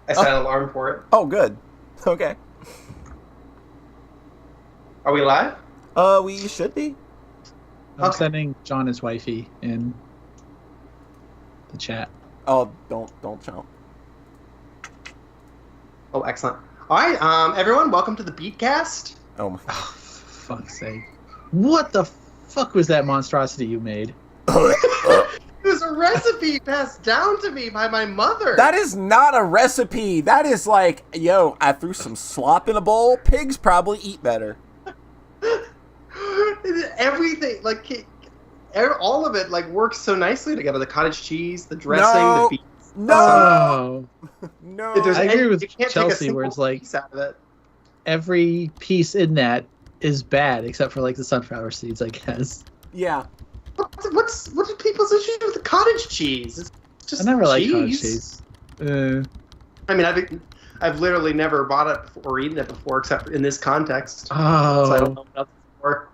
I set an alarm for it. Oh, good. Okay. Are we live? We should be. I'm sending John his wifey in the chat. Oh, don't jump. Oh, excellent. All right, everyone, welcome to the Beatcast. Oh, my. Oh, for fuck's sake. What the fuck was that monstrosity you made? It was a recipe passed down to me by my mother. That is not a recipe. That is like, yo, I threw some slop in a bowl. Pigs probably eat better. Everything, like, all of it, like, works so nicely together. The cottage cheese, the dressing, No. the beets. No. No. I agree with you can't Chelsea, take a where it's single like piece out of it. every piece in that is bad except for like the sunflower seeds, I guess. Yeah. What's people's issue with the cottage cheese? It's just I never liked cheese. cottage cheese. I mean, I've literally never bought it before or eaten it before, except in this context. Oh. So I don't know what else it's for.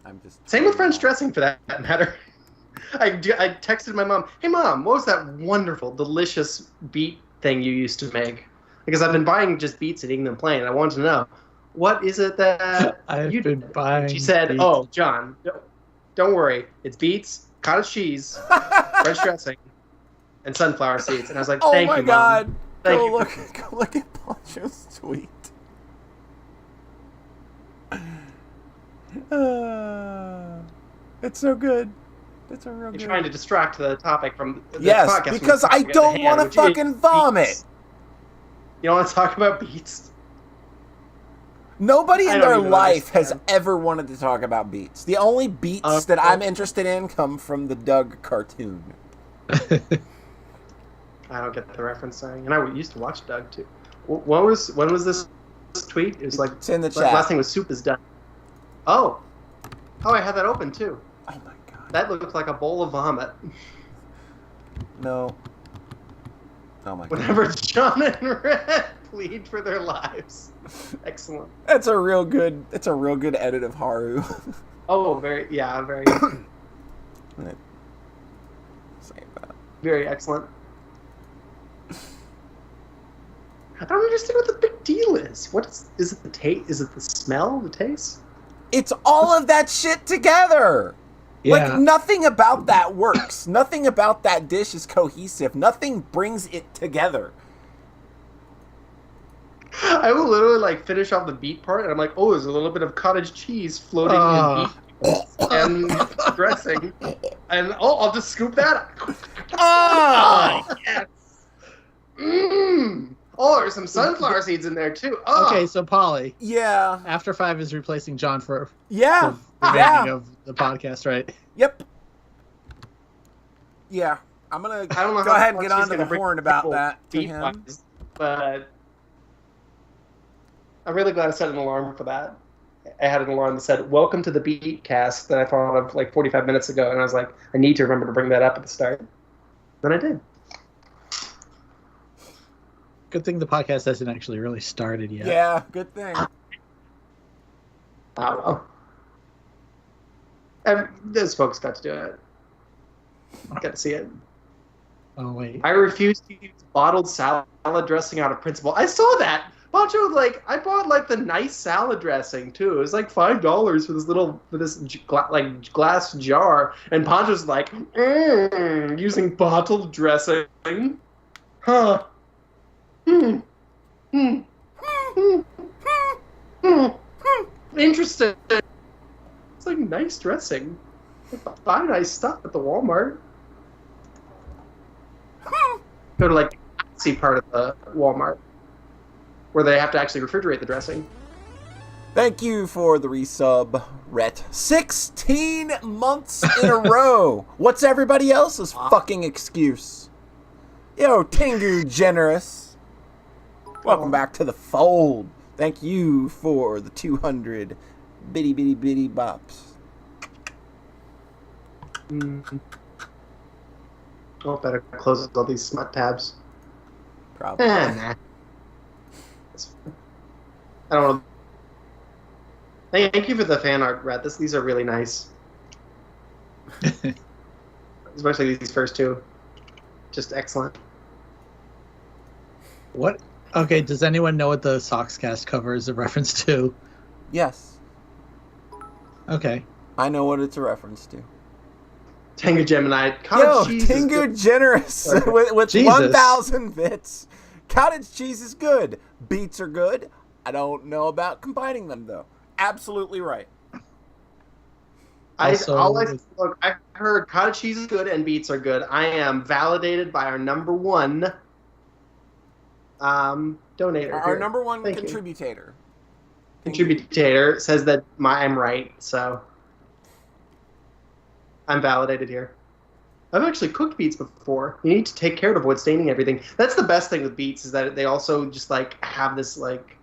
I'm just. Same with French dressing, for that matter. I texted my mom, "Hey mom, what was that wonderful, delicious beet thing you used to make?" Because I've been buying just beets and eating them plain. I wanted to know, what is it that I've you been buying. She said, beets. "Oh, John, don't worry. It's beets, cottage cheese, French dressing, and sunflower seeds." And I was like, Oh "Thank my you, God. Mom. Thank you." Go look at Poncho's tweet. It's so good. It's a real You're good. trying to distract the topic from the Yes, podcast. because I don't want to fucking vomit. You don't want to talk about beets? Nobody I in don't their even life has understand. ever wanted to talk about beats. The only beats that I'm interested in come from the Doug cartoon. I don't get the reference, sorry. And I used to watch Doug too. When was this tweet? It was like, It's in the like chat. last thing was soup is done. Oh, I had that open too. Oh my God. That looked like a bowl of vomit. No. Oh my God. Whenever John and Red plead for their lives. Excellent. It's a real good edit of Haru. Oh, very. Same that. Very excellent. I don't understand what the big deal is. What is it? The taste? Is it the smell? The taste? It's all of that shit together. Yeah. Like, nothing about that works. Nothing about that dish is cohesive. Nothing brings it together. I will literally like finish off the beet part, and I'm like, oh, there's a little bit of cottage cheese floating in beet and dressing, and I'll just scoop that. Oh! Yes. Mmm. Oh, there's some sunflower seeds in there too. Oh. Okay, so Polly, Yeah. After 5 is replacing John for Yeah. the Yeah. remaining of the podcast, right? Yep. Yeah. I'm gonna I don't know go how ahead and much get he's on to gonna the bring horn about people that to beet him. wise, but I'm really glad I set an alarm for that. I had an alarm that said, "Welcome to the Beat Cast," that I thought of like 45 minutes ago, and I was like, I need to remember to bring that up at the start. Then I did. Good thing the podcast hasn't actually really started yet. Yeah, good thing. I don't know. Those folks got to do it. Got to see it. Oh, wait. I refuse to use bottled salad dressing out of principle. I saw that. Poncho, like, I bought like the nice salad dressing too. It was like $5 for this glass jar, and Poncho's like, using bottled dressing, huh? Interesting. It's like nice dressing. Buy nice stuff at the Walmart. Go to like the fancy part of the Walmart where they have to actually refrigerate the dressing. Thank you for the resub, Rhett. 16 months in a row. What's everybody else's fucking excuse? Yo, Tengu Generous. Welcome back to the fold. Thank you for the 200 bitty bitty bitty bops. Oh, better close all these smut tabs. Probably. Nah. I don't know. Thank you for the fan art, Rhett. These are really nice. Especially these first two. Just excellent. What? Okay, does anyone know what the Sockscast cover is a reference to? Yes, Okay. I know what it's a reference to. Tengu Gemini. Yo, Cottage cheese is Tengu good. Generous with Jesus. 1,000 bits. Cottage cheese is good. Beets are good. I don't know about combining them, though. Absolutely right. I Also- heard cottage cheese is good and beets are good. I am validated by our number one donator. Our here. number one Thank you. contributor. Contributor says that I'm right, so I'm validated here. I've actually cooked beets before. You need to take care to avoid staining everything. That's the best thing with beets is that they also just like have this like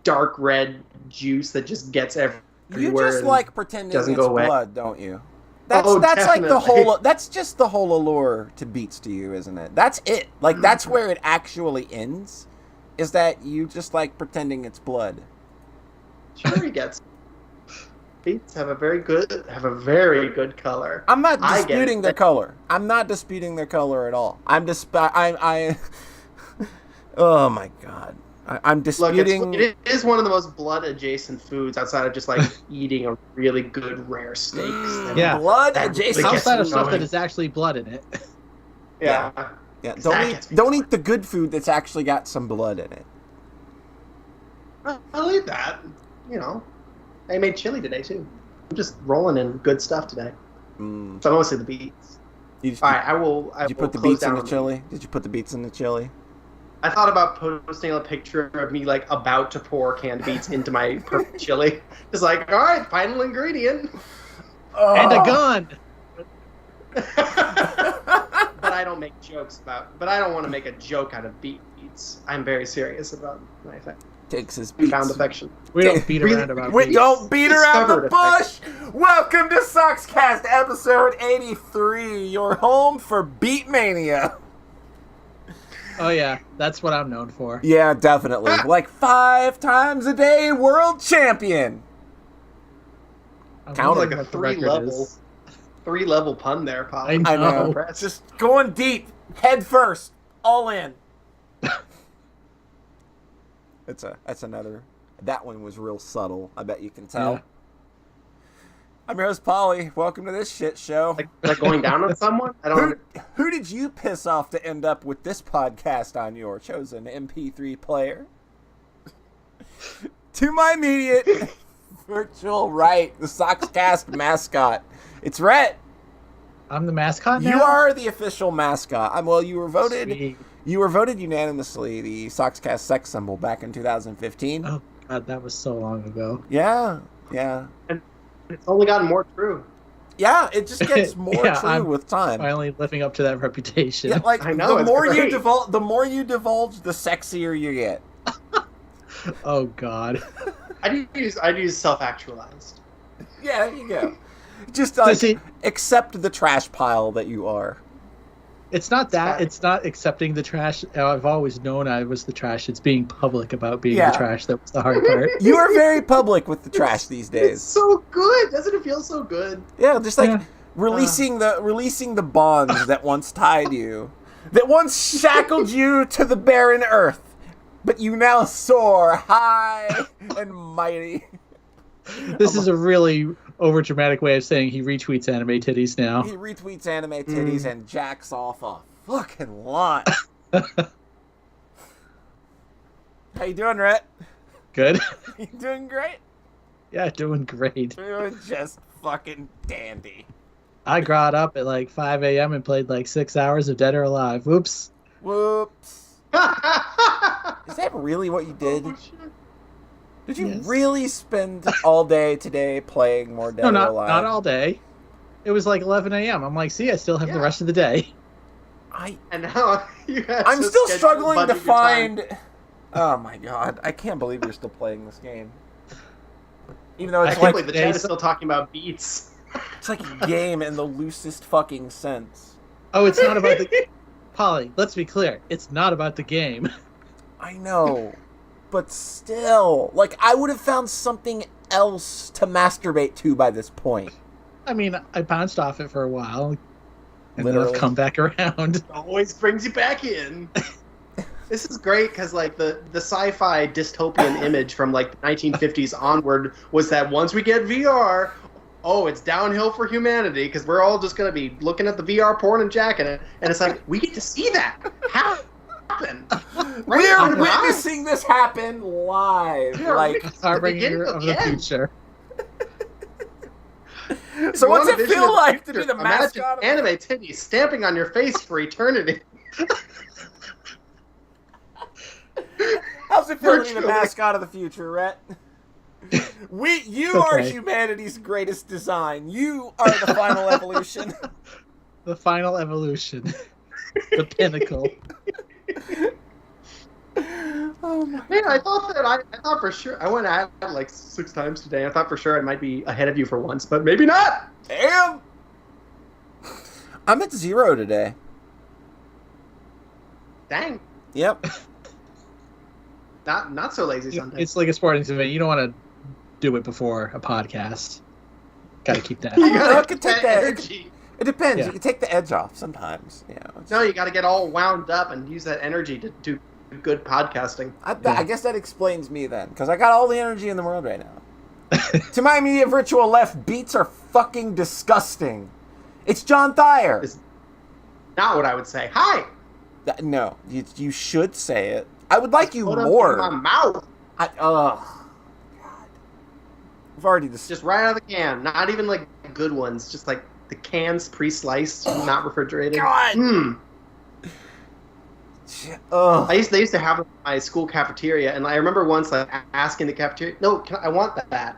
dark red juice that just gets everywhere. You just and like pretending doesn't it's go away. blood, don't you? That's Oh, that's like the definitely. whole. That's just the whole allure to beets to you, isn't it? That's it. Like that's where it actually ends. Is that you just like pretending it's blood? Sure, he gets. Beets have a very good color. I'm not I get disputing it. their color. I'm not disputing their color at all. Oh my god. I'm Look, disputing. it is one of the most blood-adjacent foods outside of just like eating a really good rare steak. Yeah. blood That adjacent. really Outside of gets stuff going. that is actually blood in it. Yeah. Yeah, That gets me don't going. eat the good food that's actually got some blood in it. I'll eat that. You know, I made chili today too. I'm just rolling in good stuff today. Mm. So mostly the beets. You just, All right, I will. did you put the close beets in down the chili? Did you put the beets in the chili? I thought about posting a picture of me like about to pour canned beets into my perfect chili. Just like, all right, final ingredient. And Oh. a gun! But I don't make jokes about. But I don't want to make a joke out of beets. I'm very serious about my Takes his beets. found affection. We don't beat Really- around about We beats. don't beat around the Discovered bush. Welcome to Sockscast episode 83, your home for Beat Mania. Oh yeah, that's what I'm known for. Yeah, definitely. Like 5 times a day world champion. I'm Count wondering like a what the record is. three-level pun there, Pop. I I know. Oh. Impressed. Just going deep, head first, all in. That's another. That one was real subtle. I bet you can tell. Yeah. I'm your host, Polly. Welcome to this shit show. like going down on someone. I don't. Who did you piss off to end up with this podcast on your chosen MP3 player? To my immediate virtual right, the Sockscast mascot. It's Rhett. I'm the mascot now? You are the official mascot. Well, you were voted. Sweet. You were voted unanimously the Sockscast sex symbol back in 2015. Oh god, that was so long ago. Yeah. It's only gotten more true. Yeah, it just gets more Yeah, true I'm with time. Finally living up to that reputation. Yeah, like I know, the it's more great. the more you divulge, the sexier you get. Oh god. I do use self-actualized. Yeah, there you go. Just Does he- accept the trash pile that you are. It's not that. Sorry. It's not accepting the trash. I've always known I was the trash. It's being public about being Yeah. the trash that was the hard part. You are very public with the trash these It's days. so good. Doesn't it feel so good? Yeah, just like Yeah. releasing the bonds that once tied you, that once shackled you to the barren earth, but you now soar high and mighty. This is a really overdramatic way of saying he retweets anime titties now. He retweets anime titties and jacks off a fucking lot. How you doing, Rhett? Good. You doing great? Yeah, doing great. Doing just fucking dandy. I got up at like 5 a.m. and played like 6 hours of Dead or Alive. Whoops. Whoops. Oh, Is that really what you did? shit. Did you Yes. really spend all day today playing more Dead No, or not Alive? all day. It was like 11 a.m. I'm like, see, I still have the Yeah. rest of the day. And now you have I'm to still schedule struggling to budget your time. find. Oh my god! I can't believe you're still playing this game. Even though I it's can't like believe the chat is still talking about beats. it's like a game in the loosest fucking sense. Oh, it's not about the... Polly, let's be clear. It's not about the game. I know, but still, like I would have found something else to masturbate to by this point. I mean, I bounced off it for a while. And then Literally. I've come back around. Always brings you back in. This is great because like the sci-fi dystopian image from like the 1950s onward was that once we get VR, oh, it's downhill for humanity because we're all just gonna be looking at the VR porn and jacking it, and it's like we get to see that happen. We are witnessing this happen live, like harbinger of the future. So what's it feel like to be the Imagine mascot? Anime titties stamping on your face for eternity. How's it feel to be the mascot of the future, Rhett? You are humanity's greatest design. You are the final evolution. The final evolution. The pinnacle. Oh my man, I thought for sure I went at it like 6 times today. I thought for sure I might be ahead of you for once, but maybe not. Damn. I'm at 0 today. Dang. Yep. Not so lazy sometimes. It's like a sporting event. You don't want to do it before a podcast. Got to keep that. You gotta can get take that that energy. It depends. Yeah. You can take the edge off sometimes. You know, No, you got to get all wound up and use that energy to do good podcasting. I guess that explains me then, because I got all the energy in the world right now. To my immediate virtual left, beats are fucking disgusting. It's John Thayer. It's not what I would say. Hi. No, you should say it. I would like you Put 'em more. in my mouth. God. I've already Just right out of the can. Not even like good ones. Just like the cans pre-sliced, not refrigerated. God. Mm. Ugh. They used to have them in my school cafeteria, and I remember once like asking the cafeteria, "No, I want that.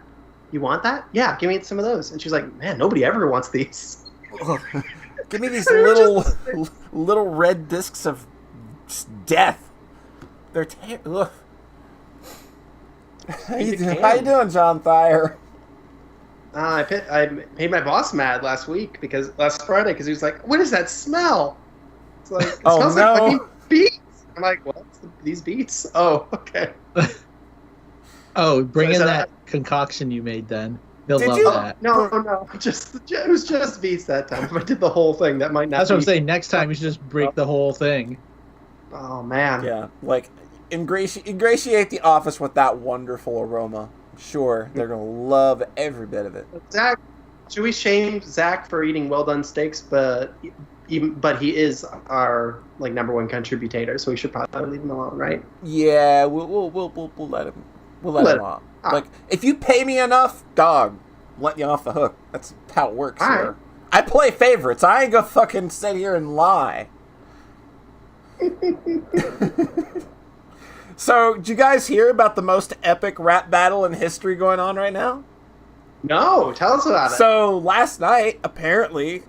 You want that? Yeah, give me some of those." And she's like, "Man, nobody ever wants these." Give me these little red discs of death. They're terrible. How you doing, John Thayer? I made my boss mad last Friday because he was like, "What is that smell?" It's like, it smells like fucking beets. I'm like, "What? These beets? Oh, okay." Oh, bring in that concoction you made then. They'll love that. No. It was just beets that time. If I did the whole thing, that might not. That's what I'm saying. Next time you should just break the whole thing. Oh man. Yeah, like ingratiate the office with that wonderful aroma. Sure, they're gonna love every bit of it. Zach, should we shame Zach for eating well done steaks? But he is our like #1 contributor, so we should probably leave him alone, right? Yeah, we'll let him. We'll let him off. Like, if you pay me enough, dog, I'm letting you off the hook. That's how it works here. Right. I play favorites. I ain't gonna fucking sit here and lie. So, did you guys hear about the most epic rap battle in history going on right now? No, tell us about it. So, last night, apparently,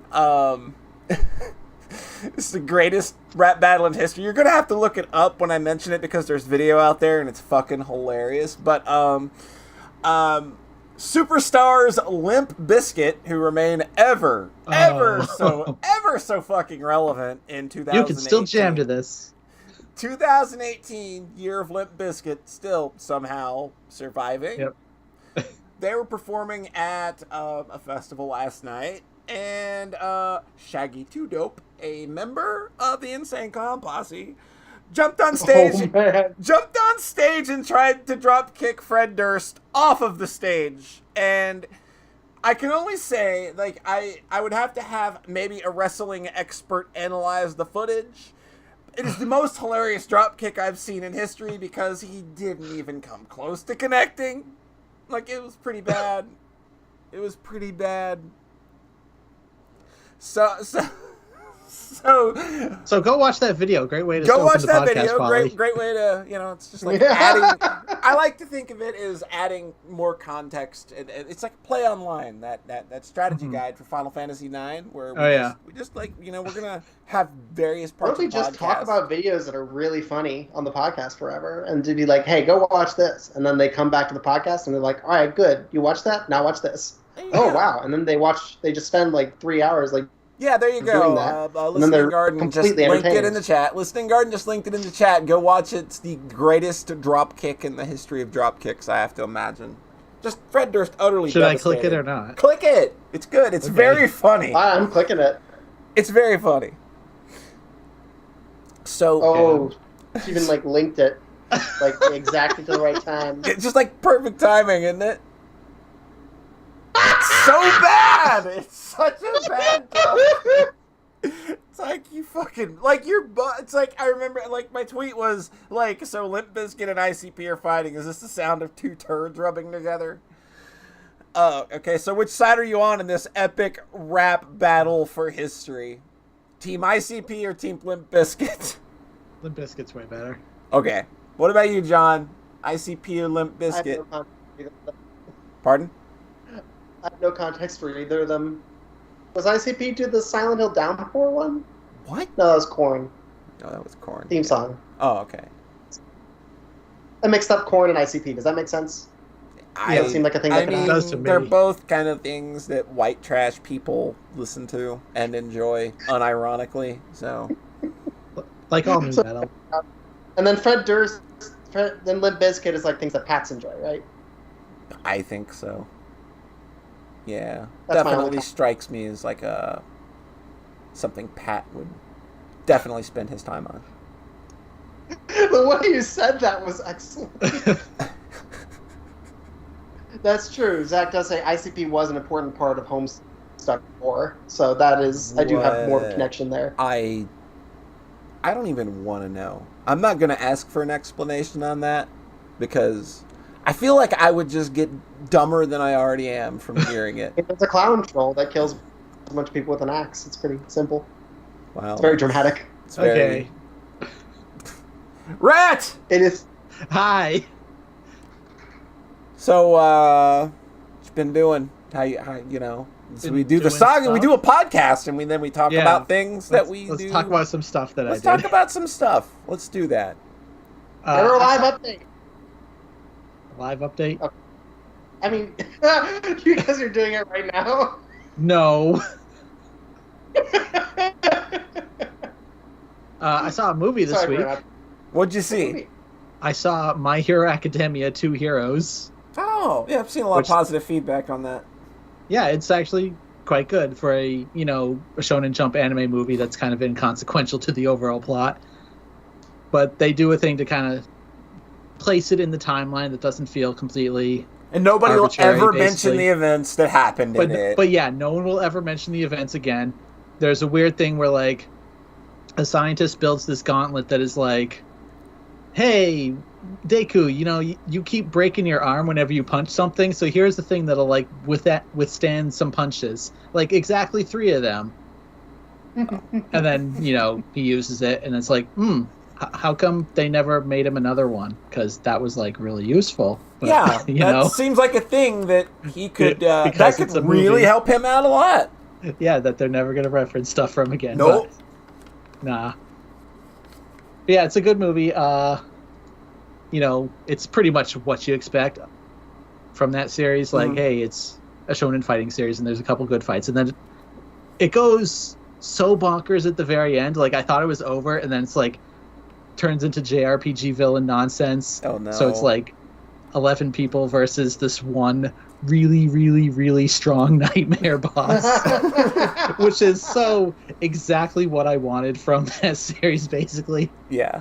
it's the greatest rap battle in history. You're gonna have to look it up when I mention it because there's video out there and it's fucking hilarious. But superstars Limp Bizkit, who remain ever so fucking relevant in 2018. You can still jam to this. 2018, year of Limp Bizkit, still somehow surviving. Yep. They were performing at a festival last night, and Shaggy 2 Dope, a member of the Insane Clown Posse, jumped on stage and tried to drop kick Fred Durst off of the stage. And I can only say, like, I would have to have maybe a wrestling expert analyze the footage. It is the most hilarious drop kick I've seen in history because he didn't even come close to connecting. Like, it was pretty bad. It was pretty bad. So go watch that video. Great way to go watch that podcast, video. Polly. Great way to, it's just like adding. I like to think of it as adding more context. It's like Play Online, that strategy guide for Final Fantasy IX, where we just like we're gonna have various parts. What if we just talk about videos that are really funny on the podcast forever, and to be like, hey, go watch this, and then they come back to the podcast and they're like, all right, good, you watch that, now watch this. Oh wow, and then they just spend like 3 hours like. Yeah, there you go. Listening Garden just linked it in the chat. Listening Garden just linked it in the chat. Go watch it. It's the greatest drop kick in the history of drop kicks, I have to imagine. Just Fred Durst utterly Should devastated. I click it or not? Click it. It's good. It's very funny. I'm clicking it. It's very funny. So, She even like linked it like exactly to the right time. It's just like perfect timing, isn't it? It's so bad. It's such a bad joke. It's like you fucking like your butt. It's like I remember like my tweet was like, so Limp Bizkit and ICP are fighting. Is this the sound of two turds rubbing together? Okay. So which side are you on in this epic rap battle for history? Team ICP or Team Limp Bizkit? Limp Bizkit's way better. Okay. What about you, John? ICP or Limp Bizkit? Pardon? I have no context for either of them. Was ICP do the Silent Hill Downpour one? What? No, that was Korn. No, that was Korn. Theme song. Oh, okay. I mixed up Korn and ICP. Does that make sense? Yeah, it seemed like a thing that could happen. does to me. They're both kind of things that white trash people listen to and enjoy unironically. So, like all new metal. And then then Limp Bizkit is like things that Pats enjoy, right? I think so. Yeah, That's my only definitely strikes me as like something Pat would definitely spend his time on. The way you said that was excellent. That's true. Zach does say ICP was an important part of Homestuck 4, so that is, I do have more of a connection there. I don't even want to know. I'm not going to ask for an explanation on that because I feel like I would just get dumber than I already am from hearing it. It's a clown troll that kills a bunch of people with an axe. It's pretty simple. Wow. It's very dramatic. It's very... Okay. Rat! It is. Hi. So, what you been doing? How you know? So we do the saga. Stuff? We do a podcast, and then we talk about things that we do. Let's talk about some stuff that Let's I did. talk about some stuff. Let's do that. Never a live update. Live update? Okay. I mean, you guys are doing it right now. No. I saw a movie this week. What'd you see? I saw My Hero Academia 2 Heroes. Oh, yeah, I've seen a lot of positive feedback on that. Yeah, it's actually quite good for a Shonen Jump anime movie that's kind of inconsequential to the overall plot. But they do a thing to kind of place it in the timeline that doesn't feel completely and nobody will ever mention basically. The events that happened in it. But yeah, no one will ever mention the events again. There's a weird thing where like a scientist builds this gauntlet that is like, hey, Deku, you keep breaking your arm whenever you punch something, so here's the thing that'll like withstand some punches. Like exactly 3 of them. And then, he uses it and it's like, how come they never made him another one? Because that was like really useful. But, yeah, that seems like a thing that he could that could really help him out a lot. Yeah, that they're never gonna reference stuff from again. Nope. But, nah. But yeah, it's a good movie. It's pretty much what you expect from that series. Like, hey, it's a shonen fighting series, and there's a couple good fights, and then it goes so bonkers at the very end. Like, I thought it was over, and then it's like turns into JRPG villain nonsense. Oh no! So it's like 11 people versus this one really, really, really strong nightmare boss, which is so exactly what I wanted from that series, basically. Yeah.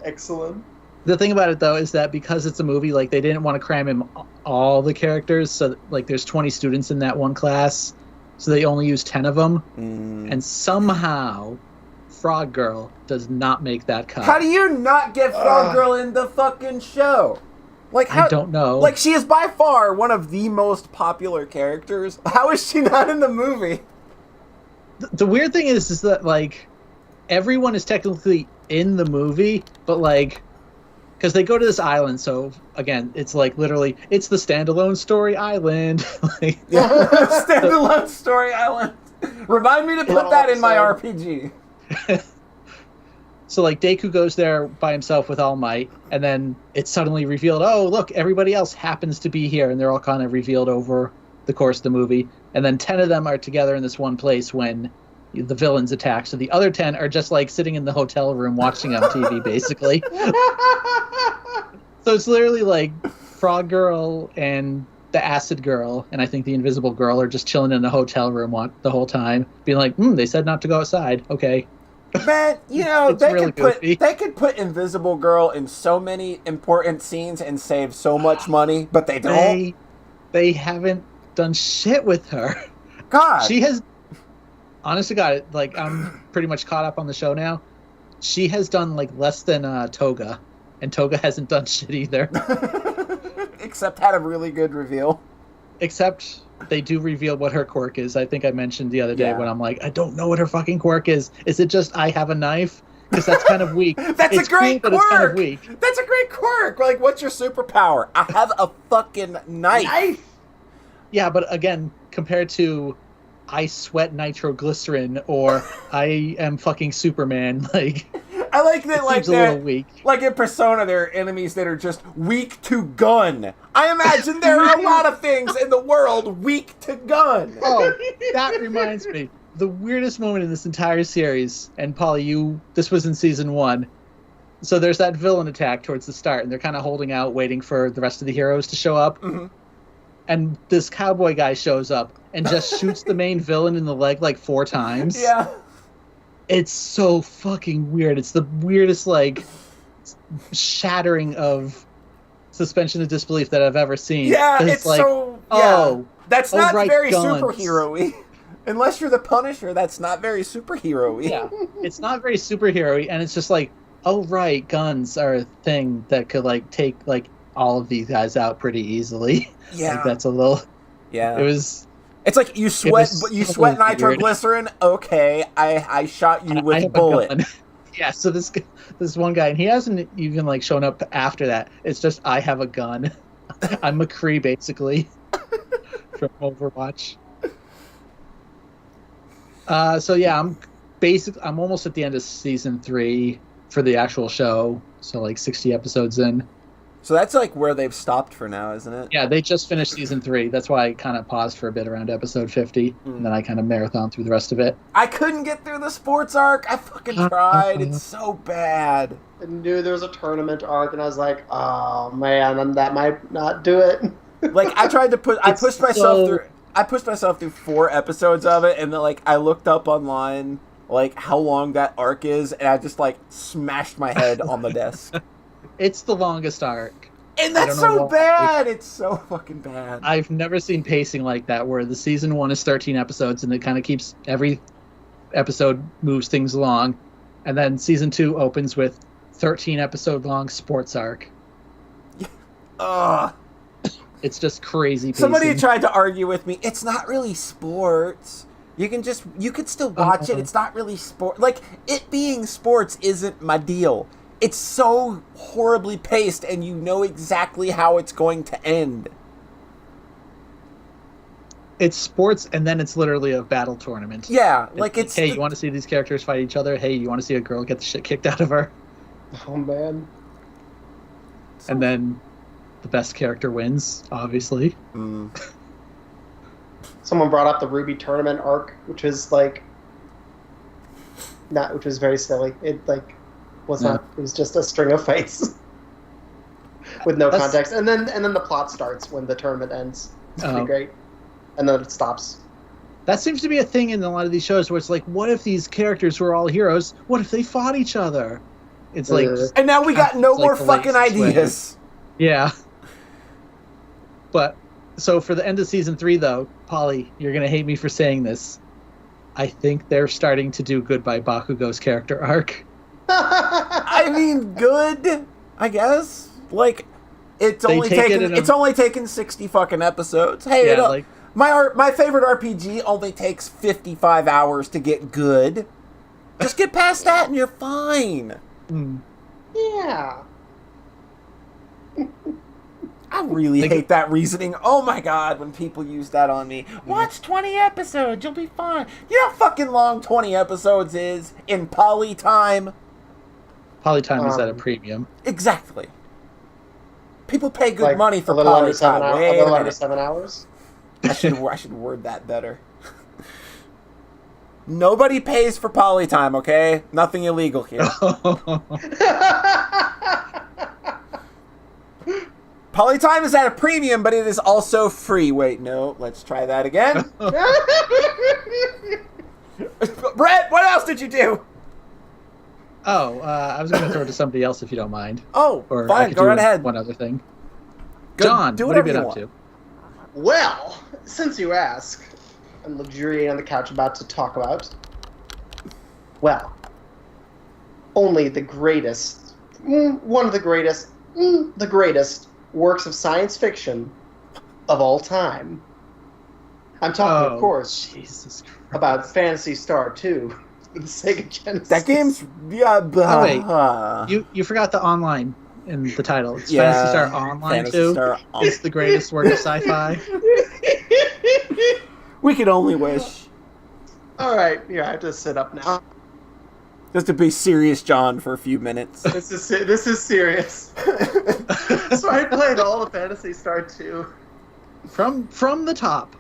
Excellent. The thing about it, though, is that because it's a movie, like, they didn't want to cram in all the characters, so, like, there's 20 students in that one class, so they only use 10 of them, and somehow Frog Girl does not make that cut. How do you not get Frog Girl in the fucking show? Like, I don't know. Like, she is by far one of the most popular characters. How is she not in the movie? The weird thing is that, like, everyone is technically in the movie, but, like, because they go to this island, so, again, it's, like, literally, it's the standalone story island. Like, standalone story island. Remind me to put that in my RPG. So, like, Deku goes there by himself with All Might, and then it's suddenly revealed, oh, look, everybody else happens to be here, and they're all kind of revealed over the course of the movie. And then 10 of them are together in this one place when the villains attack. So the other 10 are just, like, sitting in the hotel room watching on TV, basically. So it's literally, like, Frog Girl and the Acid Girl, and I think the Invisible Girl are just chilling in the hotel room the whole time, being like, they said not to go outside. Okay. Man, you know, It's really goofy. they could put Invisible Girl in so many important scenes and save so much money, but they don't. They haven't done shit with her. God. She has, honest to God, like, I'm pretty much caught up on the show now. She has done like less than Toga, and Toga hasn't done shit either. Except had a really good reveal. Except they do reveal what her quirk is. I think I mentioned the other day when I'm like, I don't know what her fucking quirk is. Is it just I have a knife? Because that's kind of weak. That's it's a great cool, quirk. but it's kind of weak. That's a great quirk. Like, what's your superpower? I have a fucking knife. Yeah, but again, compared to I sweat nitroglycerin or I am fucking Superman, like, I like that. Like seems a little weak. Like in Persona, there are enemies that are just weak to gun. I imagine there are a lot of things in the world weak to gun. Oh, that reminds me. The weirdest moment in this entire series, and Polly, this was in season 1. So there's that villain attack towards the start, and they're kind of holding out, waiting for the rest of the heroes to show up. Mm-hmm. And this cowboy guy shows up and just shoots the main villain in the leg like 4 times. Yeah. It's so fucking weird. It's the weirdest, like, shattering of suspension of disbelief that I've ever seen. Yeah, it's like, so... Yeah. Oh, that's not right, very guns. superhero-y. Unless you're the Punisher, that's not very superhero-y. Yeah, it's not very superhero-y, and it's just like, oh, right, guns are a thing that could, like, take, like, all of these guys out pretty easily. Yeah. Like, that's a little... Yeah. It was... It's like you sweat weird. nitroglycerin. Okay, I shot you with a bullet. Yeah, so this one guy, and he hasn't even like shown up after that. It's just I have a gun. I'm McCree basically from Overwatch. So yeah, I'm almost at the end of season 3 for the actual show. So like 60 episodes in. So that's like where they've stopped for now, isn't it? Yeah, they just finished season 3. That's why I kind of paused for a bit around episode 50, and then I kind of marathon through the rest of it. I couldn't get through the sports arc. I fucking tried. It's so bad. I knew there was a tournament arc, and I was like, oh man, that might not do it. Like I tried to I pushed myself through 4 episodes of it, and then like I looked up online like how long that arc is, and I just like smashed my head on the desk. It's the longest arc. And that's so bad. It's so fucking bad. I've never seen pacing like that, where the season 1 is 13 episodes, and it kind of keeps every episode moves things along, and then season 2 opens with 13 episode long sports arc. Ugh. It's just crazy pacing. Somebody tried to argue with me. It's not really sports. You could still watch it. It's not really sport. Like, it being sports isn't my deal. It's so horribly paced, and you know exactly how it's going to end. It's sports, and then it's literally a battle tournament. Yeah, like it's... Hey, you want to see these characters fight each other? Hey, you want to see a girl get the shit kicked out of her? Oh, man. And then the best character wins, obviously. Mm. Someone brought up the Ruby tournament arc, which was like... which was very silly. It, like... was not. It was just a string of fights with no context, and then the plot starts when the tournament ends. It's pretty great, and then it stops. That seems to be a thing in a lot of these shows, where it's like, what if these characters who are all heroes? What if they fought each other? It's like, and now we got no more fucking ideas. Yeah. But so for the end of season 3, though, Polly, you're gonna hate me for saying this. I think they're starting to do Goodbye Bakugo's character arc. I mean, good, I guess. Like, it's only taken 60 fucking episodes. Hey, yeah, like, my favorite RPG only takes 55 hours to get good. Just get past that and you're fine. Yeah. I really hate that reasoning. Oh my god, when people use that on me. Watch 20 episodes, you'll be fine. You know how fucking long 20 episodes is in poly time? Polytime is at a premium. Exactly. People pay good like money for a little under Polytime. 7 hours. A little under 7 hours. I should word that better. Nobody pays for Polytime, okay? Nothing illegal here. Polytime is at a premium, but it is also free. Wait, no. Let's try that again. Brett, what else did you do? I was going to throw it to somebody else if you don't mind. Oh, Or I fine. could Go do right ahead. one other thing. Go, John, do what have whatever you been you up want. to? Well, since you ask, I'm luxuriating on the couch about to talk about. Well, only the greatest, one of the greatest, the greatest works of science fiction of all time. I'm talking, of course, Jesus Christ. about Phantasy Star 2 for the Sega Genesis. That game's Oh, wait. You forgot the online in the title. It's Phantasy Star Online Phantasy 2. Star It's the greatest work of sci-fi. We could only wish. All right, yeah, I have to sit up now. Just to be serious, John, for a few minutes. This is serious. So I played all of Phantasy Star 2 From the top.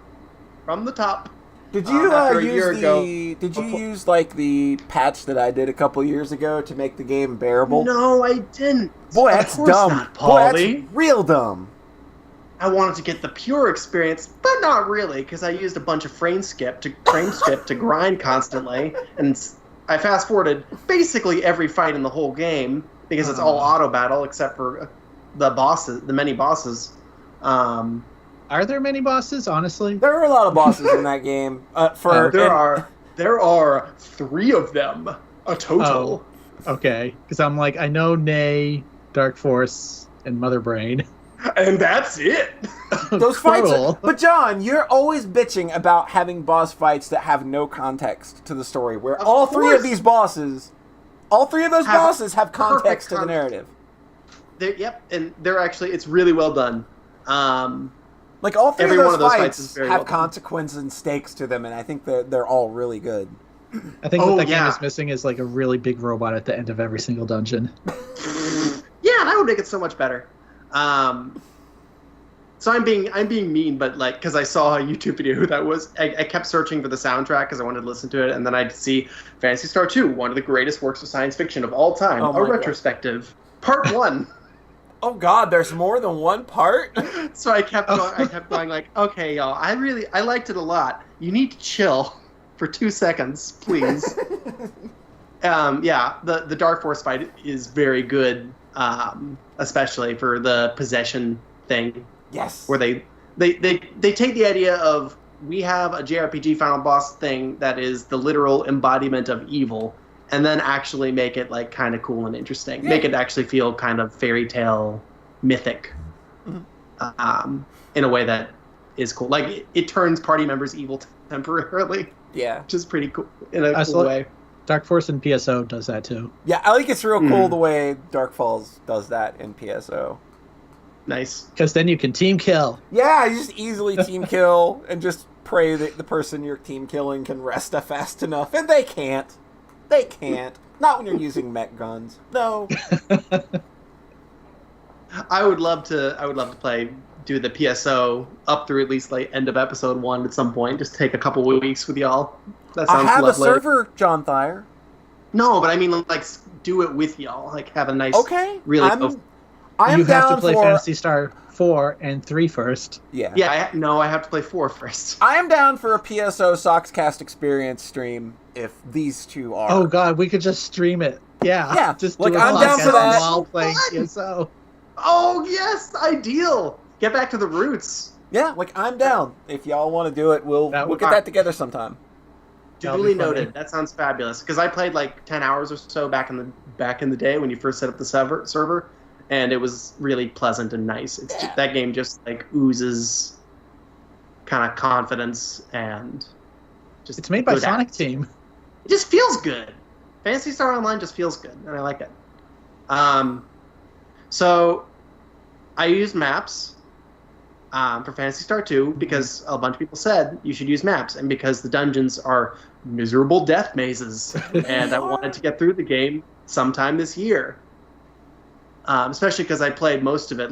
from the top. Did you after a year ago. use like the patch that I did a couple years ago to make the game bearable? No, I didn't. Boy, Of that's course dumb. not, Boy, that's Paulie. real dumb. I wanted to get the pure experience, but not really, because I used a bunch of frame skip to grind constantly, and I fast forwarded basically every fight in the whole game because it's all auto battle except for the many bosses. Are there many bosses, honestly? There are a lot of bosses in that game. There are 3 of them, a total. Okay, because I'm like, I know Nay, Dark Force, and Mother Brain. And that's it. Those fights Cool. are, but John, you're always bitching about having boss fights that have no context to the story, where Of all 3 of course. these bosses, all 3 of those Have bosses have context perfect to the narrative. Yep, and they're actually, it's really well done. Like all 3 Every of one those of those fights fights is very have well done. consequences and stakes to them, and I think they're all really good. I think what that game yeah. is missing is like a really big robot at the end of every single dungeon. Yeah, that would make it so much better. So I'm being mean, but like, because I saw a YouTube video that was, I kept searching for the soundtrack because I wanted to listen to it, and then I'd see Phantasy Star 2, one of the greatest works of science fiction of all time, Oh a my God. retrospective, part 1. Oh God, there's more than one part. So I kept going like, okay, y'all, I liked it a lot. You need to chill for 2 seconds, please. Yeah, the Dark Force fight is very good, especially for the possession thing. Yes. Where they take the idea of, we have a JRPG final boss thing that is the literal embodiment of evil, and then actually make it like kind of cool and interesting. Yeah. Make it actually feel kind of fairy tale, mythic, in a way that is cool. Like it turns party members evil temporarily, Yeah. which is pretty cool in a I cool saw- way. Dark Force and PSO does that too. Yeah, I think it's real cool the way Dark Falls does that in PSO. Nice. Because then you can team kill. Yeah, you just easily team kill and just pray that the person you're team killing can rest fast enough, and they can't. They can't. Not when you're using mech guns. No. I would love to do the PSO up through at least like end of episode 1 at some point. Just take a couple of weeks with y'all. That I sounds have lovely. a server, John Thayer. No, but I mean like do it with y'all. Like have a nice Okay. really I am You have down to play for Phantasy Star 4 and 3 first. yeah. Yeah, I have to play 4 first. I am down for a PSO Sockscast experience stream if these two are. Oh god, we could just stream it. Yeah. Yeah, Just like, do a I'm down for podcast that. while playing Fun. PSO. Oh yes, ideal. Get back to the roots. Yeah, like I'm down. If y'all want to do it, we'll That get that together sometime. That'll Duly be funny. noted. That sounds fabulous. Because I played like 10 hours or so back in the day when you first set up the server, and it was really pleasant and nice. That game just like oozes kind of confidence and just. It's made by good Sonic act. Team. It just feels good. Phantasy Star Online just feels good, and I like it. So I used maps for Phantasy Star 2 because a bunch of people said you should use maps, and because the dungeons are miserable death mazes, and I wanted to get through the game sometime this year. Especially because I played most of it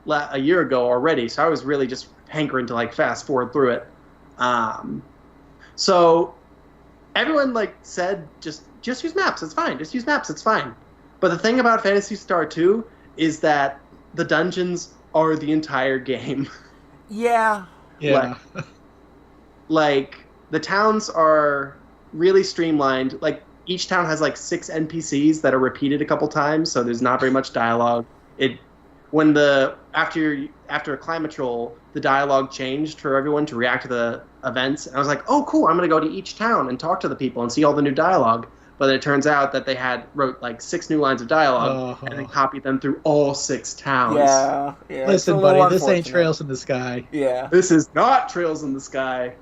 a year ago already, so I was really just hankering to like fast forward through it. So everyone like said just use maps, it's fine. Just use maps, it's fine. But the thing about Phantasy Star 2 is that the dungeons are the entire game. Yeah. Yeah. Like the towns are really streamlined. Like each town has like 6 NPCs that are repeated a couple times, so there's not very much dialogue. After a climate troll, the dialogue changed for everyone to react to the events. And I was like, oh, cool, I'm going to go to each town and talk to the people and see all the new dialogue. But it turns out that they wrote like 6 new lines of dialogue and then copied them through all 6 towns. Yeah. Listen, buddy, this ain't Trails in the Sky. Yeah. This is not Trails in the Sky.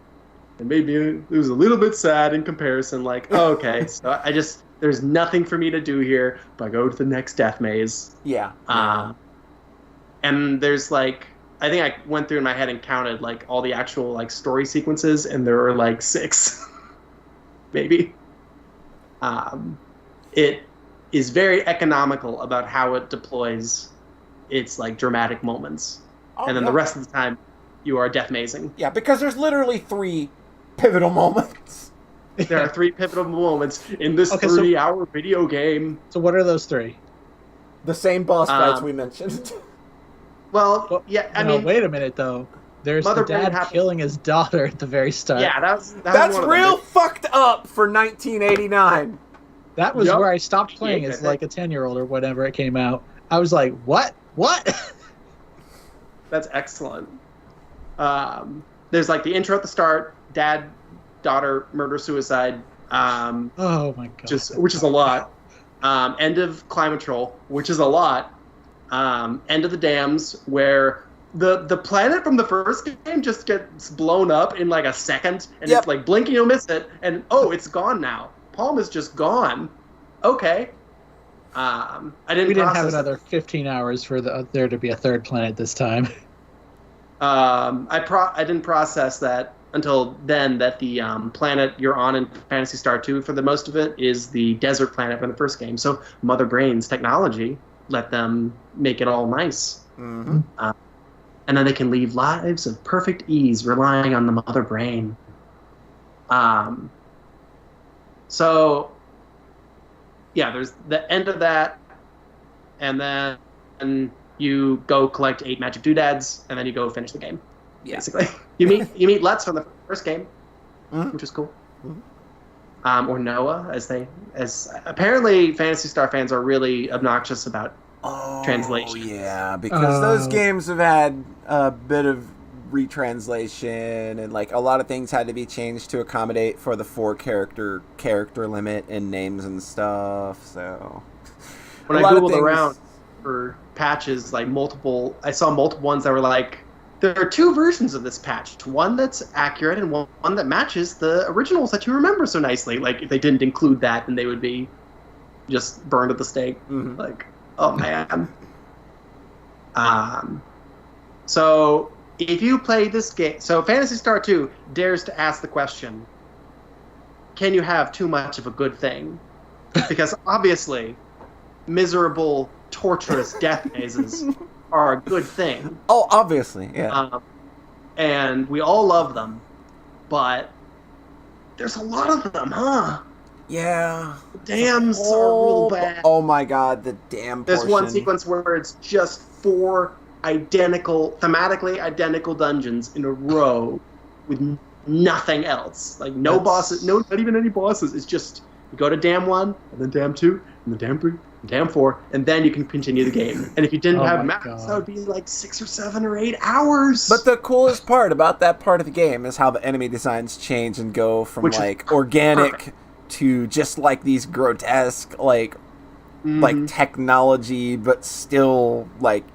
It made me, it was a little bit sad in comparison. Like, oh, okay, so there's nothing for me to do here but go to the next death maze. Yeah. And there's like, I think I went through in my head and counted like all the actual like story sequences, and there were like 6, maybe. It is very economical about how it deploys its like dramatic moments, and then the rest of the time you are death mazing. Yeah, because there's literally 3 pivotal moments. There are 3 pivotal moments in this 30-hour video game. So what are those 3? The same boss fights we mentioned. Well, yeah, I mean... wait a minute, though. There's the dad killing his daughter at the very start. Yeah, that's real fucked up for 1989. That was where I stopped playing as like a 10-year-old or whatever it came out. I was like, what? That's excellent. There's like the intro at the start, dad, daughter, murder, suicide. Oh my god. Which is a lot. End of climate troll, which is a lot. End of the dams, where the planet from the first game just gets blown up in like a second, and it's like blink and you'll miss it, and it's gone now. Palm is just gone. Okay. We didn't have another 15 hours for there to be a third planet this time. I didn't process that until then, that the planet you're on in Phantasy Star 2 for the most of it is the desert planet from the first game. So Mother Brain's technology let them make it all nice. Mm-hmm. And then they can lead lives of perfect ease relying on the Mother Brain. So, yeah, there's the end of that, and then you go collect 8 magic doodads, and then you go finish the game. Yeah. Basically, you meet Lutz from the first game, which is cool. Mm-hmm. Or Noah, as apparently Phantasy Star fans are really obnoxious about translation. Yeah, because those games have had a bit of retranslation, and like a lot of things had to be changed to accommodate for the 4 character limit and names and stuff. So when I googled around for patches, like I saw multiple ones that were like, there are 2 versions of this patch. One that's accurate and one that matches the originals that you remember so nicely. Like, if they didn't include that, then they would be just burned at the stake. Mm-hmm. Like, oh man. So if you play this game, so Phantasy Star 2 dares to ask the question, can you have too much of a good thing? Because obviously, miserable, torturous death mazes are a good thing. Oh, obviously, yeah. And we all love them, but there's a lot of them, huh? Yeah. The dams are real bad. Oh my god, the dam There's portion. one sequence where it's just 4 thematically identical dungeons in a row with nothing else. Like bosses, not even any bosses. It's just you go to Dam 1, and then Dam 2, and then Dam 3, and Dam 4, and then you can continue the game. And if you didn't have maps, that would be like 6 or 7 or 8 hours. But the coolest part about that part of the game is how the enemy designs change and go from like organic to just like these grotesque like technology, but still like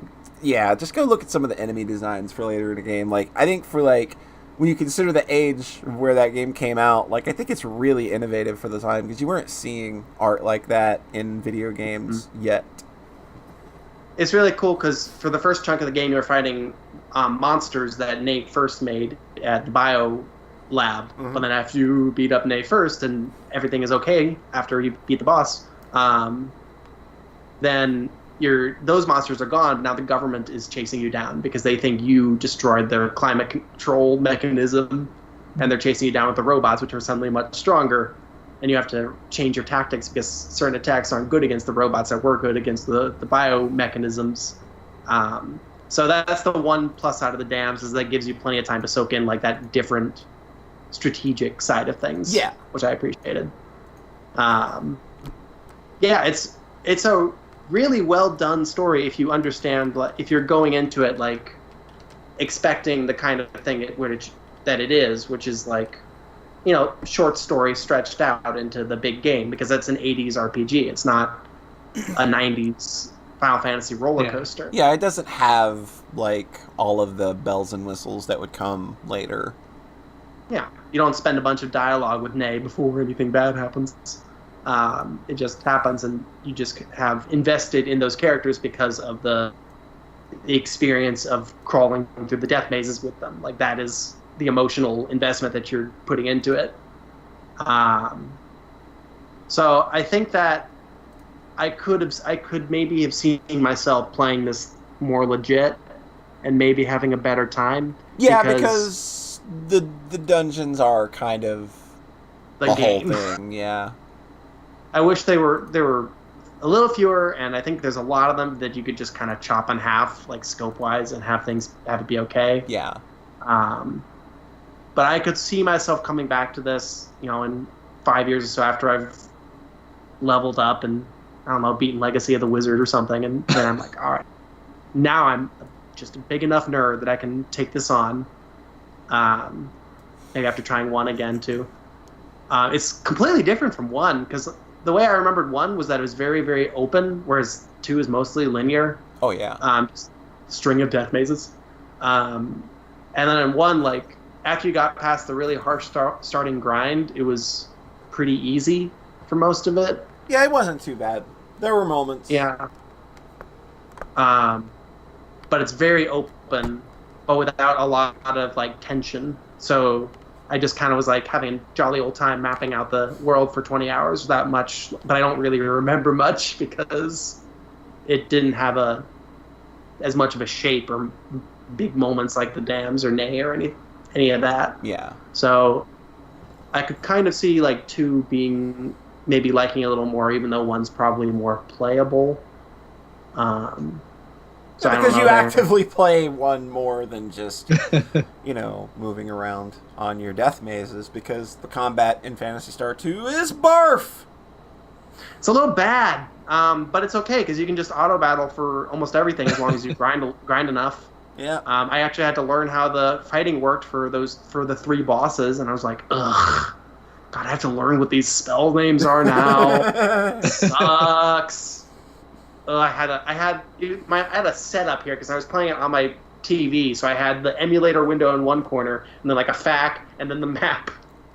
just go look at some of the enemy designs for later in the game. Like I think for like when you consider the age of where that game came out, like I think it's really innovative for the time because you weren't seeing art like that in video games yet. It's really cool because for the first chunk of the game, you're fighting monsters that Nate first made at the Bio Lab. Mm-hmm. But then after you beat up Nate first and everything is okay after you beat the boss, then those monsters are gone. Now the government is chasing you down because they think you destroyed their climate control mechanism, and they're chasing you down with the robots, which are suddenly much stronger. And you have to change your tactics because certain attacks aren't good against the robots that were good against the bio mechanisms. So that's the one plus side of the dams, is that gives you plenty of time to soak in like that different strategic side of things. Yeah, which I appreciated. Um, yeah, it's a really well done story if you understand, if you're going into it like expecting the kind of thing that it is, which is like, short story stretched out into the big game, because it's an 80s RPG. It's not a 90s Final Fantasy roller coaster. Yeah, it doesn't have like all of the bells and whistles that would come later. Yeah, you don't spend a bunch of dialogue with Nay before anything bad happens. It just happens, and you just have invested in those characters because of the experience of crawling through the death mazes with them. Like, that is the emotional investment that you're putting into it. So I think that I could maybe have seen myself playing this more legit and maybe having a better time. Yeah, because the dungeons are kind of the game. Whole thing. Yeah. I wish they were a little fewer, and I think there's a lot of them that you could just kind of chop in half, like scope-wise, and have it be okay. Yeah. But I could see myself coming back to this, in 5 years or so after I've leveled up and, I don't know, beaten Legacy of the Wizard or something, and then I'm like, all right, now I'm just a big enough nerd that I can take this on. Maybe after trying 1 again, too. It's completely different from 1, because the way I remembered 1 was that it was very, very open, whereas 2 is mostly linear. Oh, yeah. Just string of death mazes. And then in 1, like, after you got past the really harsh starting grind, it was pretty easy for most of it. Yeah, it wasn't too bad. There were moments. Yeah. But it's very open, but without a lot of, like, tension. So I just kind of was like having a jolly old time mapping out the world for 20 hours without much, but I don't really remember much because it didn't have as much of a shape or big moments like the dams or Nay or any of that. Yeah. So I could kind of see like 2 being maybe liking a little more, even though 1's probably more playable. So because you actively play 1 more than just, moving around on your death mazes, because the combat in Phantasy Star 2 is barf! It's a little bad, but it's okay, because you can just auto-battle for almost everything as long as you grind enough. Yeah. I actually had to learn how the fighting worked for the 3 bosses, and I was like, ugh, God, I have to learn what these spell names are now. Sucks. I had a setup here because I was playing it on my TV, so I had the emulator window in one corner, and then like a FAQ, and then the map.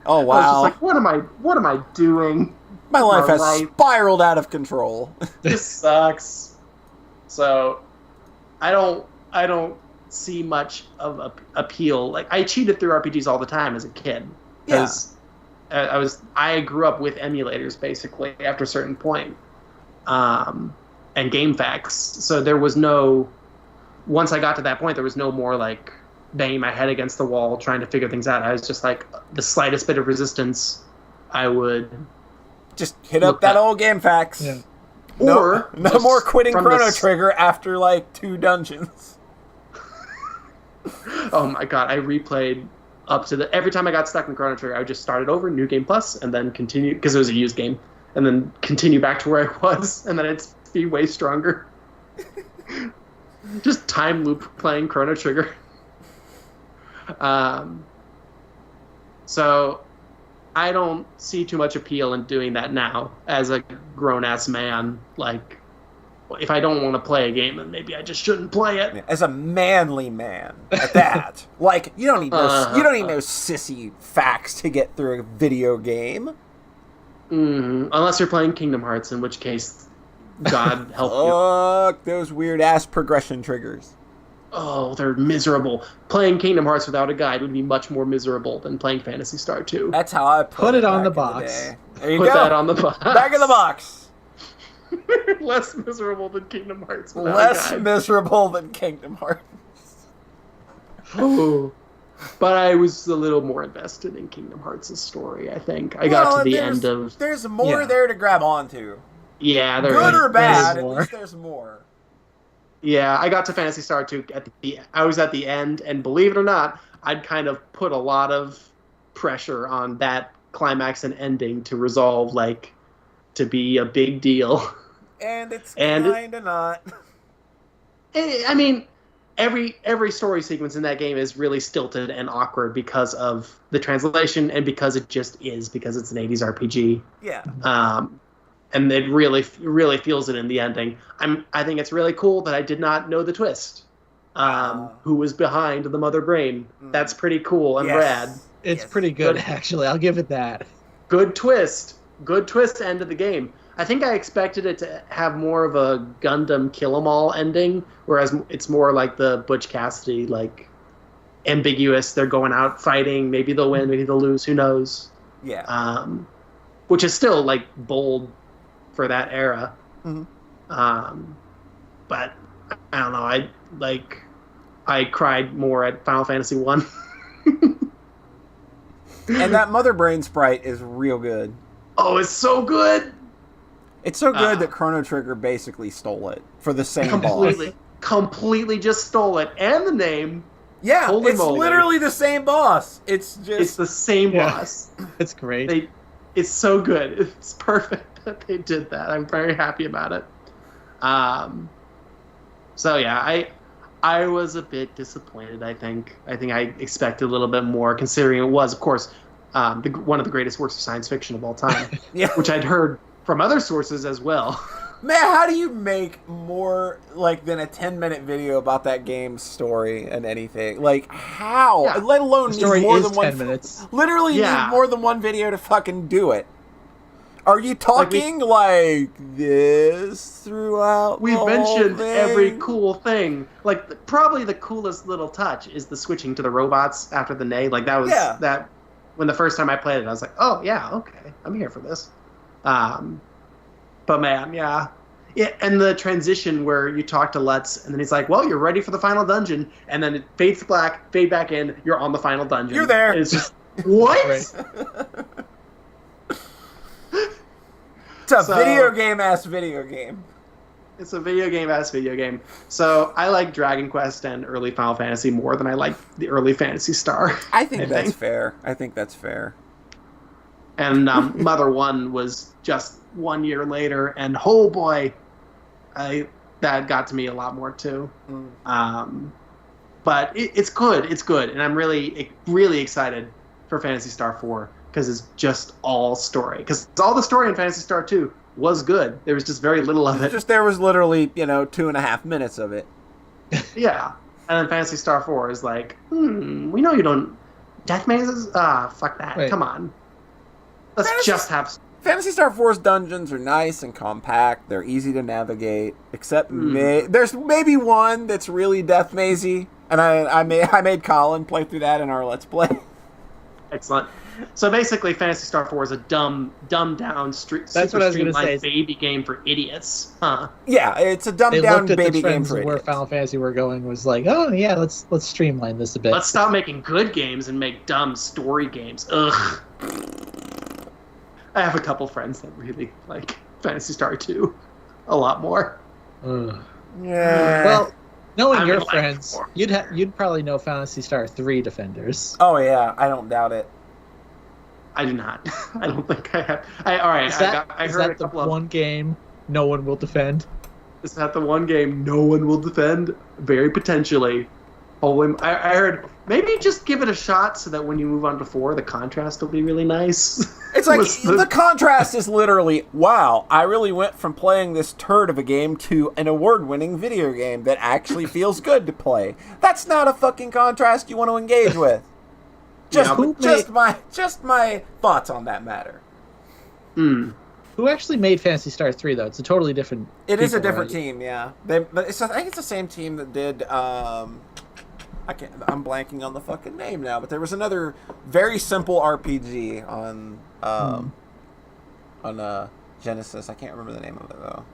Oh wow! I was just like, what am I doing? My life has spiraled out of control. This sucks. So, I don't see much of appeal. Like, I cheated through RPGs all the time as a kid. Yeah. I grew up with emulators basically after a certain point. And game facts. So there was once I got to that point, there was no more like banging my head against the wall trying to figure things out. I was just like, the slightest bit of resistance, I would just hit up that old game facts. Yeah. Or no more quitting Chrono Trigger after like 2 dungeons. Oh my god, I replayed up to every time I got stuck in Chrono Trigger, I would just start it over, New Game Plus, and then continue, because it was a used game, and then continue back to where I was, and then it's be way stronger. Just time loop playing Chrono Trigger. So I don't see too much appeal in doing that now as a grown-ass man. Like, if I don't want to play a game, then maybe I just shouldn't play it. As a manly man at that. Like, you don't need no sissy facts to get through a video game. Unless you're playing Kingdom Hearts, in which case, God help you. Fuck those weird-ass progression triggers. Oh, they're miserable. Playing Kingdom Hearts without a guide would be much more miserable than playing Phantasy Star 2. That's how I put it on the box. There you go. Put that on the box. Back in the box. Less miserable than Kingdom Hearts without Less a guide. miserable than Kingdom Hearts. Oh. But I was a little more invested in Kingdom Hearts' story, I think. I got to the end of... There's more there to grab onto. Yeah, there good is. Or bad, at least there's more. Yeah, I got to Phantasy Star 2 I was at the end, and believe it or not, I'd kind of put a lot of pressure on that climax and ending to resolve, like, to be a big deal. And it's And- kind of not. I mean, every story sequence in that game is really stilted and awkward because of the translation and because it just is, because it's an 80s RPG. Yeah. And it really feels it in the ending. I think it's really cool that I did not know the twist. Who was behind the mother brain? That's pretty cool and rad. It's pretty good, actually. I'll give it that. Good twist end of the game. I think I expected it to have more of a Gundam Kill 'Em All ending, whereas it's more like the Butch Cassidy, like ambiguous. They're going out fighting. Maybe they'll win. Maybe they'll lose. Who knows? Yeah. Which is still like bold for that era. Mhm. But I don't know. I cried more at Final Fantasy 1. And that Mother Brain sprite is real good. Oh, it's so good. It's so good that Chrono Trigger basically stole it for the same Completely, boss. completely just stole it. And the name. Yeah, Holy it's moly. literally the same boss. It's just... It's the same boss. It's great. It's so good. It's perfect that they did that. I'm very happy about it. So yeah, I was a bit disappointed. I think I expected a little bit more, considering it was, of course, one of the greatest works of science fiction of all time. Yeah. Which I'd heard from other sources as well. Man, how do you make more than a 10-minute video about that game's story and anything? Like, how? Yeah. Let alone The story need more is than one 10 minutes. Literally Yeah. need more than one video to fucking do it. Are you talking like this throughout? We the whole mentioned thing? every cool thing. Like, probably the coolest little touch is the switching to the robots after the neigh. Like, that was that. When the first time I played it, I was like, oh yeah, okay, I'm here for this. But man, yeah, and the transition where you talk to Lutz, and then he's like, well, you're ready for the final dungeon, and then it fades to black, fade back in, you're on the final dungeon. You're there. And it's just what? It's a video game. It's a video game. So I like Dragon Quest and early Final Fantasy more than I like the early Phantasy Star. I think that's fair. And Mother 1 was just 1 year later, and oh boy, that got to me a lot more too. But it's good, and I'm really, really excited for Phantasy Star 4 because it's just all story. Because all the story in Phantasy Star 2 was good. There was just very little of it. There was literally 2.5 minutes of it. Yeah, and then Phantasy Star 4 is like, we know you don't death mazes. Fuck that. Wait. Come on. Let's just have. Phantasy Star 4's dungeons are nice and compact. They're easy to navigate, except there's maybe one that's really death mazy, and I made Colin play through that in our Let's Play. Excellent. So basically, Phantasy Star 4 is a dumbed down, That's what I was going to say. baby game for idiots, huh? Yeah, it's a dumbed They down looked at baby the game trends for where idiots. Final Fantasy were going, was like, oh yeah, let's streamline this a bit. Let's stop making good games and make dumb story games. Ugh. I have a couple friends that really like Phantasy Star 2 a lot more. Ugh. Yeah. Well, knowing I'm your in line friends, for- you'd probably know Phantasy Star 3 Defenders. Oh yeah, I don't doubt it. I do not. I don't think I have. All right. Is I heard a that the couple of. one game no one will defend? Is that the one game no one will defend? Very potentially. Holy, I heard maybe just give it a shot so that when you move on to 4, the contrast will be really nice. It's like Was the contrast is literally, wow, I really went from playing this turd of a game to an award-winning video game that actually feels good to play. That's not a fucking contrast you want to engage with. Just my thoughts on that matter. Who actually made Phantasy Star 3 though? It's a totally different. It is a people, different right? team, yeah. I think it's the same team that did. I'm blanking on the fucking name now, but there was another very simple RPG on Genesis. I can't remember the name of it though.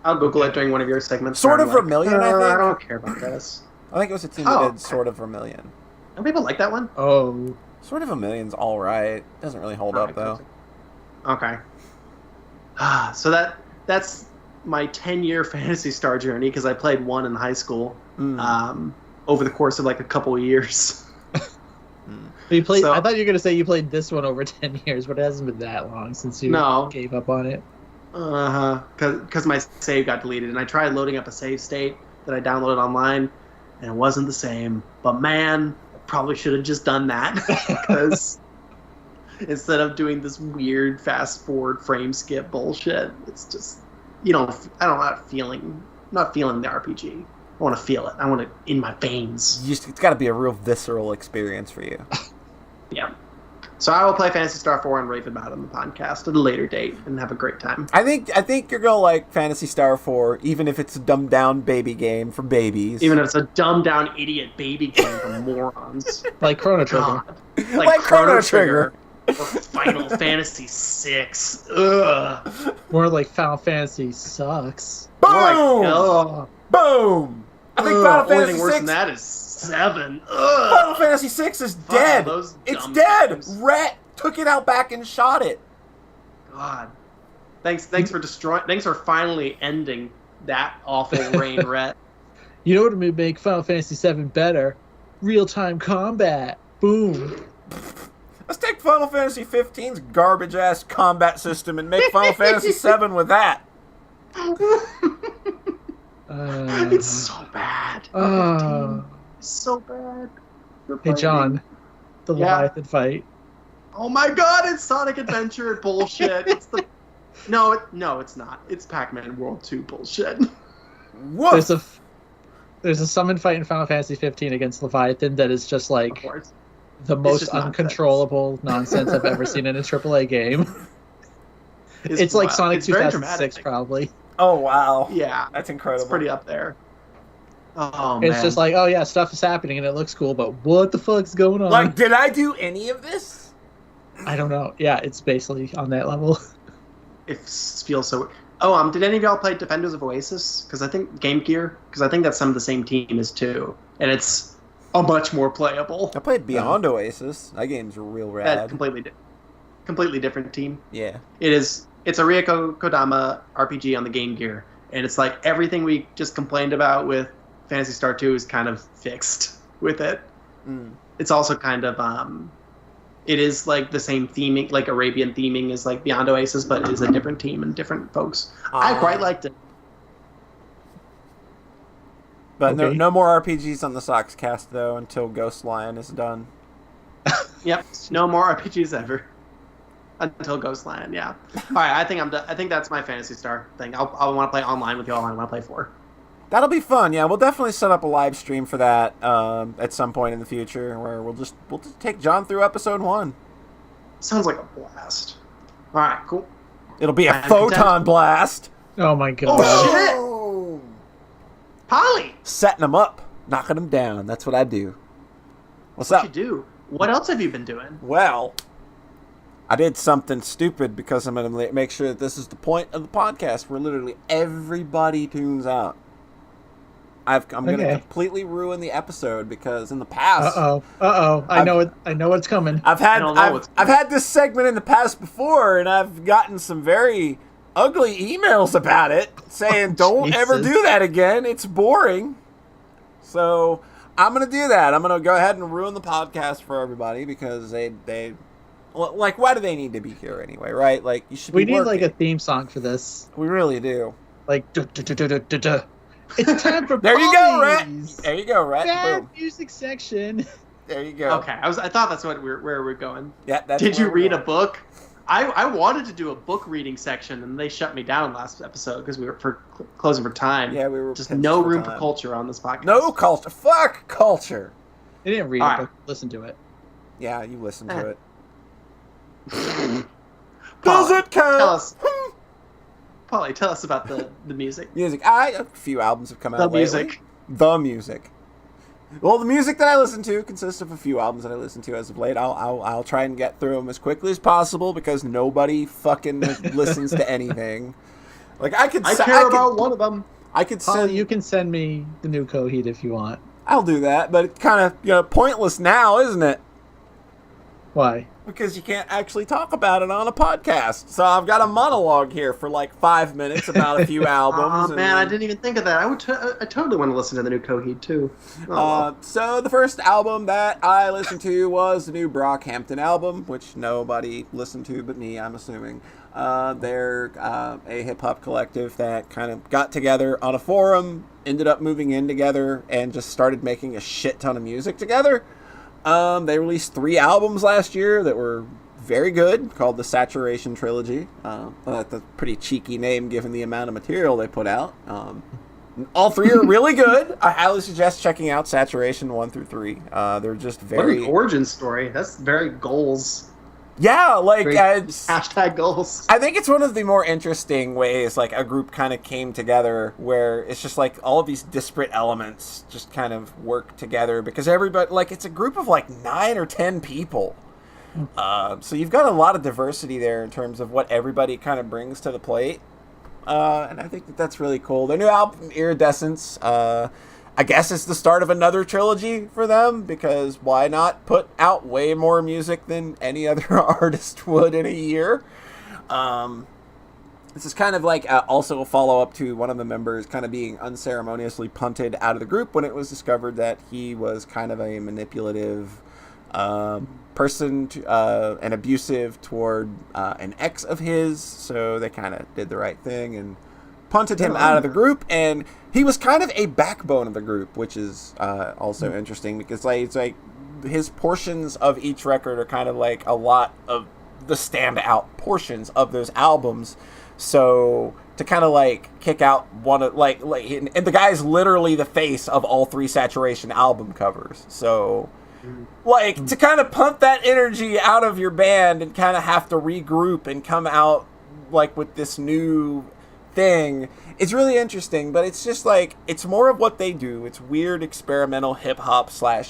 I'll Google it during one of your segments. Sword where of I'm Vermilion, I think. I don't care about this. I think it was a team that Oh, did okay. Sword of Vermilion. Don't people like that one? Oh, Sword of Vermilion's all right. Doesn't really hold up though. Okay. So that's my 10-year Phantasy Star journey because I played 1 in high school over the course of like a couple of years. you played. So- I thought you were gonna say you played this one over 10 years, but it hasn't been that long since you No. gave up on it. Because my save got deleted, and I tried loading up a save state that I downloaded online, and it wasn't the same. But man, I probably should have just done that because instead of doing this weird fast forward frame skip bullshit, it's just I don't not feeling the RPG. I want to feel it. I want it in my veins. It's got to be a real visceral experience for you. Yeah. So I will play Phantasy Star 4 and rave about it on the podcast at a later date and have a great time. I think you're gonna like Phantasy Star 4, even if it's a dumbed down baby game for babies. Even if it's a dumbed down idiot baby game for morons. Like Chrono Trigger. God. Like Chrono Trigger. Or Final Fantasy 6. Ugh. More like Final Fantasy sucks. Boom! Ugh. Boom! I think Final Only Fantasy thing worse 6. than that is 7. Ugh. Final Fantasy 6 is dead. Those It's dumb dead. games. Rhett took it out back and shot it. God. Thanks for finally ending that awful reign, Rhett. You know what would make Final Fantasy 7 better? Real-time combat. Boom. Let's take Final Fantasy 15's garbage ass combat system and make Final Fantasy 7 with that. It's so bad. It's so bad. Hey, John. The Leviathan fight. Oh my God! It's Sonic Adventure bullshit. It's the no, it's not. It's Pac-Man World 2 bullshit. Woof. There's a summon fight in Final Fantasy 15 against Leviathan that is just like the most uncontrollable nonsense I've ever seen in a AAA game. It's like Sonic 2006, probably. Oh wow! Yeah, that's incredible. It's pretty up there. Oh man! It's just like, oh yeah, stuff is happening and it looks cool, but what the fuck's going on? Like, did I do any of this? I don't know. Yeah, it's basically on that level. It feels so. Oh, did any of y'all play Defenders of Oasis? Because I think Game Gear. Because I think that's some of the same team as 2, and it's a much more playable. I played Beyond Oasis. That game's real rad. Completely different team. Yeah. It is. It's a Ryoko Kodama RPG on the Game Gear, and it's like everything we just complained about with Phantasy Star 2 is kind of fixed with it. Mm. It's also kind of it is like the same theming, like Arabian theming as like Beyond Oasis, but it is a different team and different folks. I quite liked it. But no more RPGs on the Sockscast though until Ghost Lion is done. Yep, no more RPGs ever. Until Ghost Lion, yeah. All right, I think I'm done. I think that's my Phantasy Star thing. I'll want to play online with y'all. I want to play 4. That'll be fun. Yeah, we'll definitely set up a live stream for that at some point in the future, where we'll just take John through episode 1. Sounds like a blast. All right, cool. It'll be a photon blast. Oh my God! Oh shit! Polly, setting them up, knocking them down. That's what I do. What'd up? You do? What else have you been doing? Well, I did something stupid because I'm going to make sure that this is the point of the podcast where literally everybody tunes out. I'm going to completely ruin the episode because in the past, I know what's coming. I've had this segment in the past before, and I've gotten some very ugly emails about it saying, "Don't ever do that again. It's boring." So I'm going to do that. I'm going to go ahead and ruin the podcast for everybody because they like, why do they need to be here anyway, right? Like, you should. We need like a theme song for this. We really do. Like, it's time for there you go, Rhett. There you go, Rhett. Boom. Music section. There you go. Okay, I thought that's where we're going. Yeah. Did you read a book? I wanted to do a book reading section, and they shut me down last episode because we were closing for time. Yeah, we were just no room for culture on this podcast. No culture. Fuck culture. They didn't read it, but listen to it. Yeah, you listen to it. Does it count? Polly, tell us about the music. A few albums have come out lately. The music. Well, the music that I listen to consists of a few albums that I listen to as of late. I'll try and get through them as quickly as possible because nobody fucking listens to anything. Like I care about one of them. Polly, you can send me the new Coheed if you want. I'll do that, but it's kind of pointless now, isn't it? Why? Because you can't actually talk about it on a podcast. So I've got a monologue here for like 5 minutes about a few albums. Oh man, I didn't even think of that. I totally want to listen to the new Coheed too. So the first album that I listened to was the new Brockhampton album, which nobody listened to but me, I'm assuming. They're a hip-hop collective that kind of got together on a forum, ended up moving in together, and just started making a shit ton of music together. They released 3 albums last year that were very good, called the Saturation Trilogy. That's a pretty cheeky name given the amount of material they put out. All 3 are really good. I highly suggest checking out Saturation 1 through 3. They're just very... What an origin story. That's very goals. Yeah, like... hashtag goals. I think it's one of the more interesting ways, like, a group kind of came together where it's just, like, all of these disparate elements just kind of work together because everybody... Like, it's a group of, like, 9 or 10 people. So you've got a lot of diversity there in terms of what everybody kind of brings to the plate. And I think that's really cool. Their new album, Iridescence, I guess it's the start of another trilogy for them, because why not put out way more music than any other artist would in a year? This is kind of like also a follow-up to one of the members kind of being unceremoniously punted out of the group when it was discovered that he was kind of a manipulative person and abusive toward an ex of his, so they kind of did the right thing and punted him out of the group, and he was kind of a backbone of the group, which is also interesting because like it's like his portions of each record are kind of like a lot of the standout portions of those albums. So to kind of like kick out one of like and the guy's literally the face of all 3 Saturation album covers. So like to kind of pump that energy out of your band and kind of have to regroup and come out like with this new thing, it's really interesting, but it's just like it's more of what they do. It's weird experimental hip-hop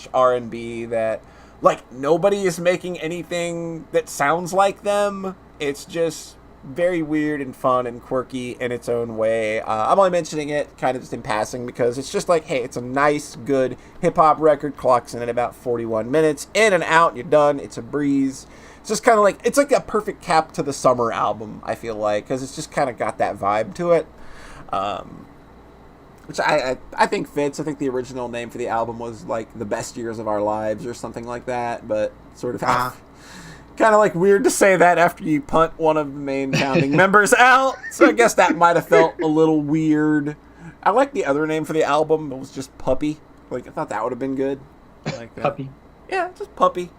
/ R&B that like nobody is making anything that sounds like them. It's just very weird and fun and quirky in its own way. I'm only mentioning it kind of just in passing because it's just like, hey, it's a nice, good hip-hop record, clocks in at about 41 minutes, in and out, you're done, it's a breeze. It's just kind of like, it's like a perfect cap to the summer album, I feel like, because it's just kind of got that vibe to it, which I think fits. I think the original name for the album was like The Best Years of Our Lives or something like that, but sort of kind of like weird to say that after you punt one of the main founding members out, so I guess that might have felt a little weird. I like the other name for the album. It was just Puppy. Like, I thought that would have been good. Like that. Puppy. Yeah, just Puppy.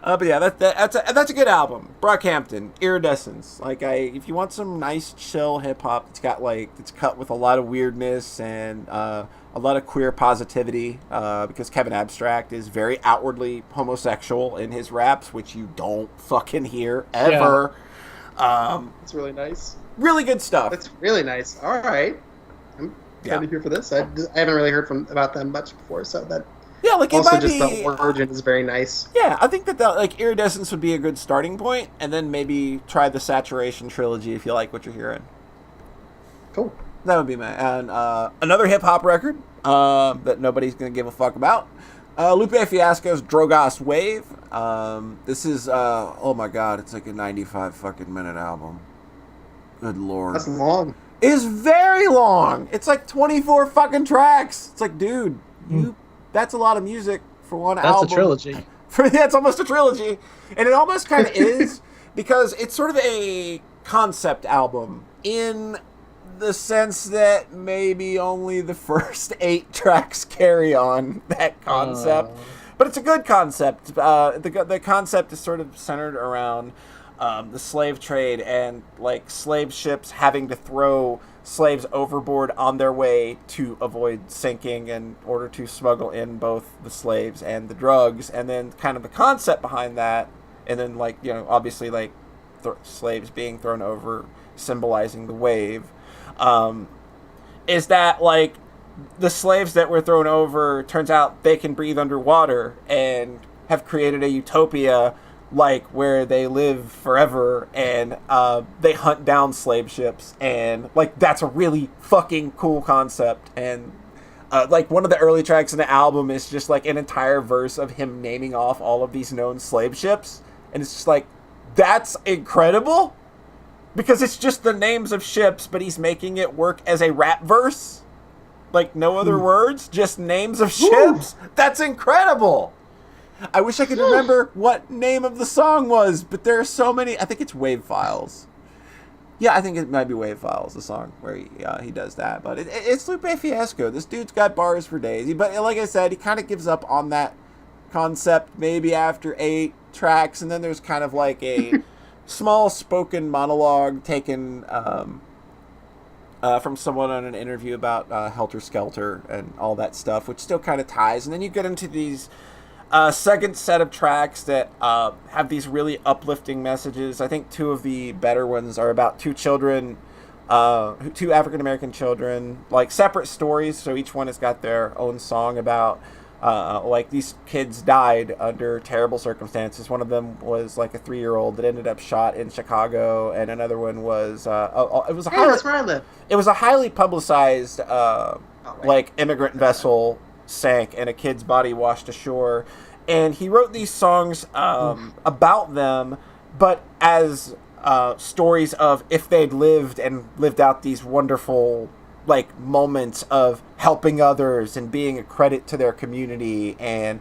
But yeah, that's a good album. Brockhampton, Iridescence. Like, if you want some nice, chill hip hop, it's cut with a lot of weirdness and a lot of queer positivity. Because Kevin Abstract is very outwardly homosexual in his raps, which you don't fucking hear ever. Yeah. It's really nice. Really good stuff. It's really nice. All right, I'm excited here for this. I haven't really heard about them much before, so that. Yeah, like also it might just be, the origin is very nice. Yeah, I think that like Iridescence would be a good starting point, and then maybe try the Saturation Trilogy if you like what you're hearing. Cool. That would be my and another hip hop record that nobody's gonna give a fuck about. Lupe Fiasco's Drogas Wave. This is oh my god, it's like a 95 fucking minute album. Good lord. That's long. It is very long. It's like 24 fucking tracks. It's like, dude, that's a lot of music for one album. That's a trilogy. Yeah, it's almost a trilogy. And it almost kind of is, because it's sort of a concept album in the sense that maybe only the first 8 tracks carry on that concept. But it's a good concept. The concept is sort of centered around the slave trade and like slave ships having to throw slaves overboard on their way to avoid sinking in order to smuggle in both the slaves and the drugs, and then kind of the concept behind that, and then like, you know, obviously like slaves being thrown over symbolizing the wave, is that like the slaves that were thrown over, turns out they can breathe underwater and have created a utopia like where they live forever, and they hunt down slave ships, and like that's a really fucking cool concept. And like one of the early tracks in the album is just like an entire verse of him naming off all of these known slave ships, and it's just like, that's incredible, because it's just the names of ships, but he's making it work as a rap verse, like no other words, just names of ships. That's incredible. I wish I could remember what name of the song was, but there are so many. I think it's Wave Files. Yeah, I think it might be Wave Files, the song where he does that. But it's Lupe Fiasco. This dude's got bars for days. But like I said, he kind of gives up on that concept maybe after 8 tracks. And then there's kind of like a small spoken monologue taken from someone on an interview about Helter Skelter and all that stuff, which still kind of ties. And then you get into these second set of tracks that have these really uplifting messages. I think 2 of the better ones are about 2 children, 2 African-American children, like separate stories. So each one has got their own song about, like these kids died under terrible circumstances. One of them was like a 3-year-old that ended up shot in Chicago, and another one was, that's where I live. It was a highly publicized, like immigrant vessel sank and a kid's body washed ashore, and he wrote these songs about them, but as stories of if they'd lived out these wonderful like moments of helping others and being a credit to their community. And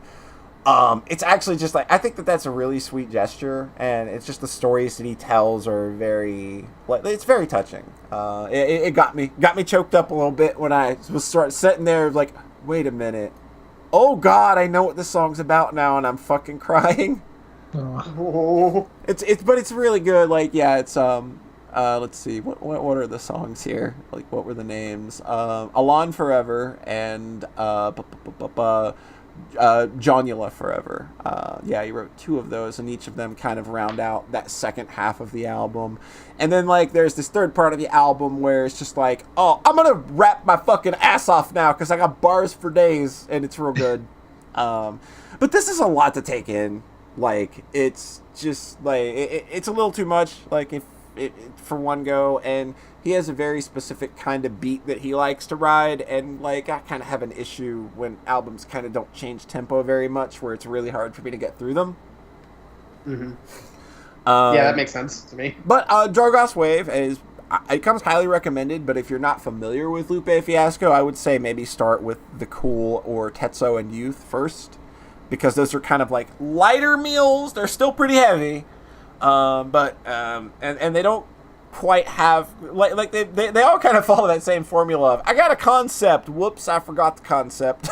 it's actually just like, I think that's a really sweet gesture, and it's just the stories that he tells are very, like, it's very touching. It got me choked up a little bit when I was sitting there like, wait a minute. Oh God, I know what this song's about now, and I'm fucking crying. Oh. But it's really good. Like, yeah, it's let's see, what are the songs here? Like, what were the names? Alon Forever and Jonula Forever. Yeah, he wrote 2 of those, and each of them kind of round out that second half of the album. And then, like, there's this third part of the album where it's just like, oh, I'm gonna rap my fucking ass off now because I got bars for days, and it's real good. But this is a lot to take in. Like, it's just like it's a little too much. Like, if for one go, and he has a very specific kind of beat that he likes to ride, and like I kind of have an issue when albums kind of don't change tempo very much, where it's really hard for me to get through them. Mm-hmm. Yeah, that makes sense to me. But Drogos Wave it comes highly recommended, but if you're not familiar with Lupe Fiasco, I would say maybe start with The Cool or Tetsuo and Youth first, because those are kind of like lighter meals. They're still pretty heavy, but they don't quite have like they all kind of follow that same formula of, I got a concept, whoops, I forgot the concept.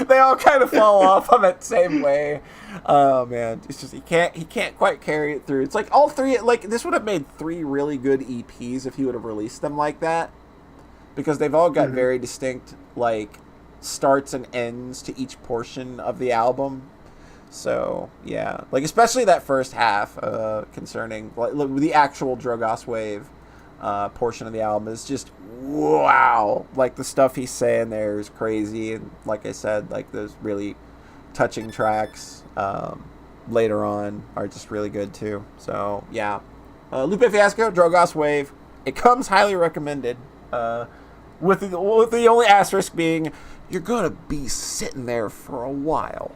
They all kind of fall off on that same way. Oh man, it's just he can't quite carry it through. It's like all 3, like this would have made 3 really good EPs if he would have released them like that, because they've all got very distinct like starts and ends to each portion of the album. So yeah, like especially that first half concerning like the actual Drogos Wave portion of the album is just wow. Like the stuff he's saying there is crazy, and like I said, like those really touching tracks later on are just really good too. So yeah, Lupe Fiasco, Drogos Wave. It comes highly recommended. With the only asterisk being, you're gonna be sitting there for a while.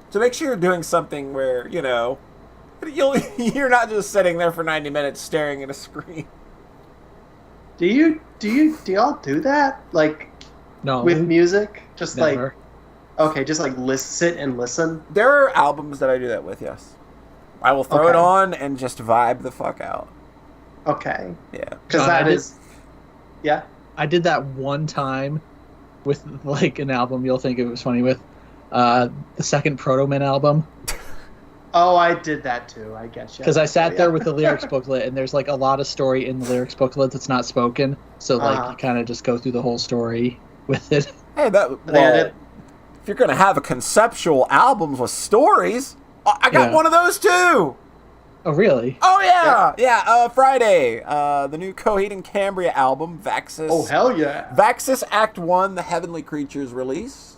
So make sure you're doing something where, you know, you're not just sitting there for 90 minutes staring at a screen. Do y'all do that? Like, no, with music? Just never. Like, okay, just like sit and listen? There are albums that I do that with, yes. I will throw it on and just vibe the fuck out. Okay. Yeah. Because that is... Yeah? I did that one time with, like, an album you'll think it was funny with. The second Proto Man album. Oh, I did that too, I guess. Because I sat there with the lyrics booklet, and there's, like, a lot of story in the lyrics booklet that's not spoken. So, like, you kind of just go through the whole story with it. Hey, if you're going to have a conceptual album with stories, I got one of those too. Oh, really? Oh, yeah. Yeah, Friday, the new Coheed and Cambria album, Vaxis. Oh, hell yeah. Vaxis Act 1, The Heavenly Creatures, released.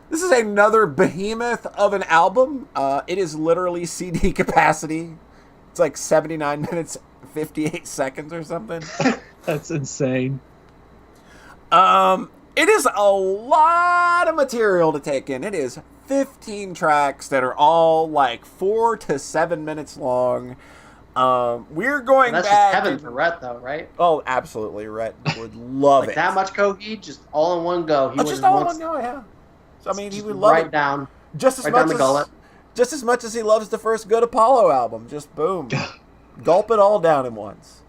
This is another behemoth of an album. It is literally CD capacity. It's like 79 minutes, 58 seconds or something. That's insane. It is a lot of material to take in. It is 15 tracks that are all like 4 to 7 minutes long. We're going that's back. Just heaven for Rhett, though, right? Oh, absolutely. Rhett would love it. That much coheed, just all in one go. Just all in one go, yeah. So, I mean, he would love right it. Down. Just as right much down the gullet. Just as much as he loves the first Good Apollo album. Just boom. Gulp it all down at once.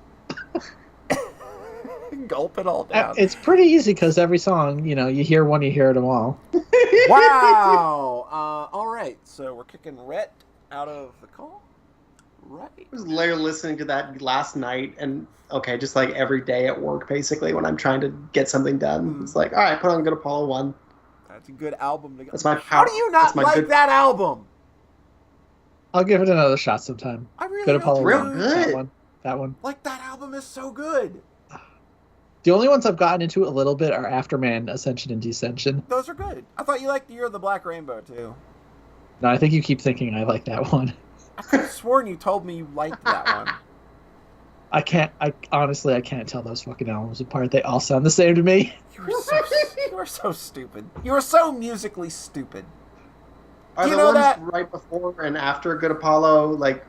Gulp it all down. It's pretty easy because every song, you hear one, you hear them all. Wow. All right. So we're kicking Rhett out of the call. Right. I was literally listening to that last night, and just like every day at work, basically, when I'm trying to get something done. It's like, all right, put on Good Apollo 1. That's a good album to go. That's my power. How do you not like that album? I'll give it another shot sometime. I really Good Apollo real 1. good. That one. Like, that album is so good. The only ones I've gotten into a little bit are Afterman, Ascension, and Descension. Those are good. I thought you liked Year of the Black Rainbow, too. No, I think you keep thinking I like that one. I could have sworn you told me you liked that one. Honestly, I can't tell those fucking albums apart. They all sound the same to me. You are so stupid. You are so musically stupid. Are Do you the know ones that? right before and after Good Apollo, like,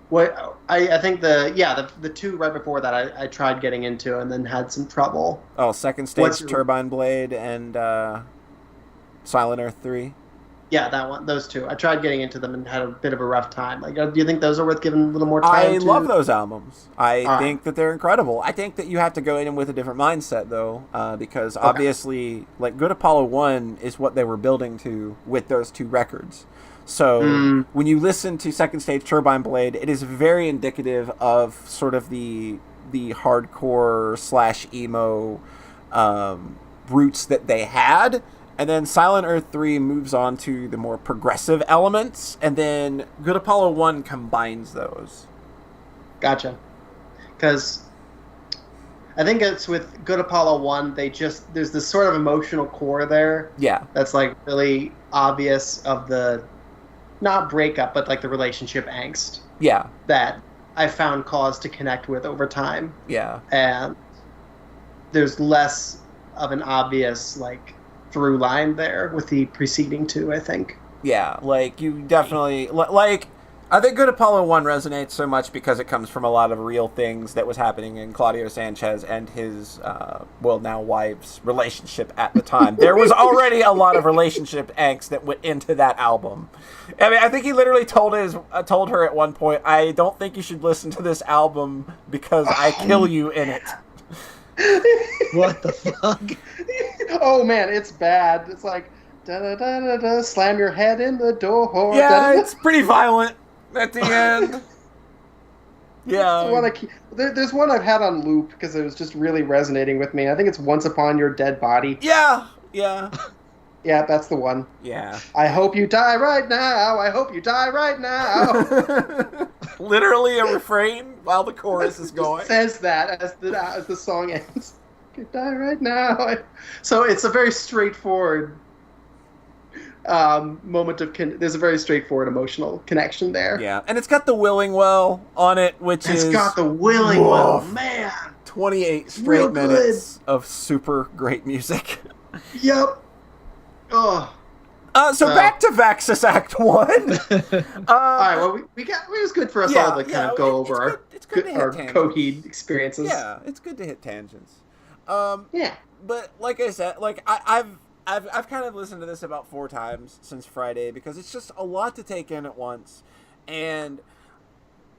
what? I think the two right before that I tried getting into and then had some trouble. Oh, Second Stage, Turbine Blade, and Silent Earth 3. Yeah, that one, those two. I tried getting into them and had a bit of a rough time. Like, do you think those are worth giving a little more time to? I love those albums. I think that they're incredible. I think that you have to go in with a different mindset, though, because obviously, like, Good Apollo 1 is what they were building to with those two records. So when you listen to Second Stage Turbine Blade, it is very indicative of sort of the hardcore / emo roots that they had. And then Silent Earth 3 moves on to the more progressive elements, and then Good Apollo 1 combines those. Gotcha. Because I think it's with Good Apollo 1, there's this sort of emotional core there. Yeah. That's like really obvious of the, not breakup, but like the relationship angst. Yeah. That I found cause to connect with over time. Yeah. And there's less of an obvious, like, through line there with the preceding two, I think. Yeah, like, you definitely, like, I think Good Apollo 1 resonates so much because it comes from a lot of real things that was happening in Claudio Sanchez and his, now wife's relationship at the time. There was already a lot of relationship angst that went into that album. I mean, I think he literally told her at one point, I don't think you should listen to this album because I kill you in it. What the fuck? Oh man, it's bad. It's like da da da da da. Slam your head in the door. Yeah, it's pretty violent at the end. Yeah. There's one I've had on loop because it was just really resonating with me. I think it's Once Upon Your Dead Body. Yeah. Yeah, that's the one. Yeah. I hope you die right now. I hope you die right now. Literally a refrain while the chorus is going. It says that as the song ends. You die right now. So it's a very straightforward moment of there's a very straightforward emotional connection there. Yeah, and it's got the Willingwell on it, it's got the Willingwell, man. 28 straight minutes of super great music. Yep. Oh. Back to Vaxis Act 1. All right, well, it was good for us all to kind of go over our Coheed experiences. Yeah, it's good to hit tangents. Yeah. But like I said, like I've kind of listened to this about 4 times since Friday because it's just a lot to take in at once. And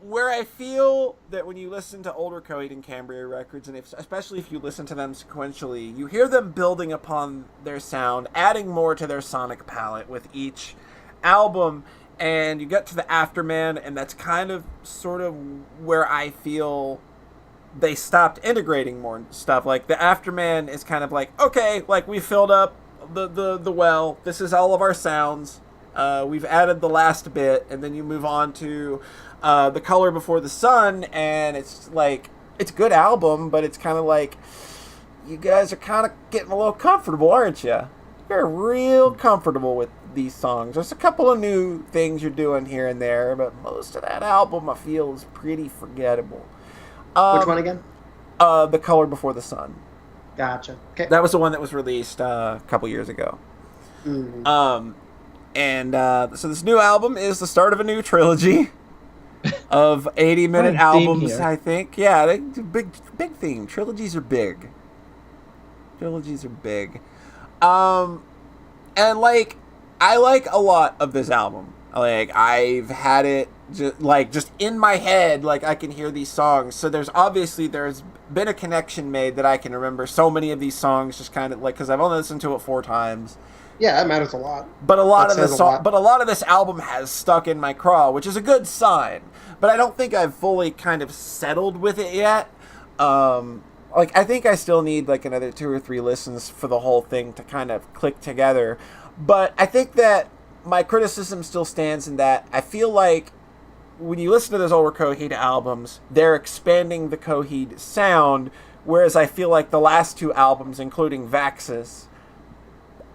where I feel that when you listen to older Coheed and Cambria records, and especially if you listen to them sequentially, you hear them building upon their sound, adding more to their sonic palette with each album, and you get to the Afterman, and that's kind of sort of where I feel they stopped integrating more stuff. Like, the Afterman is kind of like, okay, like, we filled up the well, this is all of our sounds, we've added the last bit, and then you move on to The Color Before the Sun, and it's like, it's a good album, but it's kind of like, you guys are kind of getting a little comfortable, aren't you? You're real comfortable with these songs. There's a couple of new things you're doing here and there, but most of that album I feel is pretty forgettable. Which one again? The Color Before the Sun. Gotcha. Okay. That was the one that was released a couple years ago. Mm. So this new album is the start of a new trilogy of 80-minute albums, I think. Yeah, big theme. Trilogies are big. And like, I like a lot of this album. Like, I've had it just in my head. Like, I can hear these songs. So there's been a connection made that I can remember so many of these songs, just kind of like, because I've only listened to it 4 times. Yeah, that matters a lot. But a lot of this album has stuck in my craw, which is a good sign. But I don't think I've fully kind of settled with it yet. Like, I think I still need like another 2 or 3 listens for the whole thing to kind of click together. But I think that my criticism still stands in that I feel like when you listen to those older Coheed albums, they're expanding the Coheed sound, whereas I feel like the last 2 albums, including Vaxxus,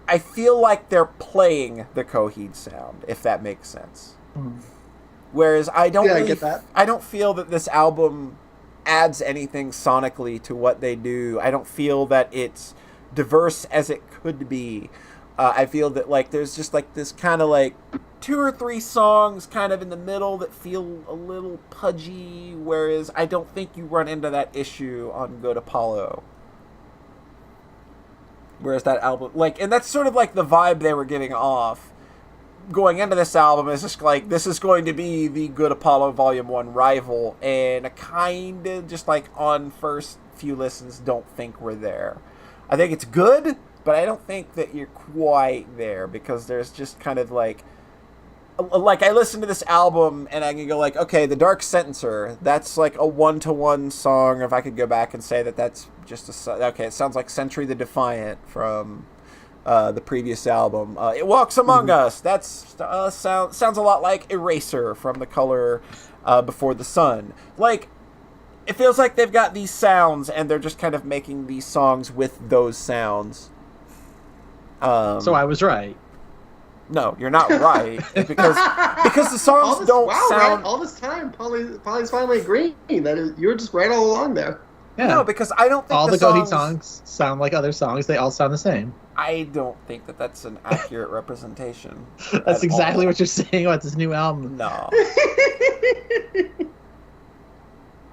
I feel like they're playing the Coheed sound, if that makes sense. Mm. Whereas I don't I get that. I don't feel that this album adds anything sonically to what they do. I don't feel that it's diverse as it could be. I feel that like there's just like this kind of like 2 or 3 songs kind of in the middle that feel a little pudgy, whereas I don't think you run into that issue on Good Apollo. Whereas that album, like, and that's sort of like the vibe they were giving off going into this album, is just like, this is going to be the Good Apollo Volume 1 rival, and I kind of just like on first few listens don't think we're there. I think it's good, but I don't think that you're quite there, because there's just kind of like I listen to this album and I can go like, okay, The Dark Sentencer, that's like a 1-to-1 song. If I could go back and say that that's just okay, it sounds like Century the Defiant from the previous album. It Walks Among Us, that's sounds a lot like Eraser from The Color Before the Sun. Like, it feels like they've got these sounds and they're just kind of making these songs with those sounds. So I was right. No, you're not right, because the songs don't sound. Right? All this time, Polly's finally agreeing that you were just right all along there. Yeah. No, because I don't think all the Coheed songs sound like other songs. They all sound the same. I don't think that that's an accurate representation. That's exactly what you're saying about this new album. No.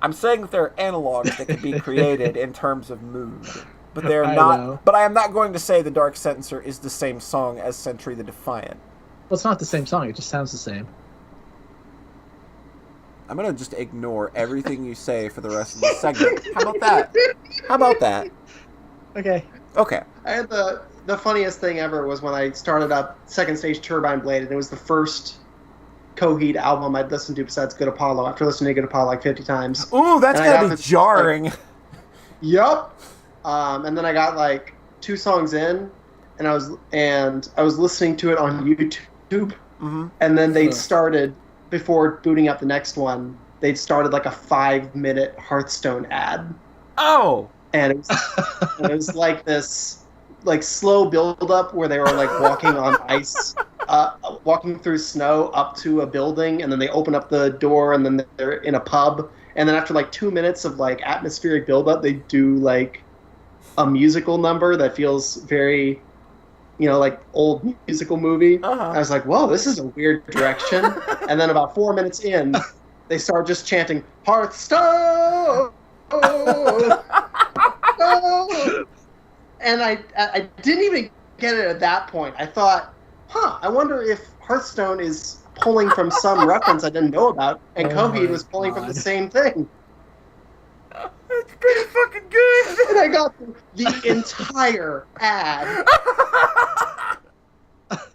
I'm saying that there are analogs that can be created in terms of mood. But they're not. But I am not going to say The Dark Sentencer is the same song as Century the Defiant. Well, it's not the same song. It just sounds the same. I'm going to just ignore everything you say for the rest of the segment. How about that? Okay. I had the funniest thing ever was when I started up Second Stage Turbine Blade, and it was the first Coheed album I'd listened to besides Good Apollo, after listening to Good Apollo like 50 times. Ooh, that's got to be jarring. Yup. And then I got like 2 songs in, and I was listening to it on YouTube, and then they'd started, before booting up the next one, they'd started like a 5-minute Hearthstone ad. Oh. And it was like this like slow build up where they were like walking on ice, walking through snow up to a building, and then they open up the door and then they're in a pub, and then after like 2 minutes of like atmospheric build up, they do like a musical number that feels very, like old musical movie. I was like, whoa, this is a weird direction. And then about 4 minutes in, they start just chanting Hearthstone. And I didn't even get it at that point. I thought, I wonder if Hearthstone is pulling from some reference I didn't know about, and Coheed was pulling from the same thing. That's pretty fucking good. And I got the entire ad.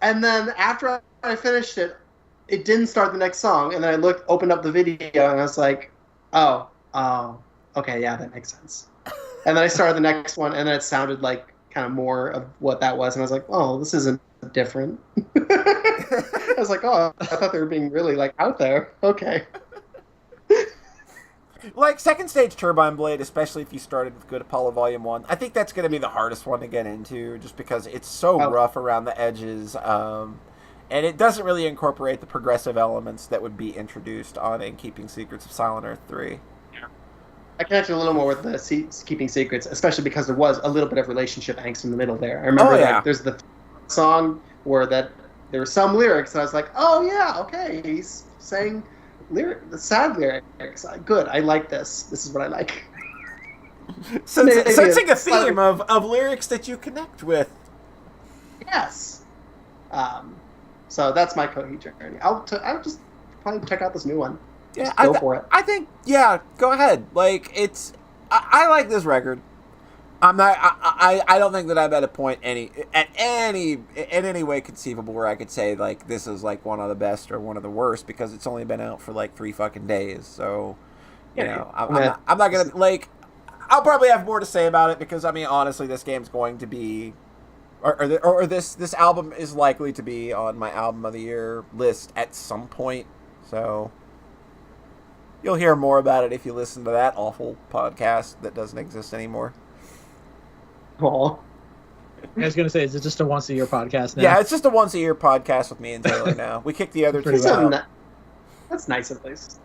And then after I finished it, it didn't start the next song. And then I opened up the video, and I was like, oh, okay, yeah, that makes sense. And then I started the next one, and then it sounded like kind of more of what that was. And I was like, oh, this isn't different. I was like, oh, I thought they were being really like out there. Okay. Like Second Stage Turbine Blade, especially if you started with Good Apollo Volume 1, I think that's going to be the hardest one to get into, just because it's so rough around the edges, and it doesn't really incorporate the progressive elements that would be introduced on In Keeping Secrets of Silent Earth 3. I connected a little more with the Keeping Secrets, especially because there was a little bit of relationship angst in the middle there. I remember like there's the song where there were some lyrics, and I was like, oh yeah, okay, he's saying the sad lyrics. Good, I like this. This is what I like. Sensing a theme of lyrics that you connect with. Yes. So that's my Kohi journey. I'll just probably check out this new one. Yeah, go for it. I think go ahead. Like I like this record. I'm not. I don't think that I'm at a point in any way conceivable where I could say like this is like one of the best or one of the worst because it's only been out for like 3 fucking days. So you know, I'm not gonna like. I'll probably have more to say about it because I mean honestly, this game's going to be, or this album is likely to be on my album of the year list at some point. So. You'll hear more about it if you listen to that awful podcast that doesn't exist anymore. Oh. I was going to say, is it just a once-a-year podcast now? Yeah, it's just a once-a-year podcast with me and Taylor now. We kicked the other two out. That's nice at least.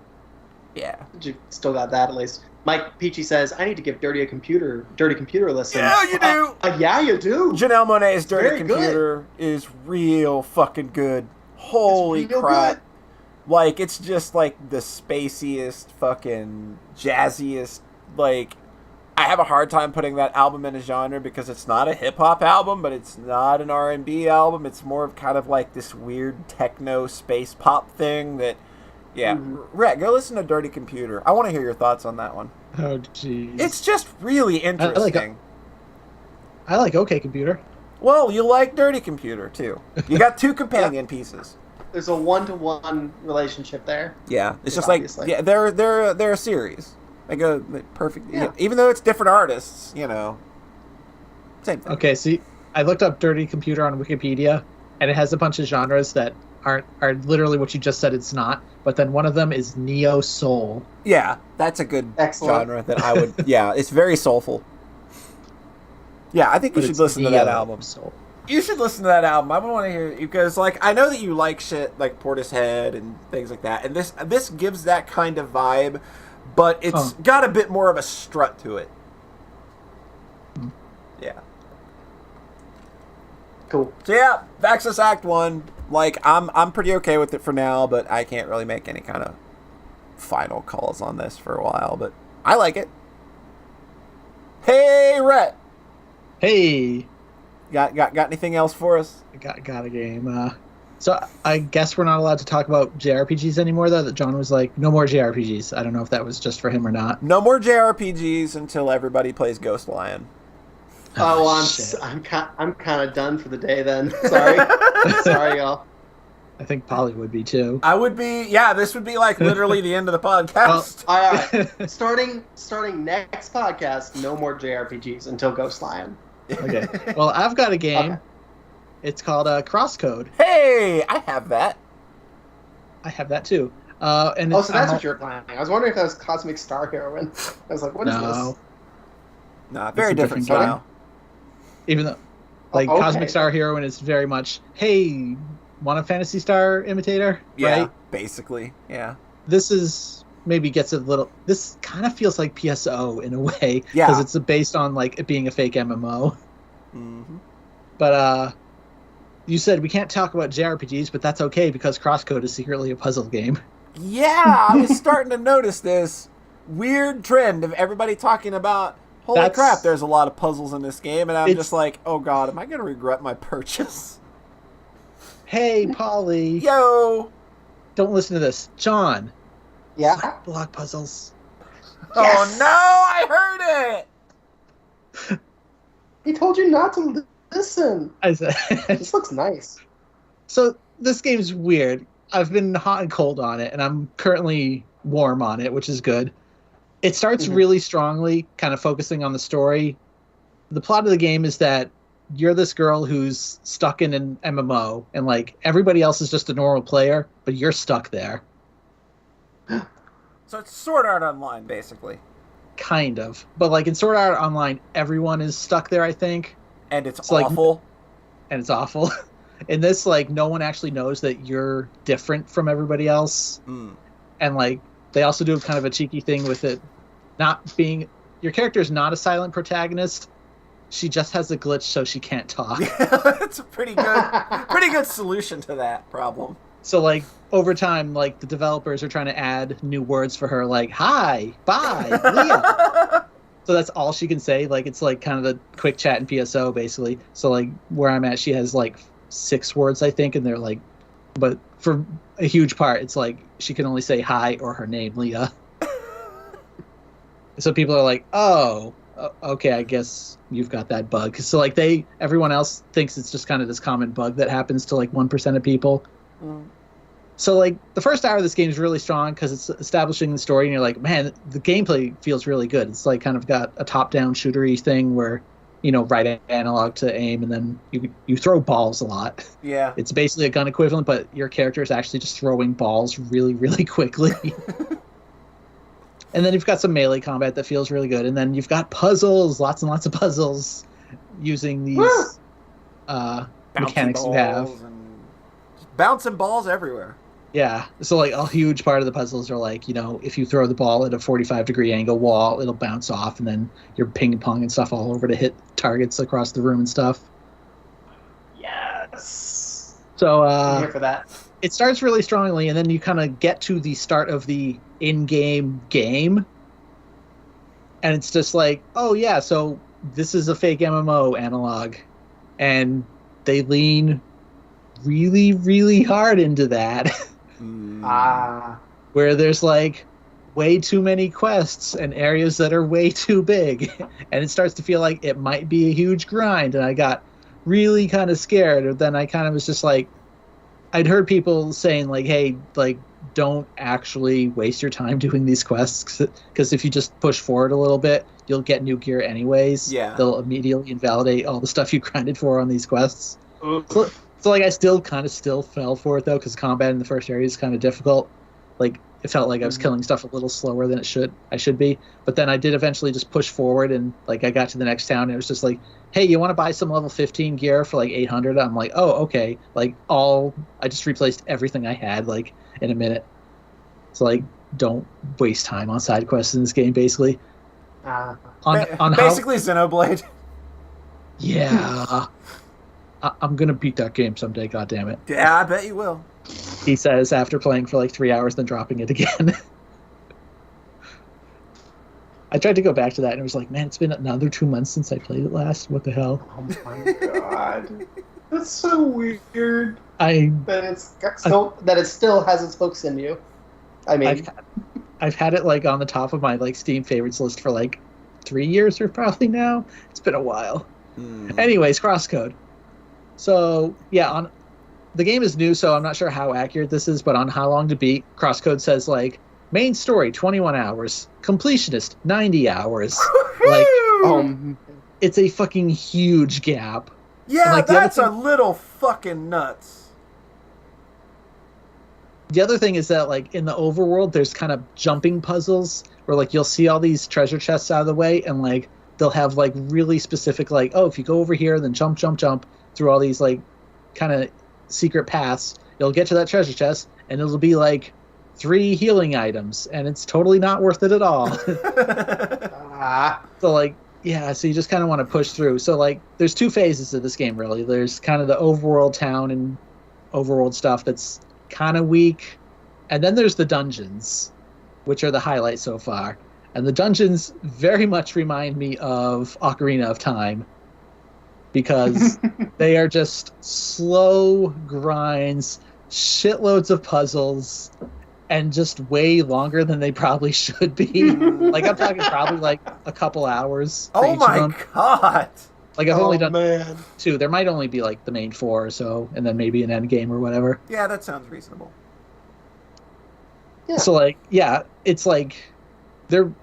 Yeah. You still got that at least. Mike Peachy says, I need to give Dirty Computer a listen. Yeah, you do! Yeah, you do! Janelle Monáe's Dirty Computer is real fucking good. Holy crap. Good. Like, it's just, like, the spaciest, fucking, jazziest, like, I have a hard time putting that album in a genre because it's not a hip-hop album, but it's not an R&B album. It's more of kind of, like, this weird techno space pop thing that, yeah. Rhett, go listen to Dirty Computer. I want to hear your thoughts on that one. Oh, jeez. It's just really interesting. I like OK Computer. Well, you like Dirty Computer, too. You got 2 companion pieces. There's a 1-to-1 relationship there. Yeah, it's just obviously. Like they're a series. They go perfect. Yeah. Even though it's different artists, you know, same thing. Okay, see, I looked up Dirty Computer on Wikipedia, and it has a bunch of genres that are literally what you just said. It's not, but then one of them is neo soul. Yeah, that's a good genre that I would. Yeah, it's very soulful. Yeah, I think you should listen to that album. Soul. You should listen to that album. I want to hear it because, like, I know that you like shit like Portishead and things like that, and this gives that kind of vibe, but it's got a bit more of a strut to it. Yeah. Cool. So yeah, Vaxxus Act 1. Like, I'm pretty okay with it for now, but I can't really make any kind of final calls on this for a while. But I like it. Hey, Rhett. Hey. Got anything else for us? Got a game. So I guess we're not allowed to talk about JRPGs anymore, though. That John was like, no more JRPGs. I don't know if that was just for him or not. No more JRPGs until everybody plays Ghost Lion. I'm kind of done for the day then. Sorry, sorry, y'all. I think Polly would be too. I would be. Yeah, this would be like literally the end of the podcast. Well, all right. Starting next podcast, no more JRPGs until Ghost Lion. Okay. Well, I've got a game. Okay. It's called Crosscode. Hey, I have that. I have that too. So that's what you're playing. I was wondering if that was Cosmic Star Heroine. I was like, what is this? No, very different style. Even though, Cosmic Star Heroine is very much, hey, want a Phantasy Star imitator? Yeah, right? Basically, yeah. This gets a little. This kind of feels like PSO in a way, yeah, because it's based on like it being a fake MMO. Mm-hmm. But you said we can't talk about JRPGs, but that's okay because Crosscode is secretly a puzzle game. Yeah, I was starting to notice this weird trend of everybody talking about, holy crap, there's a lot of puzzles in this game, and I'm just like, oh god, am I going to regret my purchase? Hey, Polly. Yo! Don't listen to this. John. Yeah? Block puzzles. Yes! Oh no, I heard it! He told you not to listen. I said, this looks nice. So, this game's weird. I've been hot and cold on it, and I'm currently warm on it, which is good. It starts really strongly, kind of focusing on the story. The plot of the game is that you're this girl who's stuck in an MMO, and like everybody else is just a normal player, but you're stuck there. So it's Sword Art Online, basically. Kind of. But like in Sword Art Online, everyone is stuck there, I think. And it's awful. And it's awful. In this, like, no one actually knows that you're different from everybody else. Mm. And like they also do kind of a cheeky thing with it your character is not a silent protagonist. She just has a glitch, so she can't talk. That's a pretty good solution to that problem. So, like, over time, like, the developers are trying to add new words for her, like, hi, bye, Leah. So that's all she can say. Like, it's, like, kind of the quick chat in PSO, basically. So, like, where I'm at, she has, like, 6 words, I think, and they're, like, but for a huge part, it's, like, she can only say hi or her name, Leah. So people are like, oh, okay, I guess you've got that bug. So, like, everyone else thinks it's just kind of this common bug that happens to, like, 1% of people. Mm. So, like, the first hour of this game is really strong because it's establishing the story, and you're like, man, the gameplay feels really good. It's, like, kind of got a top-down shootery thing where, you know, right analog to aim, and then you throw balls a lot. Yeah. It's basically a gun equivalent, but your character is actually just throwing balls really, really quickly. And then you've got some melee combat that feels really good. And then you've got puzzles, lots and lots of puzzles, using these mechanics you have. Bouncing balls everywhere. Yeah. So, like, a huge part of the puzzles are, like, you know, if you throw the ball at a 45-degree angle wall, it'll bounce off, and then you're ping-pong and stuff all over to hit targets across the room and stuff. Yes. So, I'm here for that. It starts really strongly, and then you kind of get to the start of the in-game game, and it's just like, oh, yeah, so this is a fake MMO analog, and they lean really, really hard into that. Where there's, like, way too many quests and areas that are way too big, and it starts to feel like it might be a huge grind, and I got really kind of scared. Or then I kind of was just like, I'd heard people saying, like, hey, like, don't actually waste your time doing these quests, because if you just push forward a little bit, you'll get new gear anyways. Yeah. They'll immediately invalidate all the stuff you grinded for on these quests. So, like, I still fell for it, though, because combat in the first area is kind of difficult. Like, it felt like I was killing stuff a little slower than I should be. But then I did eventually just push forward, and, like, I got to the next town, and it was just like, hey, you want to buy some level 15 gear for, like, 800? I'm like, oh, okay. Like, I just replaced everything I had, like, in a minute. So, like, don't waste time on side quests in this game, basically. Basically Xenoblade. Yeah. I'm going to beat that game someday, goddammit. Yeah, I bet you will. He says after playing for like 3 hours, then dropping it again. I tried to go back to that, and it was like, man, it's been another 2 months since I played it last. What the hell? Oh my god. That's so weird. That it still has its hooks in you. I mean, I've had it, like, on the top of my, like, Steam favorites list for like 3 years or probably now. It's been a while. Anyways, Crosscode. So, yeah, the game is new, so I'm not sure how accurate this is, but on How Long to Beat, Crosscode says, like, main story, 21 hours. Completionist, 90 hours. Like, it's a fucking huge gap. Yeah, and, like, that's a little fucking nuts. The other thing is that, like, in the overworld, there's kind of jumping puzzles where, like, you'll see all these treasure chests out of the way, and, like, they'll have, like, really specific, like, oh, if you go over here, then jump through all these, like, kind of secret paths, you'll get to that treasure chest, and it'll be, like, 3 healing items, and it's totally not worth it at all. So, like, yeah, so you just kind of want to push through. So, like, there's 2 phases of this game, really. There's kind of the overworld town and overworld stuff that's kind of weak, and then there's the dungeons, which are the highlight so far. And the dungeons very much remind me of Ocarina of Time, because they are just slow grinds, shitloads of puzzles, and just way longer than they probably should be. Like, I'm talking probably like a couple hours. Oh my god! Like, I've only done 2. There might only be like the main 4 or so, and then maybe an end game or whatever. Yeah, that sounds reasonable. Yeah. So, like, yeah, it's like they're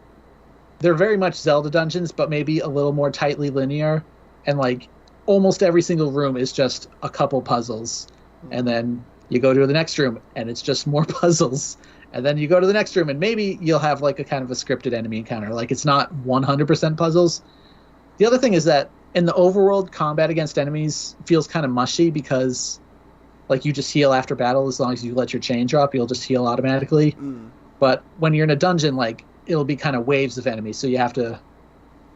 very much Zelda dungeons, but maybe a little more tightly linear, and like almost every single room is just a couple puzzles, and then you go to the next room and it's just more puzzles, and then you go to the next room and maybe you'll have like a kind of a scripted enemy encounter. Like, it's not 100% puzzles. The other thing is that in the overworld, combat against enemies feels kind of mushy, because like, you just heal after battle. As long as you let your chain drop, you'll just heal automatically. But when you're in a dungeon, like, it'll be kind of waves of enemies, so you have to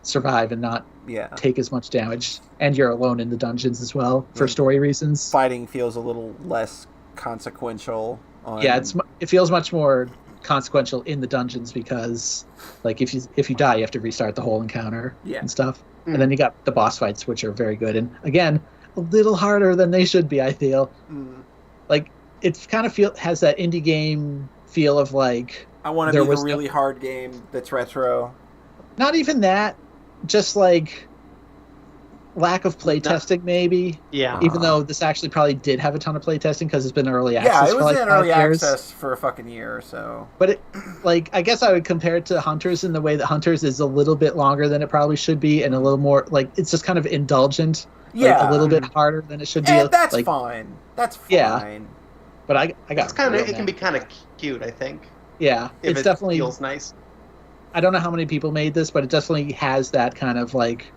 survive and not Yeah. take as much damage, and you're alone in the dungeons as well for story reasons. Fighting feels a little less consequential. Yeah, it feels much more consequential in the dungeons because, like, if you die, you have to restart the whole encounter and stuff. Mm. And then you got the boss fights, which are very good, and again, a little harder than they should be. I feel like it kind of has that indie game feel of like I want to make a really hard game that's retro. Not even that, just like lack of playtesting, maybe. Yeah. Even though this actually probably did have a ton of playtesting because it's been early access. Yeah, it was for like in 5 early years. access for a fucking year or so. But it, like, I guess I would compare it to Hunters in the way that Hunters is a little bit longer than it probably should be, and a little more like it's just kind of indulgent. Yeah, like, a little bit harder than it should be. And that's like, fine. That's fine. Yeah. But I got it's kind of it can be kind of cute, I think. Yeah, if it's definitely feels nice. I don't know how many people made this, but it definitely has that kind of like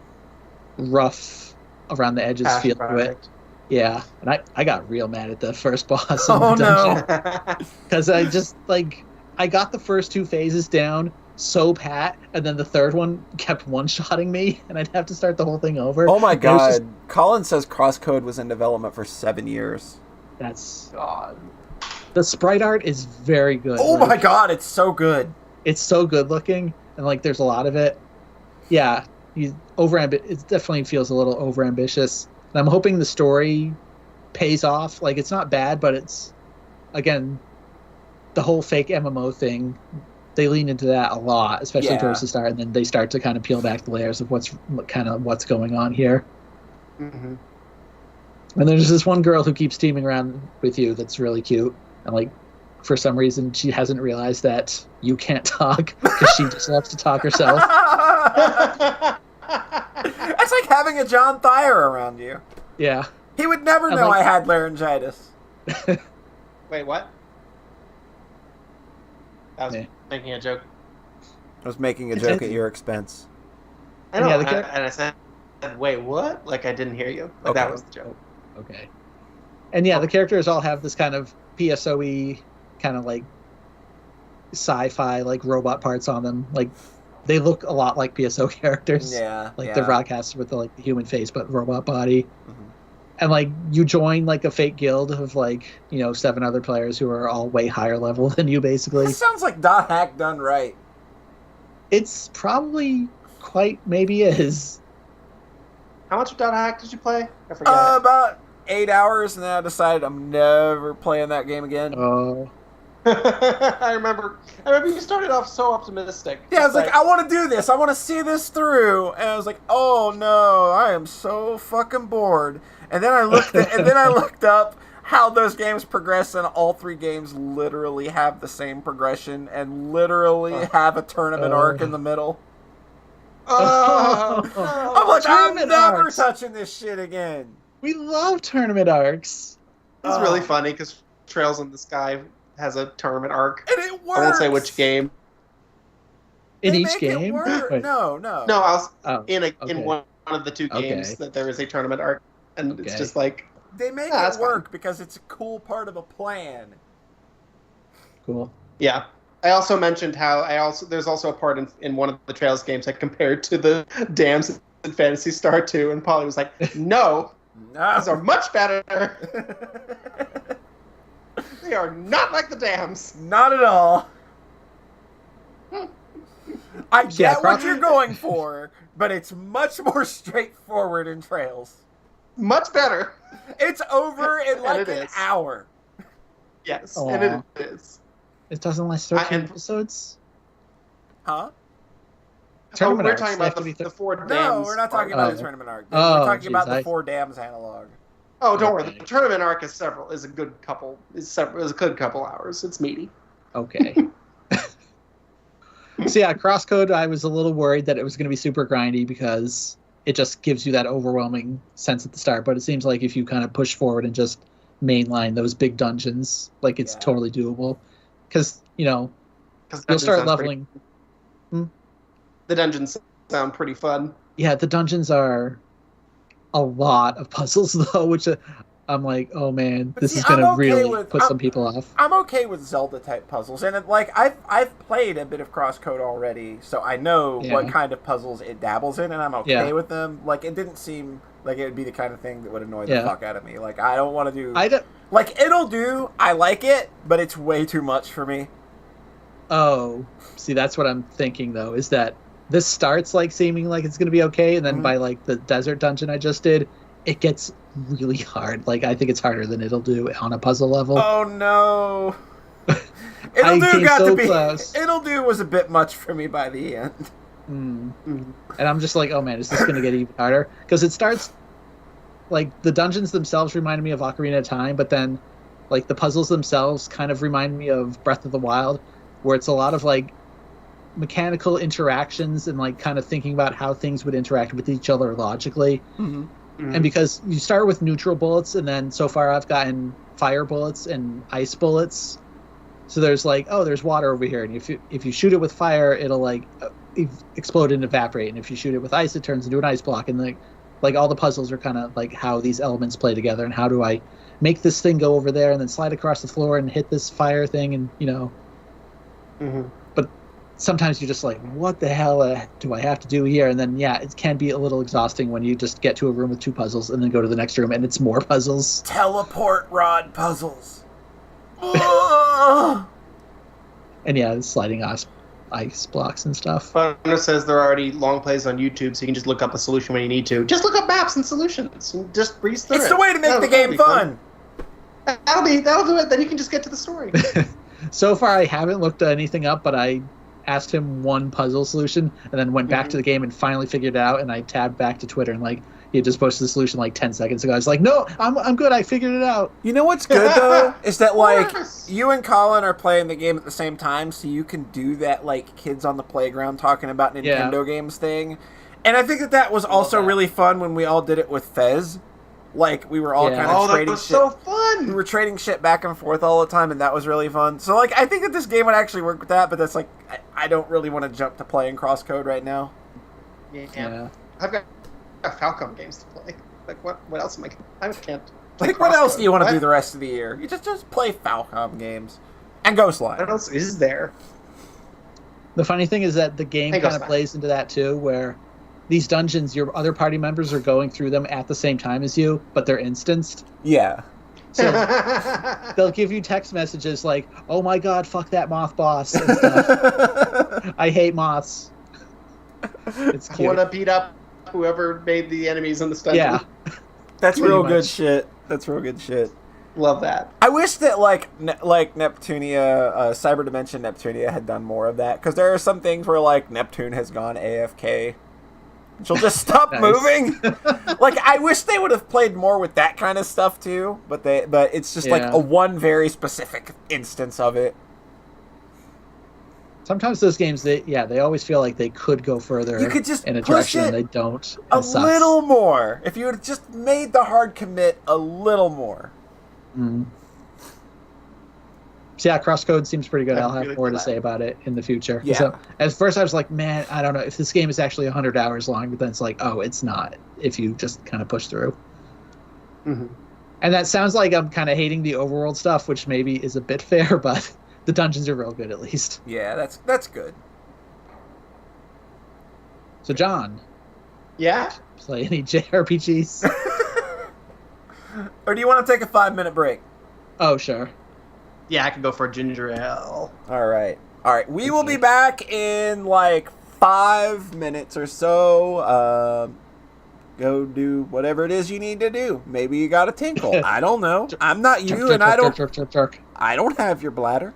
rough around the edges feel to it. Yeah, and I got real mad at the first boss in the dungeon because I just like I got the first 2 phases down so pat, and then the third one kept one-shotting me, and I'd have to start the whole thing over. Oh my god! Colin says Crosscode was in development for 7 years. That's God. The sprite art is very good. Oh my god, it's so good. It's so good looking, and like there's a lot of it. Yeah, it definitely feels a little overambitious. And I'm hoping the story pays off. Like it's not bad, but it's again the whole fake MMO thing. They lean into that a lot, especially towards the start, and then they start to kind of peel back the layers of what's going on here. Mm-hmm. And there's this one girl who keeps teaming around with you that's really cute, and like for some reason she hasn't realized that you can't talk because she just loves to talk herself. It's like having a John Thayer around you. Yeah. He would never know I had laryngitis. Wait, what? I was making a joke. I was making a joke at your expense. I know, and I said, wait, what? Like I didn't hear you. Like that was the joke. Okay. And yeah, the characters all have this kind of PSOE kind of like sci-fi like robot parts on them. Like they look a lot like PSO characters. Yeah. Like the broadcasters with the human face but robot body. Mm-hmm. And like you join like a fake guild of like, 7 other players who are all way higher level than you basically. This sounds like Dot Hack done right. It's probably maybe is. How much of Dot Hack did you play? I forget. About 8 hours, and then I decided I'm never playing that game again. Oh. I remember you started off so optimistic. Yeah, I was like, I want to do this. I want to see this through. And I was like, oh no, I am so fucking bored. And then I looked up how those games progress, and all 3 games literally have the same progression and literally have a tournament arc in the middle. I'm like, I'm never touching this shit again. We love tournament arcs. It's really funny because Trails in the Sky has a tournament arc. And it works. I won't say which game. In each game? No. No, I was in one of the 2 games that there is a tournament arc, and it's just like they make it work because it's a cool part of a plan. Cool. Yeah. I also mentioned how there's also a part in one of the Trails games I compared to the dams in Phantasy Star 2, and Polly was like, no. These are much better. They are not like the dams. Not at all. I get what you're going for, but it's much more straightforward in Trails. Much better. It's over in like an hour. Yes, and it is. It doesn't last 13 episodes? Huh? We're talking about the 4 dams. No, we're not talking about the tournament arc. We're talking about the 4 dams analog. Oh, don't worry. The tournament arc is a good couple hours. It's meaty. Okay. So yeah, Crosscode, I was a little worried that it was going to be super grindy because it just gives you that overwhelming sense at the start. But it seems like if you kind of push forward and just mainline those big dungeons, like it's totally doable. Because, you'll start leveling. The dungeons sound pretty fun. Yeah, the dungeons are a lot of puzzles, though, which I'm like, oh man, But this see, is gonna I'm okay really with- put I'm- some people off. I'm okay with Zelda type puzzles, and like I've played a bit of Crosscode already, so I know what Yeah. kind of puzzles it dabbles in, and I'm okay Yeah. with them. Like it didn't seem like it would be the kind of thing that would annoy the Yeah. fuck out of me. Like I don't want to do. I don't. Like it'll do. I like it, but it's way too much for me. Oh, see, that's what I'm thinking though. Is that this starts like seeming like it's gonna be okay, and then Mhm. by like the desert dungeon I just did, it gets really hard. Like I think it's harder than it'll do on a puzzle level. Oh no. I It'll do came got so to be. close. It'll do was a bit much for me by the end. Mm. Mhm. And I'm just like, oh man, is this gonna get even harder? Because it starts like the dungeons themselves reminded me of Ocarina of Time, but then like the puzzles themselves kind of remind me of Breath of the Wild, where it's a lot of like mechanical interactions and like kind of thinking about how things would interact with each other logically. Mm-hmm. Mhm. And because you start with neutral bullets, and then so far I've gotten fire bullets and ice bullets. So there's like, oh, there's water over here, and if you shoot it with fire, it'll like explode and evaporate, and if you shoot it with ice, it turns into an ice block. And like all the puzzles are kind of like how these elements play together, and how do I make this thing go over there and then slide across the floor and hit this fire thing, and Mhm. sometimes you're just like, what the hell do I have to do here? And then, yeah, it can be a little exhausting when you just get to a room with 2 puzzles and then go to the next room and it's more puzzles. Teleport rod puzzles. Ugh. And yeah, sliding ice blocks and stuff. Funner says there are already long plays on YouTube, so you can just look up a solution when you need to. Just look up maps and solutions and just breeze through It's it. the way to make the That'll game be fun. That'll do it. Then you can just get to the story. So far, I haven't looked anything up, but I asked him one puzzle solution and then went back to the game and finally figured it out. And I tabbed back to Twitter and like he had just posted the solution like 10 seconds ago. I was like, no, I'm good. I figured it out. You know what's good though is that like Yes. you and Colin are playing the game at the same time, so you can do that like kids on the playground talking about Nintendo games thing. And I think that was also that. really fun when we all did it with Fez. Like we were all kind Oh, of that trading was shit. so We fun. were trading shit back and forth all the time, and that was really fun. So, like, I think that this game would actually work with that, but that's like, I don't really want to jump to playing crosscode right now. Yeah. I've got Falcom games to play. Like, what else am I can't. play Like, what else do you want to What? do the rest of the year? You just play Falcom games and Ghostline. What else is there? The funny thing is that the game Hey, kind of Ghostman. plays into that too, where these dungeons, your other party members are going through them at the same time as you, but they're instanced. Yeah. So they'll give you text messages like, oh my god, fuck that moth boss and stuff. I hate moths. It's I cute. want to beat up whoever made the enemies in the dungeon. Yeah. That's Pretty real good much. shit. That's real good shit. Love that. I wish that like Neptunia, Cyber Dimension Neptunia had done more of that, because there are some things where like Neptune has gone AFK. She'll just stop Nice. moving. Like I wish they would have played more with that kind of stuff too, but it's just like Yeah. a one very specific instance of it. Sometimes those games, they always feel like they could go further You could just in a push direction it and they don't. A It sucks. little more. If you had just made the hard commit a little more. Mm. So yeah, Crosscode seems pretty good. I'm I'll have really more to glad. say about it in the future. Yeah. So at first I was like, man, I don't know if this game is actually 100 hours long, but then it's like, oh, it's not if you just kind of push through. Mhm. And that sounds like I'm kind of hating the overworld stuff, which maybe is a bit fair, but the dungeons are real good at least. Yeah, that's good. So John, Yeah? play any JRPGs? Or do you want to take a 5-minute break? Oh, sure. Yeah, I could go for a ginger ale. All right. We will be back in like 5 minutes or so. Go do whatever it is you need to do. Maybe you got a tinkle. I don't know. I'm not you, and I don't have your bladder.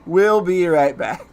We'll be right back.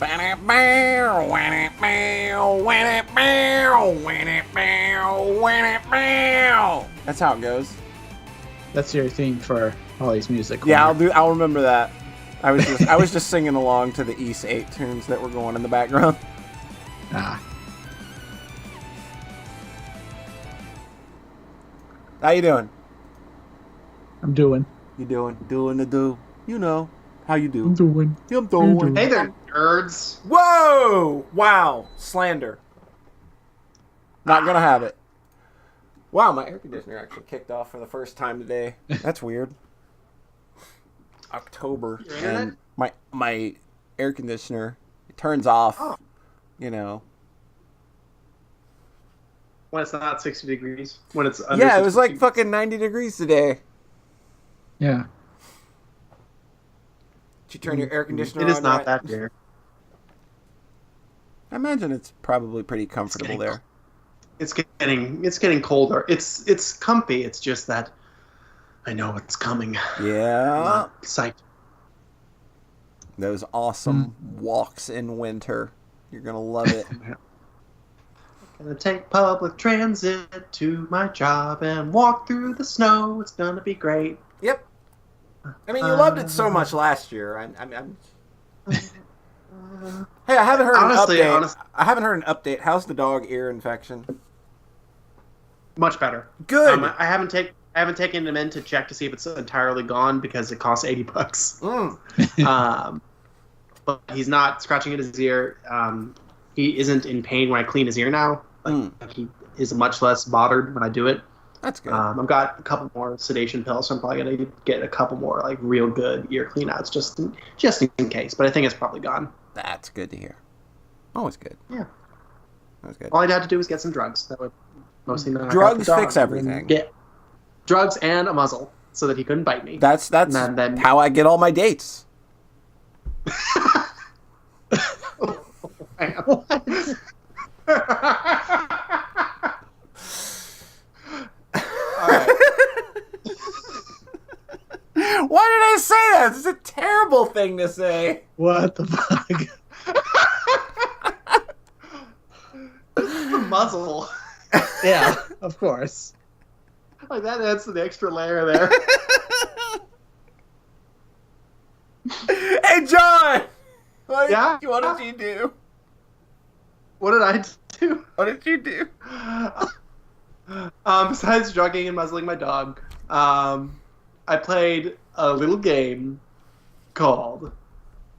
That's how it goes. That's your theme for Holly's music. Yeah, I'll remember that. I was just singing along to the East 8 tunes that were going in the background. Ah. How you doing? I'm doing. You doing the do. You know how you do. I'm doing. I'm doing. Hey there, nerds. Whoa! Wow, slander. Not gonna have it. Wow, my air conditioner actually kicked off for the first time today. That's weird. October, Your internet? and my air conditioner, it turns off. Oh. You know. When it's not 60 degrees. When it's under Yeah, it was 60 like fucking 90 degrees today. Yeah. Did you turn your air conditioner It on? is not right? that here. I imagine it's probably pretty comfortable there. It's getting colder. It's comfy. It's just that I know it's coming. Yeah. Psyched. Those awesome walks in winter. You're gonna love it. Gonna take public transit to my job and walk through the snow. It's gonna be great. Yep. I mean, you loved it so much last year. I'm... Hey, I haven't heard an update. I haven't heard an update. How's the dog ear infection? Much better. Good. I haven't taken him in to check to see if it's entirely gone because it costs $80. But he's not scratching at his ear. He isn't in pain when I clean his ear now. Like, he is much less bothered when I do it. That's good. I've got a couple more sedation pills, so I'm probably gonna get a couple more like real good ear cleanouts just in case. But I think it's probably gone. That's good to hear. Always good. Yeah. That's good. All I'd have to do is get some drugs. That would mostly knock out Drugs the dog fix everything. Get drugs and a muzzle so that he couldn't bite me. That's then how I get all my dates. All right. Why did I say that? It's a terrible thing to say. What the fuck? The muzzle. Yeah, of course. Like that adds an extra layer there. Hey, John! What did you do? What did I do? What did you do? Besides drugging and muzzling my dog, I played a little game called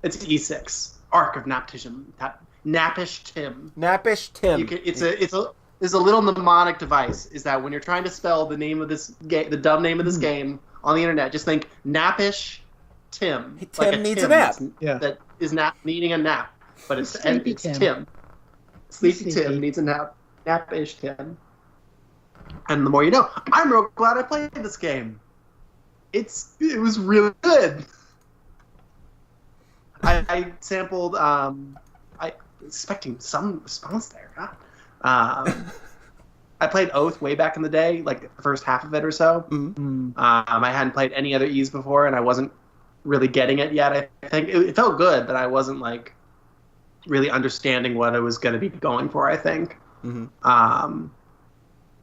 E6 Arc of Naptism. Napish Tim. Napish Tim. It's a little mnemonic device. Is that when you're trying to spell the name of this game, the dumb name of this game on the internet, just think Napish Tim. Tim needs a nap. That is needing a nap, but it's Sleepy Tim. Sleepy Tim needs a nap. Napish Tim. And the more you know. I'm real glad I played this game. It was really good. I sampled. I was expecting some response there. I played Oath way back in the day, like the first half of it or so. Mm-hmm. I hadn't played any other E's before, and I wasn't really getting it yet. I think it felt good, but I wasn't like really understanding what I was going to be going for. I think. Mm-hmm.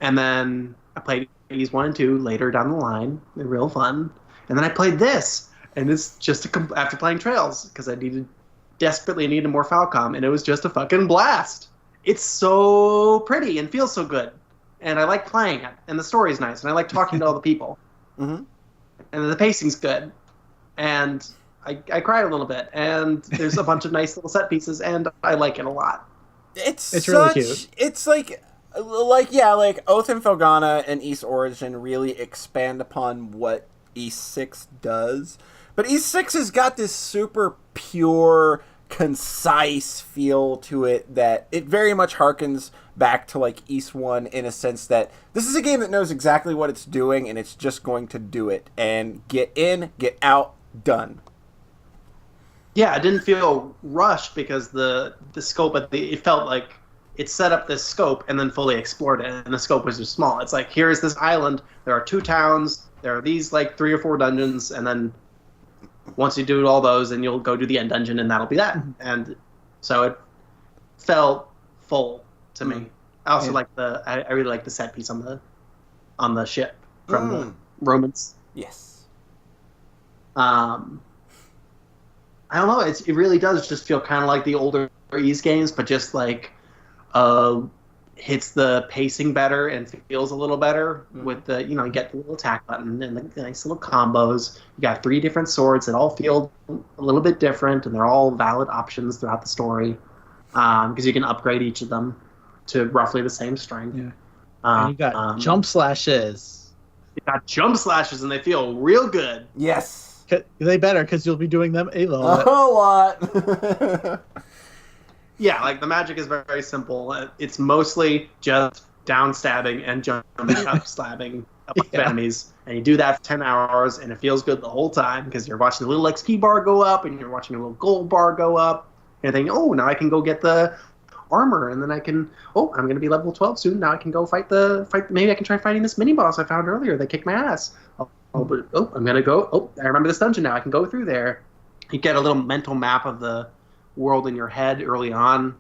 And then I played E's 1 and 2 later down the line. They're real fun. And then I played this, and it's just after playing Trails because I desperately needed more Falcom, and it was just a fucking blast. It's so pretty and feels so good, and I like playing it, and the story's nice, and I like talking to all the people, and the pacing's good, and I cried a little bit, and there's a bunch of nice little set pieces, and I like it a lot. It's really cute. It's like Oath and Felghana and East Origin really expand upon what East 6 does, but East 6 has got this super pure, concise feel to it that it very much harkens back to like East 1 in a sense that this is a game that knows exactly what it's doing and it's just going to do it and get in, get out, done. Yeah, I didn't feel rushed because the scope it felt like it set up this scope and then fully explored it, and the scope was just small. It's like, here is this island, there are 2 towns, there are these like 3 or 4 dungeons, and then once you do all those, then you'll go do the end dungeon, and that'll be that. And So it felt full to me. I also Yeah. like I really like the set piece on the ship from the Romans. Yes. I don't know. It really does just feel kind of like the older Ys games, but just like hits the pacing better and feels a little better with the you get the little attack button and the nice little combos. You got 3 different swords that all feel a little bit different, and they're all valid options throughout the story because you can upgrade each of them to roughly the same strength. Yeah. And you got jump slashes. You got jump slashes, and they feel real good. Yes. They better, because you'll be doing them a lot. A lot. Yeah, like the magic is very, very simple. It's mostly just down stabbing and jumping up, slapping a bunch of enemies. And you do that for 10 hours, and it feels good the whole time because you're watching the little XP bar go up, and you're watching a little gold bar go up. And thinking, oh, now I can go get the armor, and then I can, I'm going to be level 12 soon. Now I can go fight maybe I can try fighting this mini boss I found earlier that kicked my ass. I'm going to go, I remember this dungeon now. I can go through there. You get a little mental map of the world in your head early on.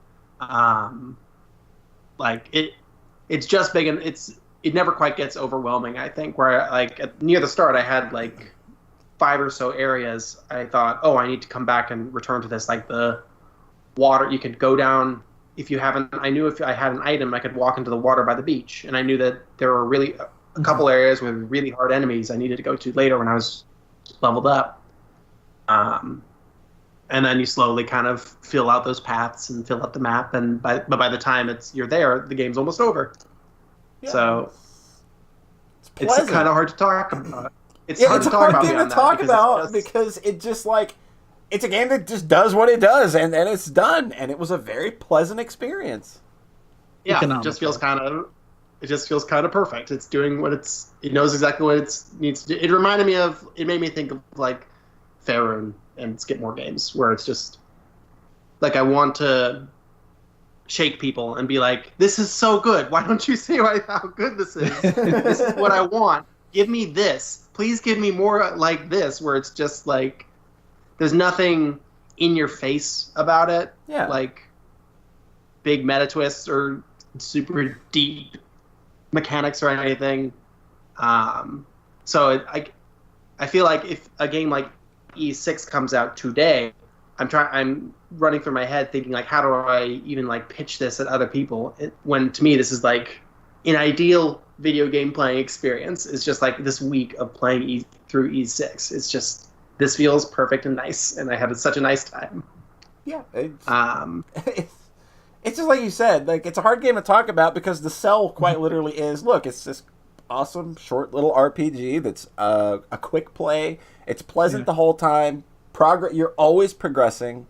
It's just big, and it never quite gets overwhelming, I think, where near the start I had 5 or so areas. I thought, I need to come back and return to this, like the water. You could go down if you haven't. I knew if I had an item, I could walk into the water by the beach, and I knew that there were really a couple areas with really hard enemies I needed to go to later when I was leveled up. And then you slowly kind of fill out those paths and fill out the map, but by the time you're there, the game's almost over. Yeah. So it's kind of hard to talk about. It's hard to talk about because it just it's a game that just does what it does, and it's done, and it was a very pleasant experience. Yeah, it just feels kind of perfect. It's doing what it knows exactly what it needs to do. It made me think of Faerun and Skidmore games, where it's just I want to shake people and be like, this is so good. Why don't you see how good this is? This is what I want. Give me this. Please give me more like this, where it's just there's nothing in your face about it. Yeah. Big meta twists or super deep mechanics or anything. So I feel like if a game like E6 comes out today, I'm running through my head thinking how do I even pitch this at other people, when to me this is an ideal video game playing experience. It's just this week of playing through E6. It's just, this feels perfect and nice, and I had such a nice time. Yeah. It's just like you said, it's a hard game to talk about because the sell quite literally is, look, it's this awesome short little RPG that's a quick play. It's pleasant the whole time. You're always progressing.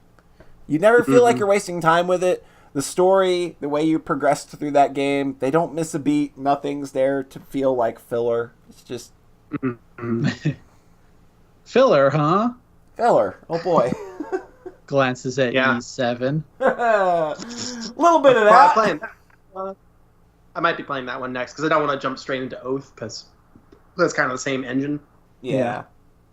You never feel like you're wasting time with it. The story, the way you progressed through that game, they don't miss a beat. Nothing's there to feel like filler. It's just filler, huh? Filler. Oh boy. Glances at E7. A little bit of that. I might be playing that one next because I don't want to jump straight into Oath because that's kind of the same engine. Yeah.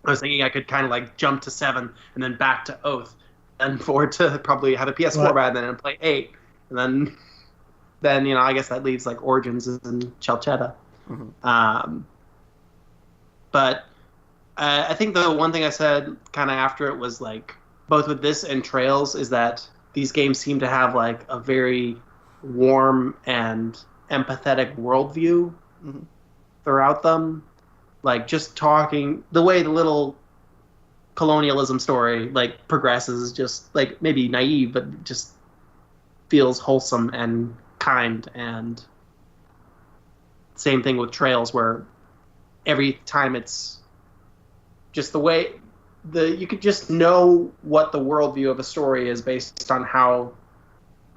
I was thinking I could kind of jump to 7 and then back to Oath and forward to probably have a PS4 by then and play 8. And then I guess that leaves Origins and Chelchetta. Mm-hmm. But I think the one thing I said kind of after it was both with this and Trails is that these games seem to have a very warm and empathetic worldview throughout them. Just talking, the way the little colonialism story progresses, just maybe naive, but just feels wholesome and kind. And same thing with Trails, where every time it's just the way you could just know what the worldview of a story is based on how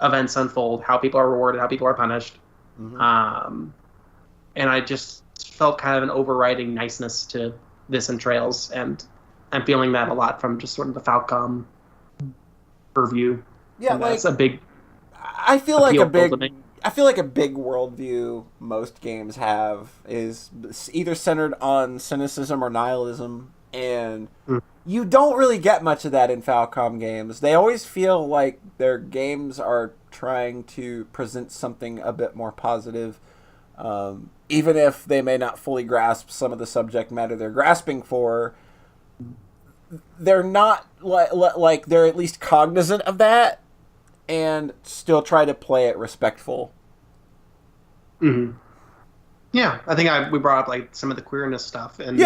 events unfold, how people are rewarded, how people are punished. And I just felt kind of an overriding niceness to this and Trails, and I'm feeling that a lot from just sort of the Falcom purview. Yeah, that's a big. I feel like a big worldview most games have is either centered on cynicism or nihilism, And you don't really get much of that in Falcom games. They always feel like their games are trying to present something a bit more positive, even if they may not fully grasp some of the subject matter they're grasping for. They're not like they're at least cognizant of that and still try to play it respectful. Mm-hmm. Yeah, I think we brought up like some of the queerness stuff and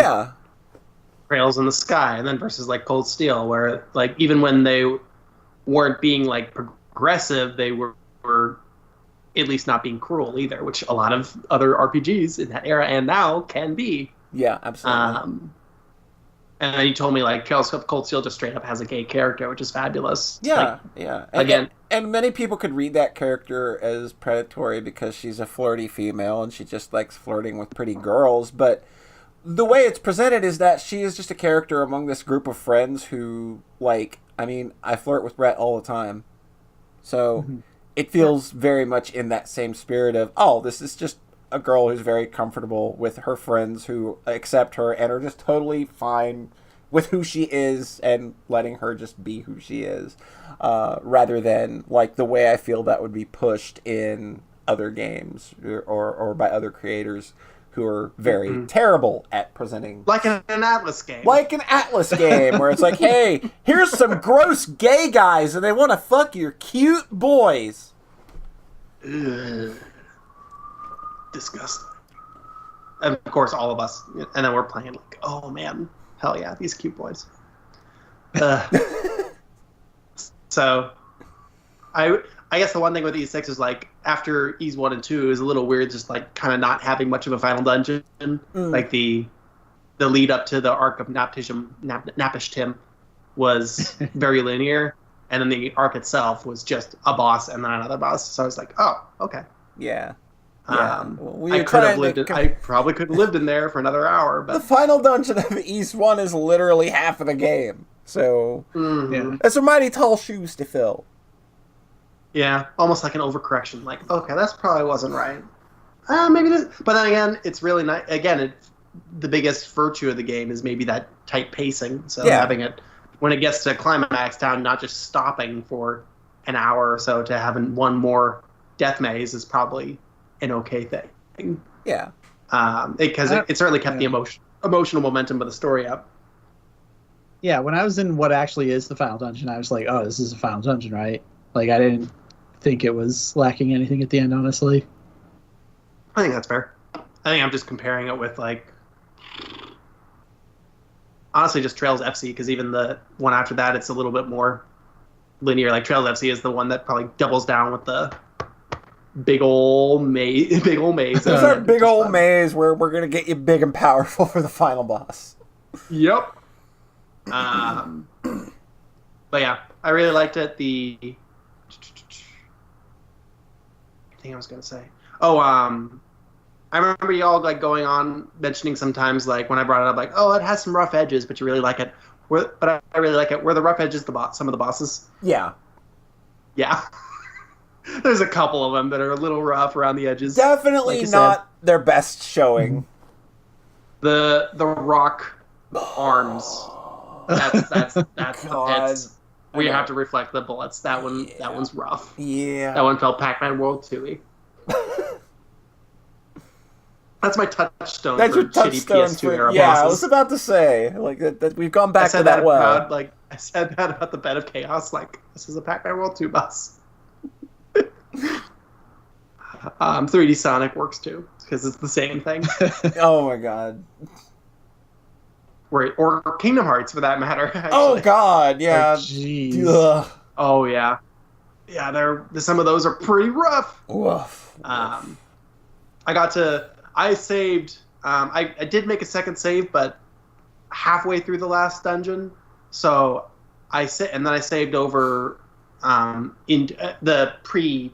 Trails in the Sky, and then versus like Cold Steel, where like even when they weren't being like progressive, they were at least not being cruel either, which a lot of other RPGs in that era and now can be. Yeah, absolutely. And then you told me like Trails of Cold Steel just straight up has a gay character, which is fabulous. Yeah, like, And, and many people could read that character as predatory because she's a flirty female and she just likes flirting with pretty girls. But the way it's presented is that she is just a character among this group of friends who, like, I mean, I flirt with Brett all the time. So it feels very much in that same spirit of, oh, this is just a girl who's very comfortable with her friends who accept her and are just totally fine with who she is and letting her just be who she is, rather than like the way I feel that would be pushed in other games or by other creators who are very terrible at presenting. Like an Atlas game. Like an Atlas game where it's like, hey, here's some gross gay guys and they want to fuck your cute boys. Ugh. Disgusting. And of course, all of us, and then we're playing like, oh man, hell yeah, these cute boys. So, I guess the one thing with E6 is like after E's 1 and 2 is a little weird, just like kind of not having much of a final dungeon. Like the lead up to the arc of Napishtim was very linear, and then the arc itself was just a boss and then another boss. So I was like, oh, okay. Yeah. I probably could have lived in there for another hour, but the final dungeon of East 1 is literally half of the game. So that's some mighty tall shoes to fill. Yeah, almost like an overcorrection. Like, okay, that's probably wasn't right. Maybe this, but then again, it's really nice. Again, the biggest virtue of the game is maybe that tight pacing. So having it when it gets to climax down, not just stopping for an hour or so to having one more death maze is probably an okay thing. Yeah. Because it certainly kept the emotional momentum of the story up. Yeah, when I was in what actually is the final dungeon, I was like, oh, this is a final dungeon, right? Like, I didn't think it was lacking anything at the end, honestly. I think that's fair. I think I'm just comparing it with, like, honestly, just Trails FC, because even the one after that, it's a little bit more linear. Like, Trails FC is the one that probably doubles down with the big old maze. It's our big old maze where we're going to get you big and powerful for the final boss. Yep. But yeah, I really liked it. I think I was going to say. Oh, I remember y'all like going on mentioning sometimes like when I brought it up like, oh, it has some rough edges, but you really like it. But I really like it. Were the rough edges some of the bosses? Yeah. Yeah. There's a couple of them that are a little rough around the edges. Definitely like not their best showing. The rock arms. That's where you have to reflect the bullets. That one's rough. Yeah. That one felt Pac-Man World 2-y. That's my touchstone. That's your touchstone PS2 era yeah, bosses. I was about to say like that we've gone back to that well. I said that about the Bed of Chaos. Like this is a Pac-Man World 2 boss. 3D Sonic works too because it's the same thing. Oh my god. Or Kingdom Hearts for that matter. Actually. Oh god, yeah. Jeez. Oh yeah, yeah. Some of those are pretty rough. Woof. I saved. I did make a second save, but halfway through the last dungeon. So and then I saved over in the pre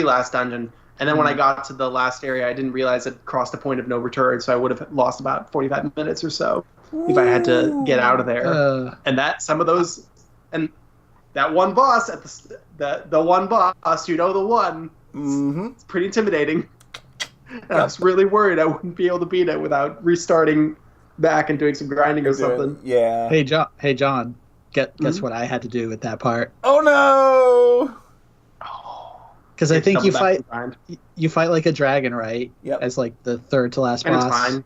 last dungeon. And then when I got to the last area, I didn't realize it crossed a point of no return, so I would have lost about 45 minutes or so if I had to get out of there. And some of those, and that one boss at the one boss, the one, it's pretty intimidating. And I was really worried I wouldn't be able to beat it without restarting back and doing some grinding or something. Yeah. Hey John. Guess what I had to do with that part? Oh no! Because I think you fight like a dragon, right? Yep. As like the third to last And boss. it's fine.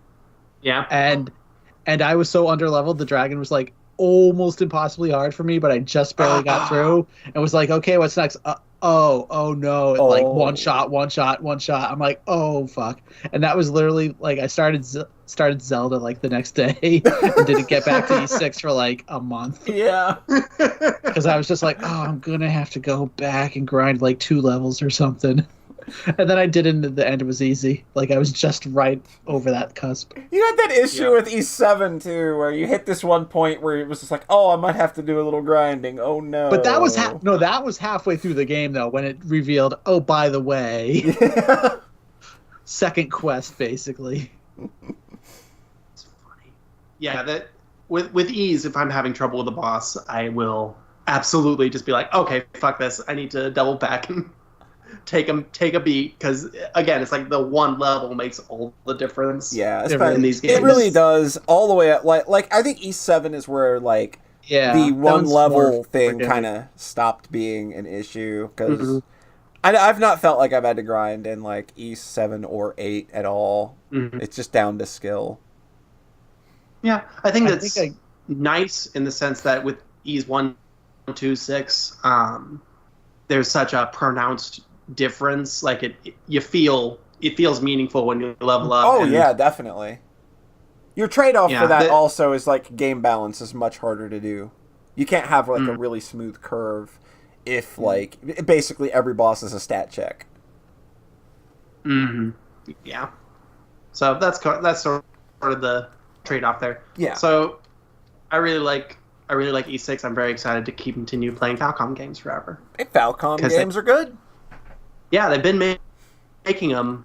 Yeah. And I was so underleveled, the dragon was like almost impossibly hard for me, but I just barely got through and was like, okay, what's next? Oh no! Like one shot. I'm like, oh fuck! And that was literally like I started Zelda like the next day and didn't get back to E6 for like a month. Yeah. Because I was just like, oh, I'm gonna have to go back and grind like 2 levels or something. And then I did it, and the end was easy. Like I was just right over that cusp. You had that issue with E7 too, where you hit this one point where it was just like, oh, I might have to do a little grinding. Oh no! But that was that was halfway through the game though, when it revealed, oh, by the way, second quest basically. It's funny. Yeah, that with ease, if I'm having trouble with a boss, I will absolutely just be like, okay, fuck this. I need to double back and take a beat, because again, it's like the one level makes all the difference. Yeah, in these games. It really does, all the way up. Like I think E7 is where like the one level thing kind of stopped being an issue, because I've not felt like I've had to grind in like E7 or 8 at all. It's just down to skill. Yeah, I think that's nice in the sense that with E's 1, 2, 6, there's such a pronounced difference. Like it feels meaningful when you level up. Oh yeah, definitely. Your trade-off for that also is like game balance is much harder to do. You can't have like a really smooth curve if like basically every boss is a stat check. Yeah. So that's sort of the trade-off there. Yeah. So I really like E6. I'm very excited to continue playing Falcom games forever. Hey, Falcom games are good. Yeah, they've been making them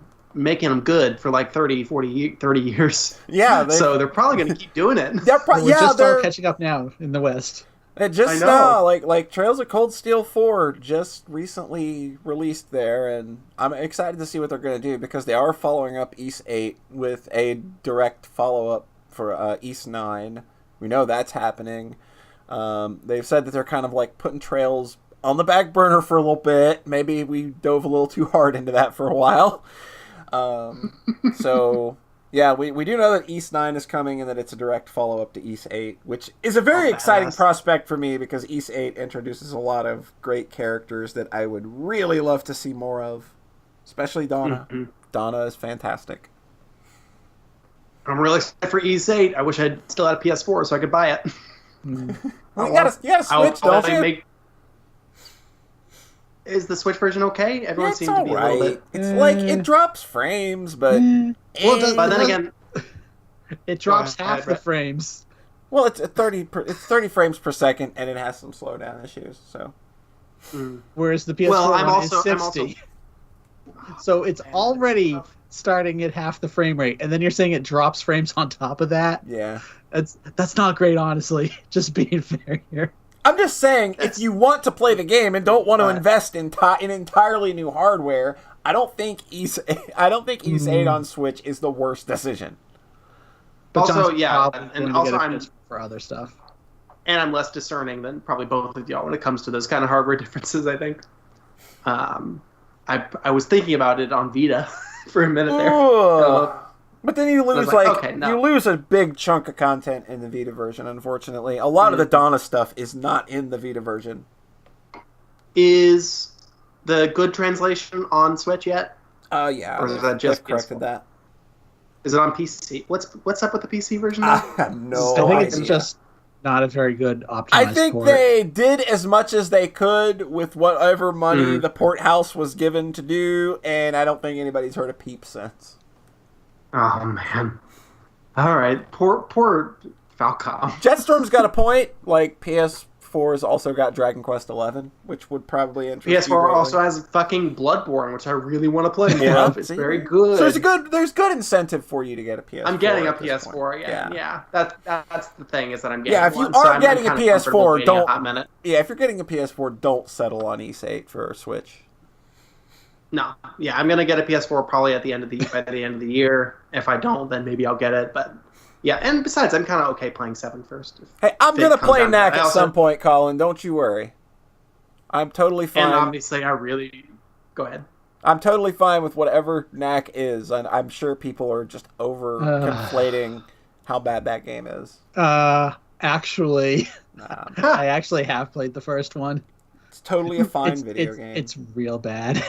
good for like 30 years. Yeah. So they're probably going to keep doing it. We're just all catching up now in the West. It just like Trails of Cold Steel 4 just recently released there, and I'm excited to see what they're going to do, because they are following up East 8 with a direct follow-up for East 9. We know that's happening. They've said that they're kind of like putting Trails on the back burner for a little bit. Maybe we dove a little too hard into that for a while. So yeah, we do know that East 9 is coming and that it's a direct follow-up to East 8, which is a very exciting prospect for me, because East 8 introduces a lot of great characters that I would really love to see more of, especially Donna. Donna is fantastic. I'm really excited for East 8. I wish I still had a PS4 so I could buy it. Well, you got a Switch, don't you? Is the Switch version okay? Everyone seems to be a little bit. It's like it drops frames, but but then again, it drops half the frames. Well, it's 30 frames per second, and it has some slowdown issues. So, whereas the PS4 is 60, so it's already starting at half the frame rate, and then you're saying it drops frames on top of that. Yeah, that's not great, honestly. Just being fair here. I'm just saying, if you want to play the game and don't want to invest in entirely new hardware, I don't think East 8 on Switch is the worst decision. But also, and also I'm for other stuff, and I'm less discerning than probably both of y'all when it comes to those kind of hardware differences. I think. I was thinking about it on Vita for a minute there. But then you lose you lose a big chunk of content in the Vita version, unfortunately. A lot of the Donna stuff is not in the Vita version. Is the good translation on Switch yet? Yeah. Or is that just corrected that? Is it on PC? What's up with the PC version now? I have no idea. I think it's just not a very good optimized I think they did as much as they could with whatever money the port house was given to do, and I don't think anybody's heard a peep since. Oh man! All right, poor Falcom. Jetstorm's got a point. Like PS4 has also got Dragon Quest XI, which would probably interest you. PS4 also has fucking Bloodborne, which I really want to play more of. It's very good. So there's good incentive for you to get a PS4. I'm getting a PS4. Yeah. That's the thing, is that I'm getting. Yeah, if you are getting a PS4, don't. Yeah, if you're getting a PS4, don't settle on East 8 for a Switch. No, yeah, I'm gonna get a PS4 probably by the end of the year. If I don't, then maybe I'll get it. But Yeah, and besides, I'm kind of okay playing 7 first. Hey, I'm if it going to comes play down to it. Knack I at also- some point, Colin. Don't you worry. I'm totally And fine. obviously, I really... Go ahead. I'm totally fine with whatever Knack is, and I'm sure people are just over conflating how bad that game is. Actually, Nah, I actually have played the first one. it's totally a fine video game. It's real bad.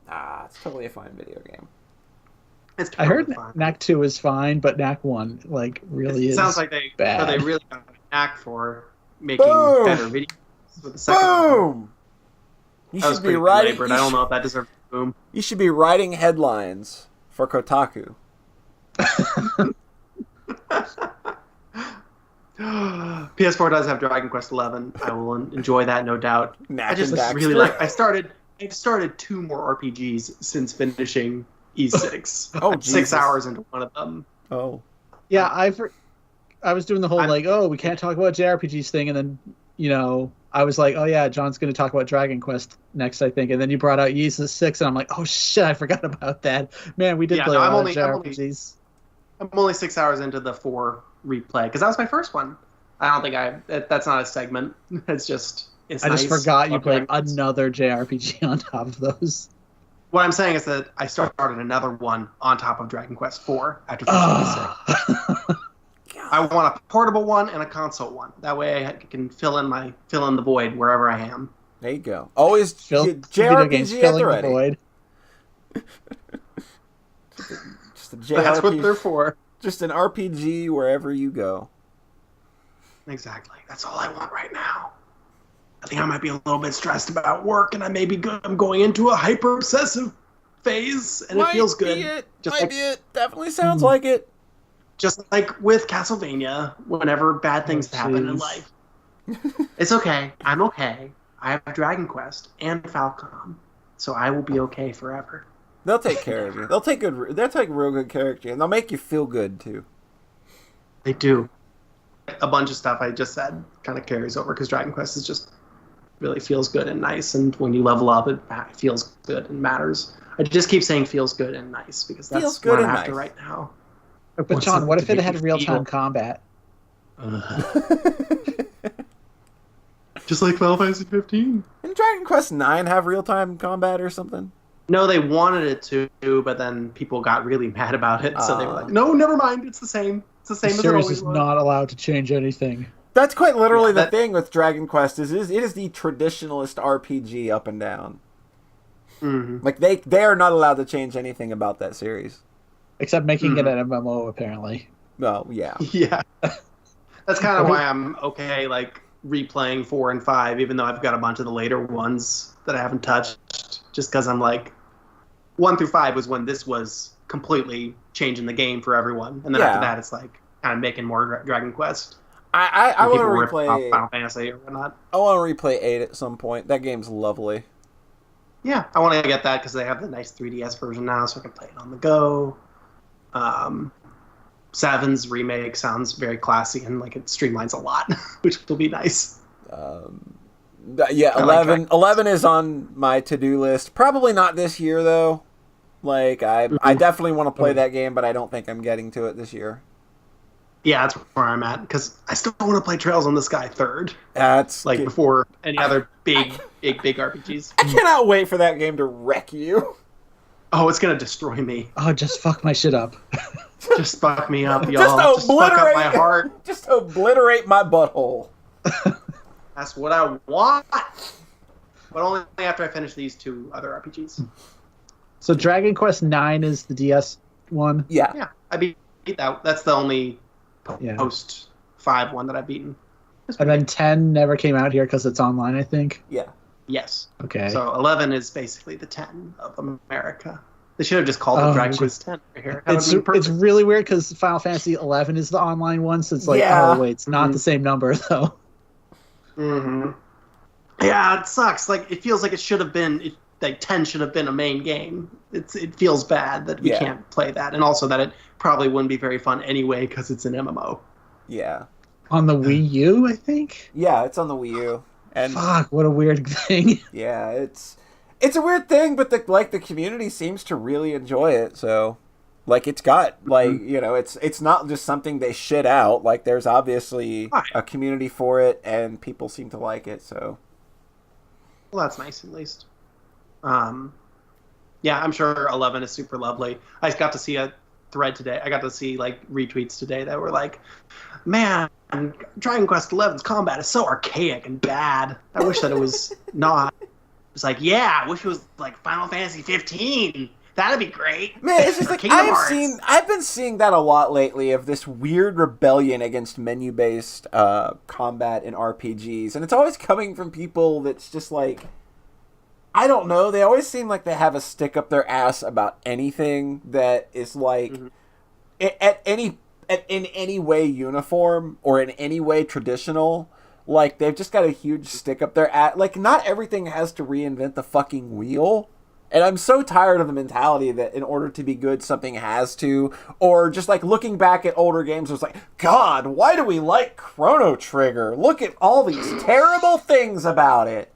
Nah, it's totally a fine video game. It's I heard totally fine. Knack 2 is fine, but Knack 1 like really It is. sounds like they bad. really got an act for making Boom! better videos with the second one. Boom! You That was should be pretty writing. belabored. I don't know if that deserves a boom. You should be writing headlines for Kotaku. PS4 does have Dragon Quest XI. I will enjoy that, no doubt. Knack I just and Daxter. really like. I've started 2 more RPGs since finishing E6. Oh, I'm 6 Jesus. hours into one of them. Oh. Yeah, I was doing the whole I'm- like, oh, we can't talk about JRPGs thing, and then I was like, oh yeah, John's going to talk about Dragon Quest next, I think, and then you brought out Yeezus 6, and I'm like, oh shit, I forgot about that. Man, we did Yeah, play no, a I'm lot only- of I'm only- JRPGs. I'm only 6 hours into the 4 replay because that was my first one. I don't think that's not a segment. It's just I nice. just forgot you Love played Dragon Quest. another JRPG on top of those. What I'm saying is that I started another one on top of Dragon Quest 4 after finishing E6. I want a portable one and a console one. That way I can fill in the void wherever I am. There you go. Always Video games JRPG at filling the the ready. void. Just a That's what JRPG. they're for. Just an RPG wherever you go. Exactly. That's all I want right now. I think I might be a little bit stressed about work, and I'm going into a hyper obsessive phase, and it feels good. Might be it. Definitely sounds like it. Just like with Castlevania, whenever bad things happen in jeez. life. It's okay. I'm okay. I have Dragon Quest and Falcom, so I will be okay forever. They'll take care of you. They'll take real good care of you, and they'll make you feel good too. They do. A bunch of stuff I just said kind of carries over because Dragon Quest is just really feels good and nice, and when you level up, it feels good and matters. I just keep saying feels good and nice because that's Feels good what I'm and after nice. right now. But Want John, what if something it to had make you real-time feel. combat? Just like Final Fantasy 15. Didn't Dragon Quest 9 have real-time combat or something? No, they wanted it to, but then people got really mad about it, so they were like, Ah. "No, never mind. It's the same. It's the The same as it series always is was." not allowed to change anything. That's quite literally Yeah, the thing with Dragon Quest is it is the traditionalist RPG up and down. Mhm. Like they are not allowed to change anything about that series. Except making it an MMO, apparently. Well, yeah. Yeah, that's kind of why I'm okay, like replaying 4 and 5, even though I've got a bunch of the later ones that I haven't touched. Just because I'm like, 1 through 5 was when this was completely changing the game for everyone, and then Yeah. after that, it's like kind of making more Dragon Quest. I When want to people rip off replay. Final Fantasy or whatnot. I want to replay 8 at some point. That game's lovely. Yeah, I want to get that because they have the nice 3DS version now, so I can play it on the go. 7's remake sounds very classy and like it streamlines a lot, which will be nice. Yeah, I like 11 is on my to-do list. Probably not this year though. Like I definitely want to play that game, but I don't think I'm getting to it this year. Yeah, that's where I'm at because I still want to play Trails in the Sky 3rd, That's like before any other big RPGs. I cannot wait for that game to wreck you. Oh, it's gonna destroy me. Oh, just fuck my shit up. Just fuck me up, y'all. Just fuck up my heart. Just obliterate my butthole. That's what I want. But only after I finish these 2 other RPGs. So Dragon Quest 9 is the DS one? Yeah. Yeah, I beat that. That's the only Yeah. post 5 one that I've beaten. And then 10 never came out here because it's online, I think. Yeah. Yes. Okay. So 11 is basically the 10 of America. They should have just called it Dragon Quest 10 right here. That would've been It's perfect. really weird because Final Fantasy 11 is the online one, so it's like, Yeah. oh wait, it's not the same number though. Mhm. Yeah, it sucks. Like it feels like it should have been. Like 10 should have been a main game. It feels bad that we Yeah. can't play that, and also that it probably wouldn't be very fun anyway because it's an MMO. Yeah. On the Wii U, I think. Yeah, it's on the Wii U. And Fuck, what a weird thing. yeah, it's a weird thing, but the community seems to really enjoy it, so Like, it's got, like, it's not just something they shit out. Like, there's obviously a community for it, and people seem to like it, so. Well, that's nice, at least. Yeah, I'm sure 11 is super lovely. I just got to see a thread today. I got to see, like, retweets today that were like, man, Dragon Quest XI's combat is so archaic and bad. I wish that it was not. It's like, yeah, I wish it was, like, Final Fantasy 15. That'd be great. Man, it's just like I've been seeing that a lot lately of this weird rebellion against menu-based combat in RPGs, and it's always coming from people that's just like, I don't know. They always seem like they have a stick up their ass about anything that is like in any way uniform or in any way traditional. Like, they've just got a huge stick up their ass. Like, not everything has to reinvent the fucking wheel. And I'm so tired of the mentality that in order to be good, something has to. Or just, like, looking back at older games, it's like, God, why do we like Chrono Trigger? Look at all these terrible things about it.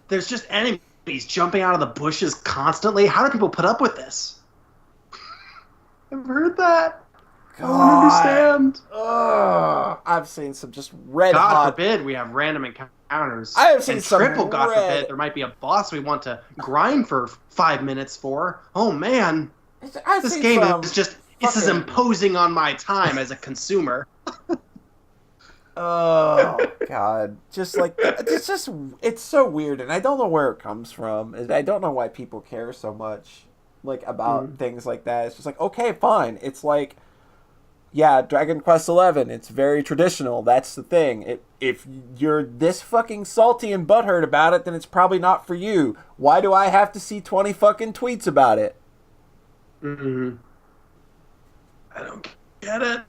There's just enemies jumping out of the bushes constantly. How do people put up with this? I've heard that. God. I don't understand. I've seen some just red God hot... forbid we have random encounters. I have seen and some triple, God red... forbid, there might be a boss we want to grind for 5 minutes for. Oh, man. This game is just... This is imposing on my time as a consumer. Oh, God. Just like... It's so weird, and I don't know where it comes from. I don't know why people care so much, like, about things like that. It's just like, okay, fine. It's like... Yeah, Dragon Quest XI, it's very traditional. That's the thing. If you're this fucking salty and butthurt about it, then it's probably not for you. Why do I have to see 20 fucking tweets about it? I don't get it.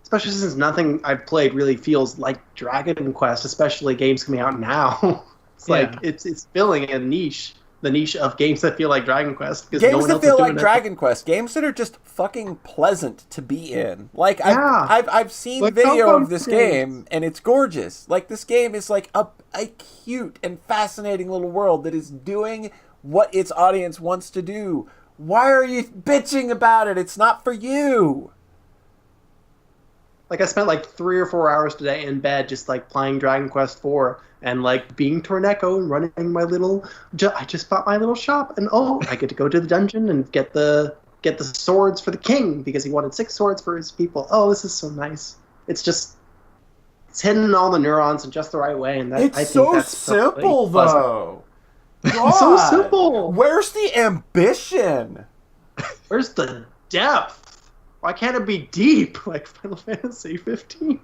Especially since nothing I've played really feels like Dragon Quest, especially games coming out now. It's like, it's filling a niche. The niche of games that feel like Dragon Quest. Games no one that feel like Dragon Quest. Games that are just fucking pleasant to be in. Like, I've seen like video of this game, and it's gorgeous. Like, this game is like a cute and fascinating little world that is doing what its audience wants to do. Why are you bitching about it? It's not for you. Like, I spent like 3 or 4 hours today in bed just like playing Dragon Quest 4 and like being Torneko and running my little... I just bought my little shop, and I get to go to the dungeon and get the swords for the king because he wanted 6 swords for his people. Oh, this is so nice. It's just... It's hitting all the neurons in just the right way, and I think that's simple, though. It's so simple. Where's the ambition? Where's the depth? Why can't it be deep like Final Fantasy 15?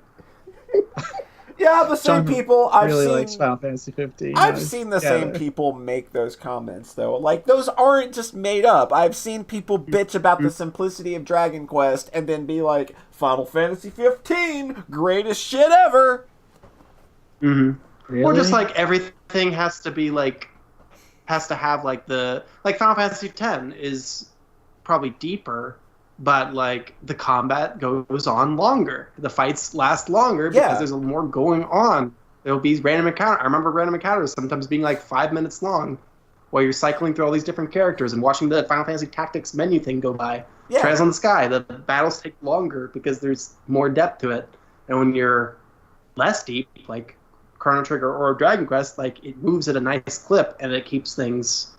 Yeah, the same people I've really seen. Likes Final Fantasy 15. I've seen the same people make those comments, though. Like, those aren't just made up. I've seen people bitch about the simplicity of Dragon Quest and then be like, Final Fantasy 15, greatest shit ever. Really? Or just like everything has to have like Final Fantasy 10 is probably deeper. But, like, the combat goes on longer. The fights last longer because there's more going on. There'll be random encounters. I remember random encounters sometimes being, like, 5 minutes long while you're cycling through all these different characters and watching the Final Fantasy Tactics menu thing go by. Yeah. Trails on the Sky. The battles take longer because there's more depth to it. And when you're less deep, like Chrono Trigger or Dragon Quest, like, it moves at a nice clip and it keeps things...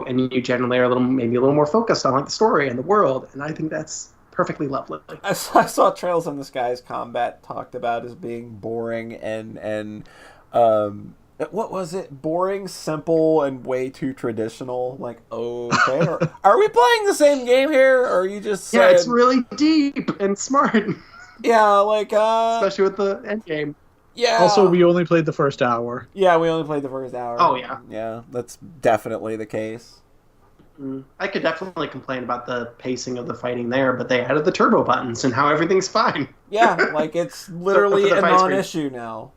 and you generally are maybe a little more focused on like the story and the world, and I think that's perfectly lovely. I saw Trails in the Sky's combat talked about as being boring and what was it? Boring, simple, and way too traditional. Like, okay, are we playing the same game here, or are you just saying... Yeah, it's really deep and smart. Yeah, like especially with the end game. Yeah. Also, we only played the first hour. Yeah, we only played the first hour. Oh, yeah. Yeah, that's definitely the case. I could definitely complain about the pacing of the fighting there, but they added the turbo buttons and how everything's fine. Yeah, like it's literally a non-issue now.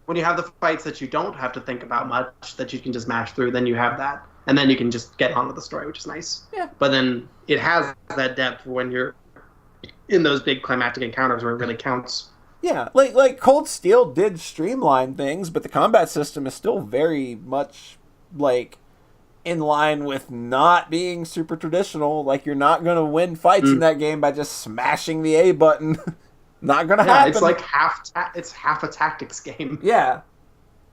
When you have the fights that you don't have to think about much, that you can just mash through, then you have that. And then you can just get on with the story, which is nice. Yeah. But then it has that depth when you're in those big climactic encounters where it really counts. Yeah, like Cold Steel did streamline things, but the combat system is still very much like in line with not being super traditional. Like, you're not going to win fights in that game by just smashing the A button. Not going to happen. It's like it's half a tactics game. Yeah.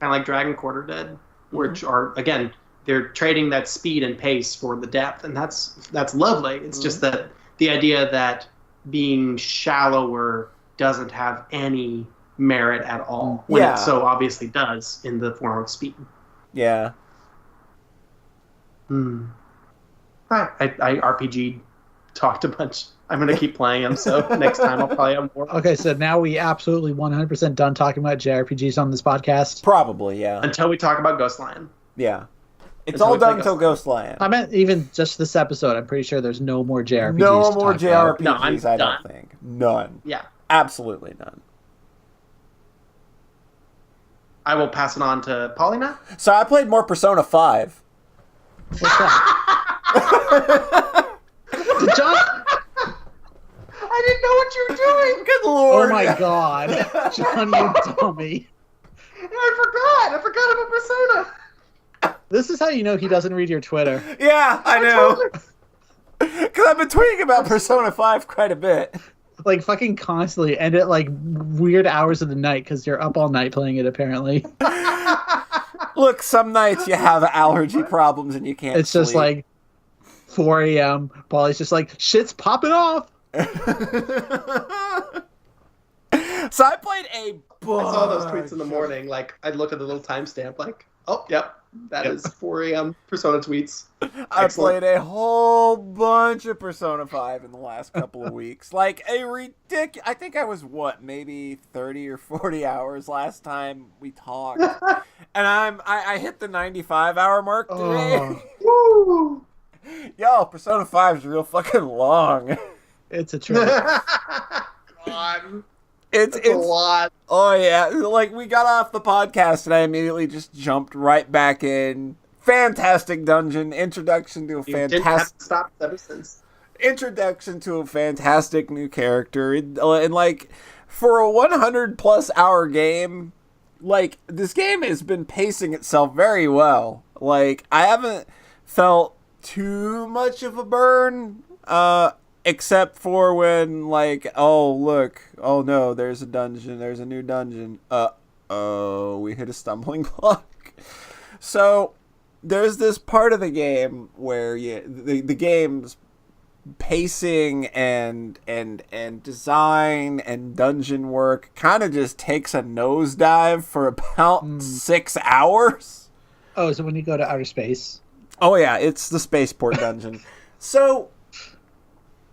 Kind of like Dragon Quarter did, which are, again, they're trading that speed and pace for the depth, and that's lovely. It's just that the idea that being shallower doesn't have any merit at all, when it so obviously does in the form of speed. Yeah. I RPG talked a bunch. I'm going to keep playing them, so next time I'll probably have more. Okay, so now we absolutely 100% done talking about JRPGs on this podcast? Probably, yeah. Until we talk about Ghost Lion. Yeah. It's all done until Ghost Lion. I meant even just this episode, I'm pretty sure there's no more JRPGs. No more JRPGs, no, I'm I done. don't think. None. Yeah. Absolutely none. I will pass it on to Polymath. So I played more Persona 5. What's that? Did John... I didn't know what you were doing. Good lord. Oh my god. John, you dummy. I forgot about Persona. This is how you know he doesn't read your Twitter. Yeah, I know. Because I've been tweeting about Persona 5 quite a bit. Like, fucking constantly, and at, like, weird hours of the night, because you're up all night playing it, apparently. Look, some nights you have allergy problems and you can't It's just, sleep. like, 4 a.m. Polly's just like, shit's popping off! So I played a bunch. I saw those tweets in the morning. Like, I'd look at the little timestamp, like, oh, yep, that is 4 a.m. Persona tweets. I played a whole bunch of Persona 5 in the last couple of weeks. Like, a ridiculous... I think I was, maybe 30 or 40 hours last time we talked. And I hit the 95-hour mark today. Woo! Yo, Persona 5 is real fucking long. It's a trip. God. It's a lot. Oh, yeah. Like, we got off the podcast, and I immediately just jumped right back in. Fantastic dungeon. Introduction to a Didn't have to stop ever since. Introduction to a fantastic new character. And, like, for a 100-plus hour game, like, this game has been pacing itself very well. Like, I haven't felt too much of a burn, except for when, like, oh, look, oh no, there's a dungeon, there's a new dungeon. We hit a stumbling block. So, there's this part of the game where the game's pacing and design and dungeon work kind of just takes a nosedive for about 6 hours. Oh, is it when you go to outer space? Oh yeah, it's the spaceport dungeon. So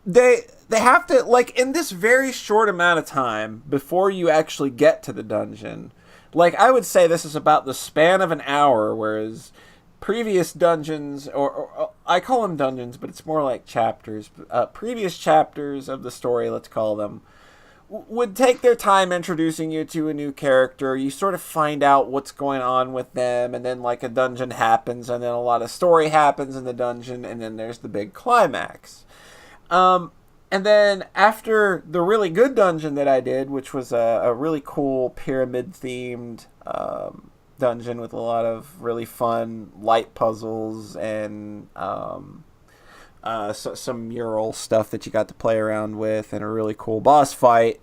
they have to, like, in this very short amount of time before you actually get to the dungeon, like, I would say this is about the span of an hour, whereas previous dungeons, or I call them dungeons, but it's more like chapters, previous chapters of the story, let's call them, would take their time introducing you to a new character. You sort of find out what's going on with them, and then, like, a dungeon happens, and then a lot of story happens in the dungeon, and then there's the big climax. And then after the really good dungeon that I did, which was a really cool pyramid-themed dungeon with a lot of really fun light puzzles and some mural stuff that you got to play around with, and a really cool boss fight,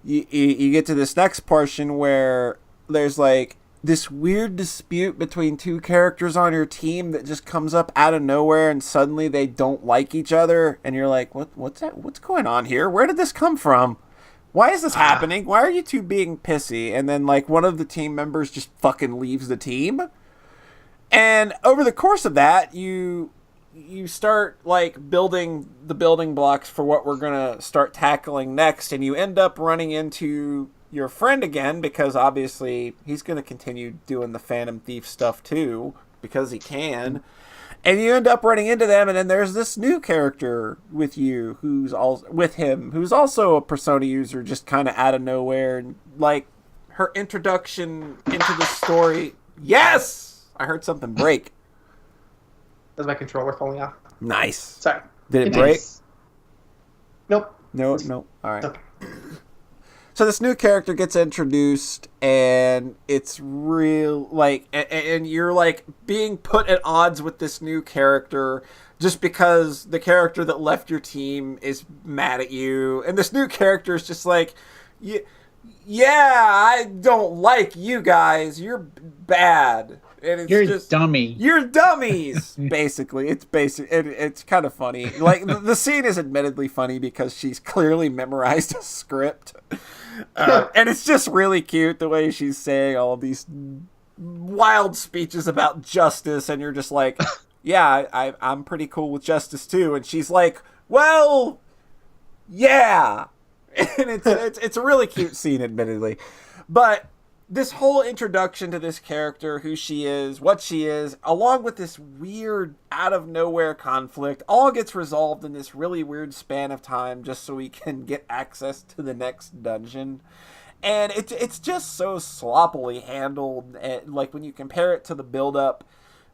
you get to this next portion where there's, like, this weird dispute between two characters on your team that just comes up out of nowhere, and suddenly they don't like each other, and you're like, what's that? What's going on here? Where did this come from? Why is this happening? Why are you two being pissy? And then, like, one of the team members just fucking leaves the team. And over the course of that, you start, like, building the building blocks for what we're going to start tackling next, and you end up running into your friend again, because obviously he's going to continue doing the Phantom Thief stuff too, because he can. And you end up running into them, and then there's this new character with you who's also a Persona user, just kind of out of nowhere, and, like, her introduction into the story. Yes! I heard something break. That's my controller falling off. Nice. Sorry. Did it break? Nope. No. All right. Okay. So this new character gets introduced, and it's real, like, and you're, like, being put at odds with this new character just because the character that left your team is mad at you. And this new character is just like, yeah, I don't like you guys. You're bad. And it's You're just dummy. You're dummies. Basically, it's basic. It's kind of funny. Like the scene is admittedly funny because she's clearly memorized a script, and it's just really cute the way she's saying all these wild speeches about justice, and you're just like, yeah, I'm pretty cool with justice too. And she's like, well, yeah, and it's a really cute scene, admittedly, but. This whole introduction to this character, who she is, what she is, along with this weird out-of-nowhere conflict, all gets resolved in this really weird span of time just so we can get access to the next dungeon. And it's just so sloppily handled, like, when you compare it to the build-up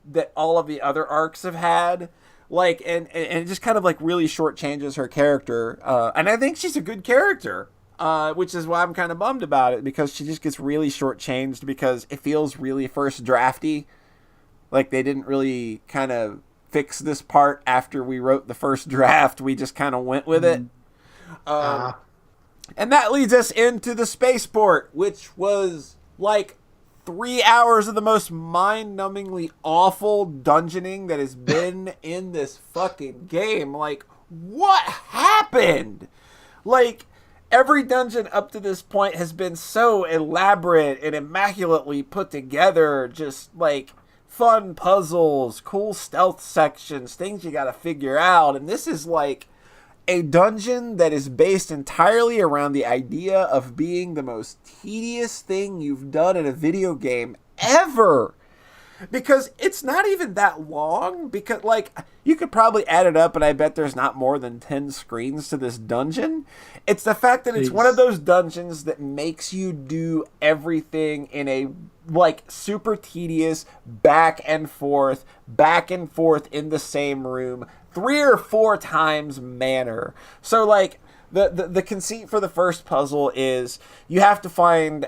that all of the other arcs have had. Like, and it just kind of, like, really shortchanges her character. And I think she's a good character. Which is why I'm kind of bummed about it, because she just gets really shortchanged because it feels really first drafty. Like they didn't really kind of fix this part after we wrote the first draft. We just kind of went with it. And that leads us into the spaceport, which was like 3 hours of the most mind-numbingly awful dungeoning that has been in this fucking game. Like, what happened? Like... Every dungeon up to this point has been so elaborate and immaculately put together. Just, like, fun puzzles, cool stealth sections, things you gotta figure out. And this is, like, a dungeon that is based entirely around the idea of being the most tedious thing you've done in a video game ever. Because it's not even that long, because, like, you could probably add it up, and I bet there's not more than 10 screens to this dungeon. It's the fact that it's one of those dungeons that makes you do everything in a, like, super tedious back and forth in the same room 3 or 4 times manner. So, like, the conceit for the first puzzle is you have to find,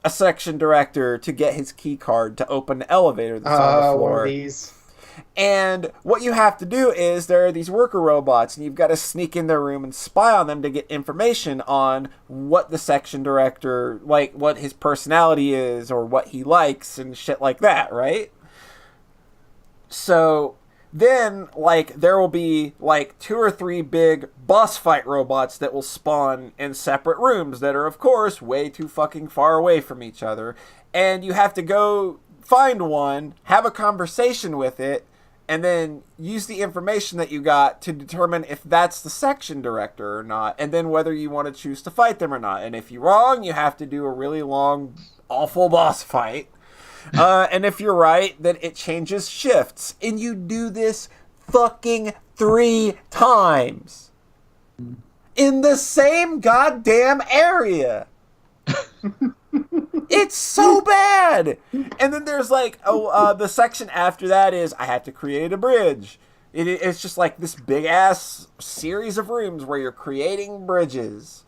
a section director to get his key card to open the elevator that's on the floor. One of these. And what you have to do is there are these worker robots, and you've got to sneak in their room and spy on them to get information on what the section director, like, what his personality is or what he likes and shit like that, right? So then, like, there will be, like, 2 or 3 big boss fight robots that will spawn in separate rooms that are, of course, way too fucking far away from each other. And you have to go find one, have a conversation with it, and then use the information that you got to determine if that's the section director or not, and then whether you want to choose to fight them or not. And if you're wrong, you have to do a really long, awful boss fight. And if you're right, then it changes shifts. And you do this fucking 3 times. In the same goddamn area. It's so bad. And then there's like, the section after that is, I have to create a bridge. It's just like this big-ass series of rooms where you're creating bridges.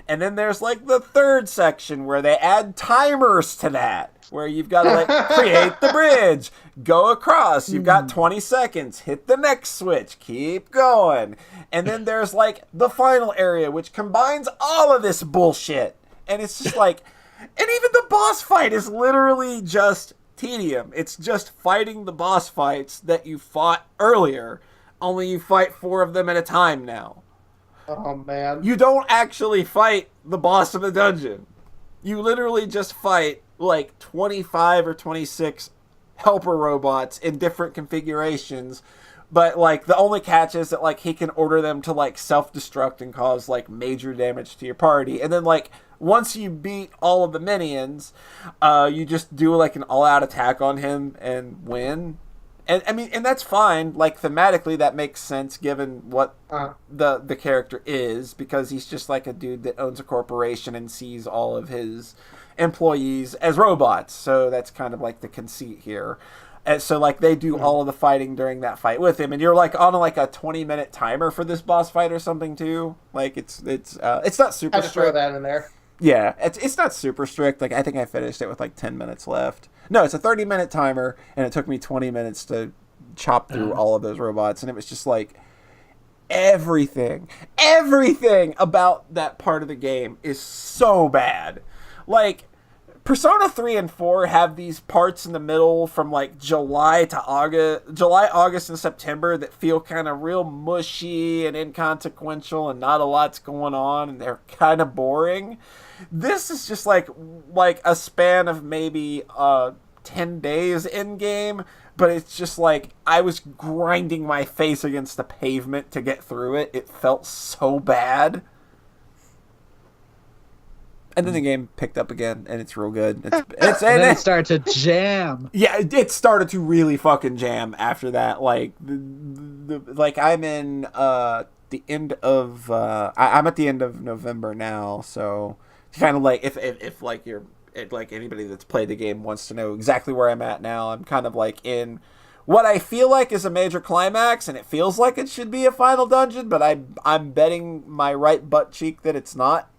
And then there's like the third section where they add timers to that. Where you've got to, like, create the bridge, go across, you've got 20 seconds, hit the next switch, keep going. And then there's, like, the final area, which combines all of this bullshit. And it's just like, and even the boss fight is literally just tedium. It's just fighting the boss fights that you fought earlier, only you fight 4 of them at a time now. Oh, man. You don't actually fight the boss of the dungeon. You literally just fight like 25 or 26 helper robots in different configurations, but like the only catch is that like he can order them to like self-destruct and cause like major damage to your party. And then like once you beat all of the minions, you just do like an all-out attack on him and win. And I mean, and that's fine. Like thematically, that makes sense given what the character is, because he's just like a dude that owns a corporation and sees all of his employees as robots. So that's kind of like the conceit here. And so like they do all of the fighting during that fight with him, and you're like on like a 20-minute timer for this boss fight or something too. Like it's not super I had to throw strict. that in there. Yeah, it's not super strict. Like, I think I finished it with like 10 minutes left. No, it's a 30-minute timer, and it took me 20 minutes to chop through all of those robots, and it was just like everything about that part of the game is so bad. Like, Persona 3 and 4 have these parts in the middle from like July, August, and September that feel kind of real mushy and inconsequential and not a lot's going on and they're kind of boring. This is just like a span of maybe 10 days in game, but it's just like I was grinding my face against the pavement to get through it. It felt so bad. And then the game picked up again, and it's real good. And then it started to jam. Yeah, it started to really fucking jam after that. Like, like I'm in the end of I'm at the end of November now, so it's kind of like if like you're like anybody that's played the game wants to know exactly where I'm at now, I'm kind of like in what I feel like is a major climax, and it feels like it should be a final dungeon, but I'm betting my right butt cheek that it's not.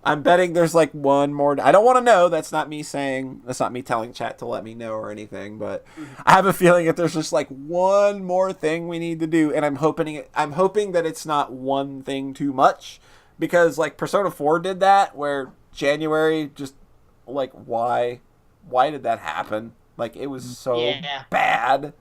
I'm betting there's like one more. I don't want to know. That's not me telling chat to let me know or anything. But I have a feeling that there's just like one more thing we need to do, and I'm hoping that it's not one thing too much, because like Persona 4 did that, where January just like why did that happen? Like, it was so bad.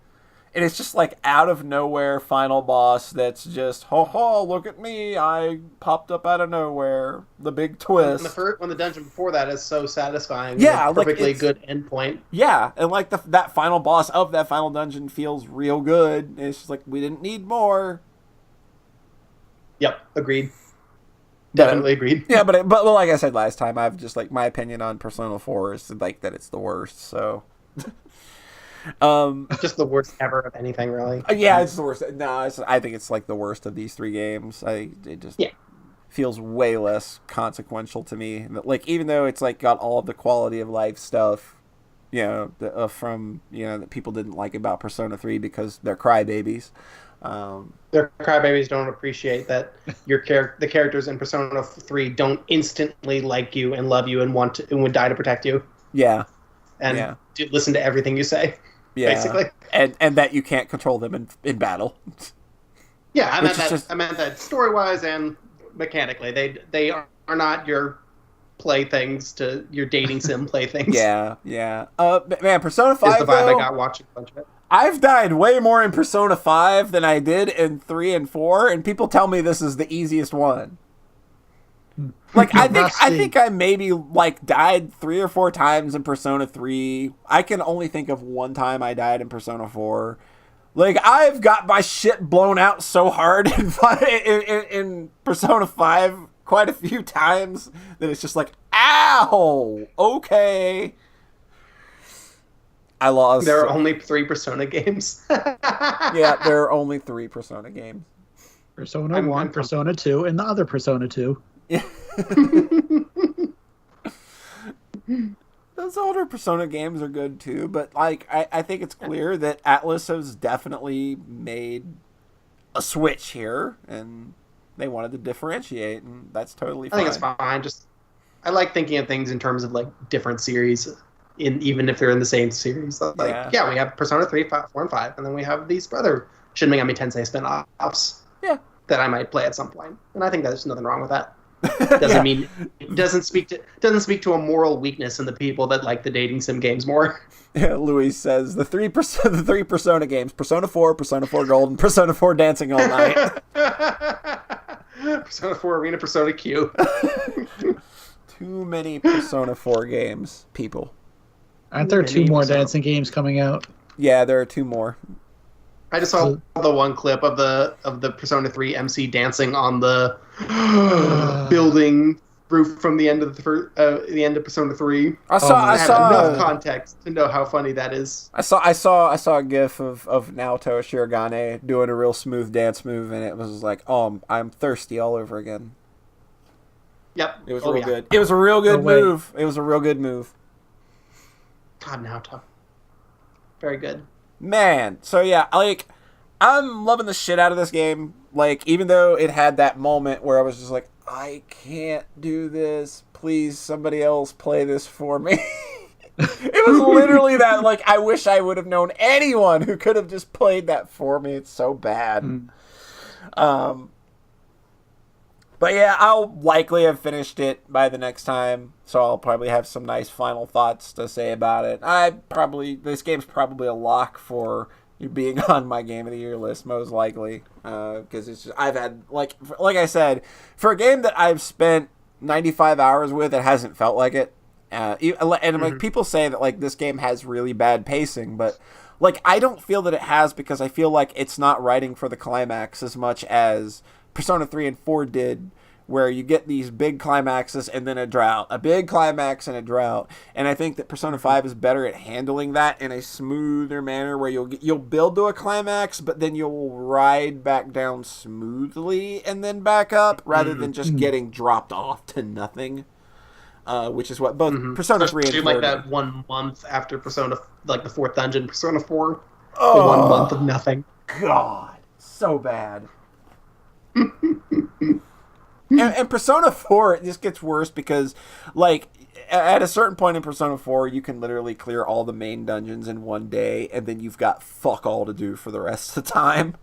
And it's just like out of nowhere final boss that's just, ho, look at me, I popped up out of nowhere. The big twist. When the dungeon before that is so satisfying. Yeah, like perfectly good endpoint. Yeah, and like that final boss of that final dungeon feels real good. It's just like, we didn't need more. Yep, agreed. Definitely agreed. Yeah, but like I said last time, I've just like my opinion on Persona 4 is like that it's the worst, so... just the worst ever of anything, really. Yeah, it's the worst. No, I think it's like the worst of these three games. It just feels way less consequential to me. Like, even though it's like got all of the quality of life stuff, you know, from, you know, that people didn't like about Persona 3 because they're crybabies. Their crybabies don't appreciate that the characters in Persona 3 don't instantly like you and love you and would die to protect you. Yeah. And listen to everything you say. Yeah. Basically. And that you can't control them in battle. Yeah, I meant that story-wise and mechanically. They are not your playthings to your dating sim playthings. Yeah. Man, Persona 5 is the vibe I got watching a bunch of it. I've died way more in Persona 5 than I did in 3 and 4, and people tell me this is the easiest one. Like, I think I maybe like died 3 or 4 times in Persona 3. I can only think of one time I died in Persona 4. Like, I've got my shit blown out so hard in Persona 5 quite a few times that it's just like, ow, okay. I lost. There are only 3 Persona games. Yeah, there are only 3 Persona games. Persona 1, Persona 2, and the other Persona 2. Those older Persona games are good too, but like I think it's clear that Atlus has definitely made a switch here, and they wanted to differentiate, and that's totally fine. I think it's fine. Just I like thinking of things in terms of like different series, even if they're in the same series. Like we have Persona 3, 4, and 5, and then we have these other Shin Megami Tensei spin-offs. Yeah, that I might play at some point, and I think there's nothing wrong with that. Doesn't mean it doesn't speak to a moral weakness in the people that like the dating sim games more. Yeah, Louis says the three Persona games: Persona 4, Persona 4 Gold, and Persona 4 Dancing All Night. Persona 4 Arena, Persona Q. Too many Persona 4 games, people. Aren't there 2 more dancing games coming out? Yeah, there are 2 more. I just saw the one clip of the Persona 3 MC dancing on the building roof from the end of the end of Persona 3. I have enough context to know how funny that is. I saw a gif of Naoto Shirogane doing a real smooth dance move, and it was like, I'm thirsty all over again. Yep. It was real good. It was a real good move. It was a real good move. God, Naoto. Very good. Man, so yeah, like, I'm loving the shit out of this game. Like, even though it had that moment where I was just like, I can't do this. please, somebody else play this for me. It was literally that, like, I wish I would have known anyone who could have just played that for me. It's so bad. But yeah, I'll likely have finished it by the next time, so I'll probably have some nice final thoughts to say about it. This game's probably a lock for being on my Game of the Year list, most likely, because it's just, I've had, like I said, for a game that I've spent 95 hours with, it hasn't felt like it. Like, people say that, like, this game has really bad pacing, but, like, I don't feel that it has, because I feel like it's not writing for the climax as much as Persona 3 and 4 did, where you get these big climaxes and then a drought, a big climax and a drought. And I think that Persona 5 is better at handling that in a smoother manner, where you'll build to a climax, but then you'll ride back down smoothly and then back up, rather than just getting dropped off to nothing. Which is what both Persona 3 and 4 like that 1 month after Persona, like the 4th dungeon, Persona 4. The 1 month of nothing. God, so bad. and Persona 4, it just gets worse because, like, at a certain point in Persona 4, you can literally clear all the main dungeons in one day, and then you've got fuck all to do for the rest of the time.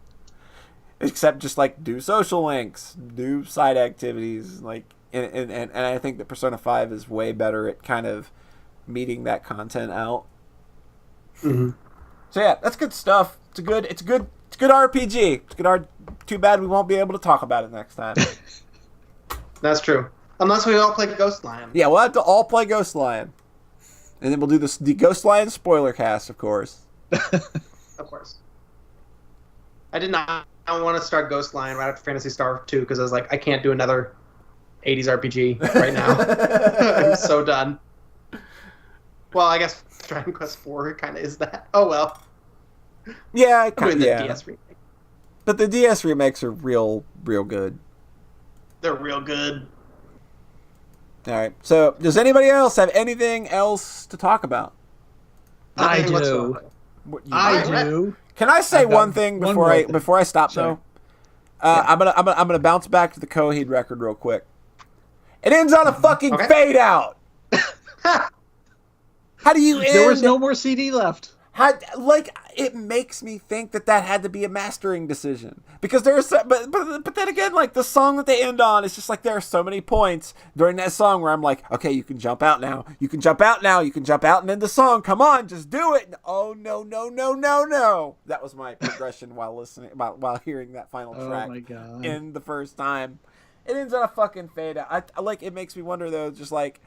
Except just, like, do social links, do side activities, like, and I think that Persona 5 is way better at kind of meeting that content out. So yeah, that's good stuff. It's a good RPG. It's good Too bad we won't be able to talk about it next time. That's true. Unless we all play Ghost Lion. Yeah, we'll have to all play Ghost Lion. And then we'll do the Ghost Lion spoiler cast, of course. Of course. I did not want to start Ghost Lion right after Phantasy Star 2, because I was like, I can't do another 80s RPG right now. I'm so done. Well, I guess Dragon Quest 4 kind of is that. Oh, well. Yeah, I'm doing the DS remake. But the DS remakes are real good. They're real good. All right. So, does anybody else have anything else to talk about? I do. I do. Can I say one thing before I stop though? I'm gonna bounce back to the Coheed record real quick. It ends on a fucking fade out. How do you end? There was no more CD left. It makes me think that had to be a mastering decision, because but then again, like, the song that they end on is just like, there are so many points during that song where I'm like, okay, you can jump out now, you can jump out and end the song, come on, just do it. Oh no, that was my progression while hearing that final track. Oh my God. In the first time. It ends on a fucking fade out. It makes me wonder though, just like,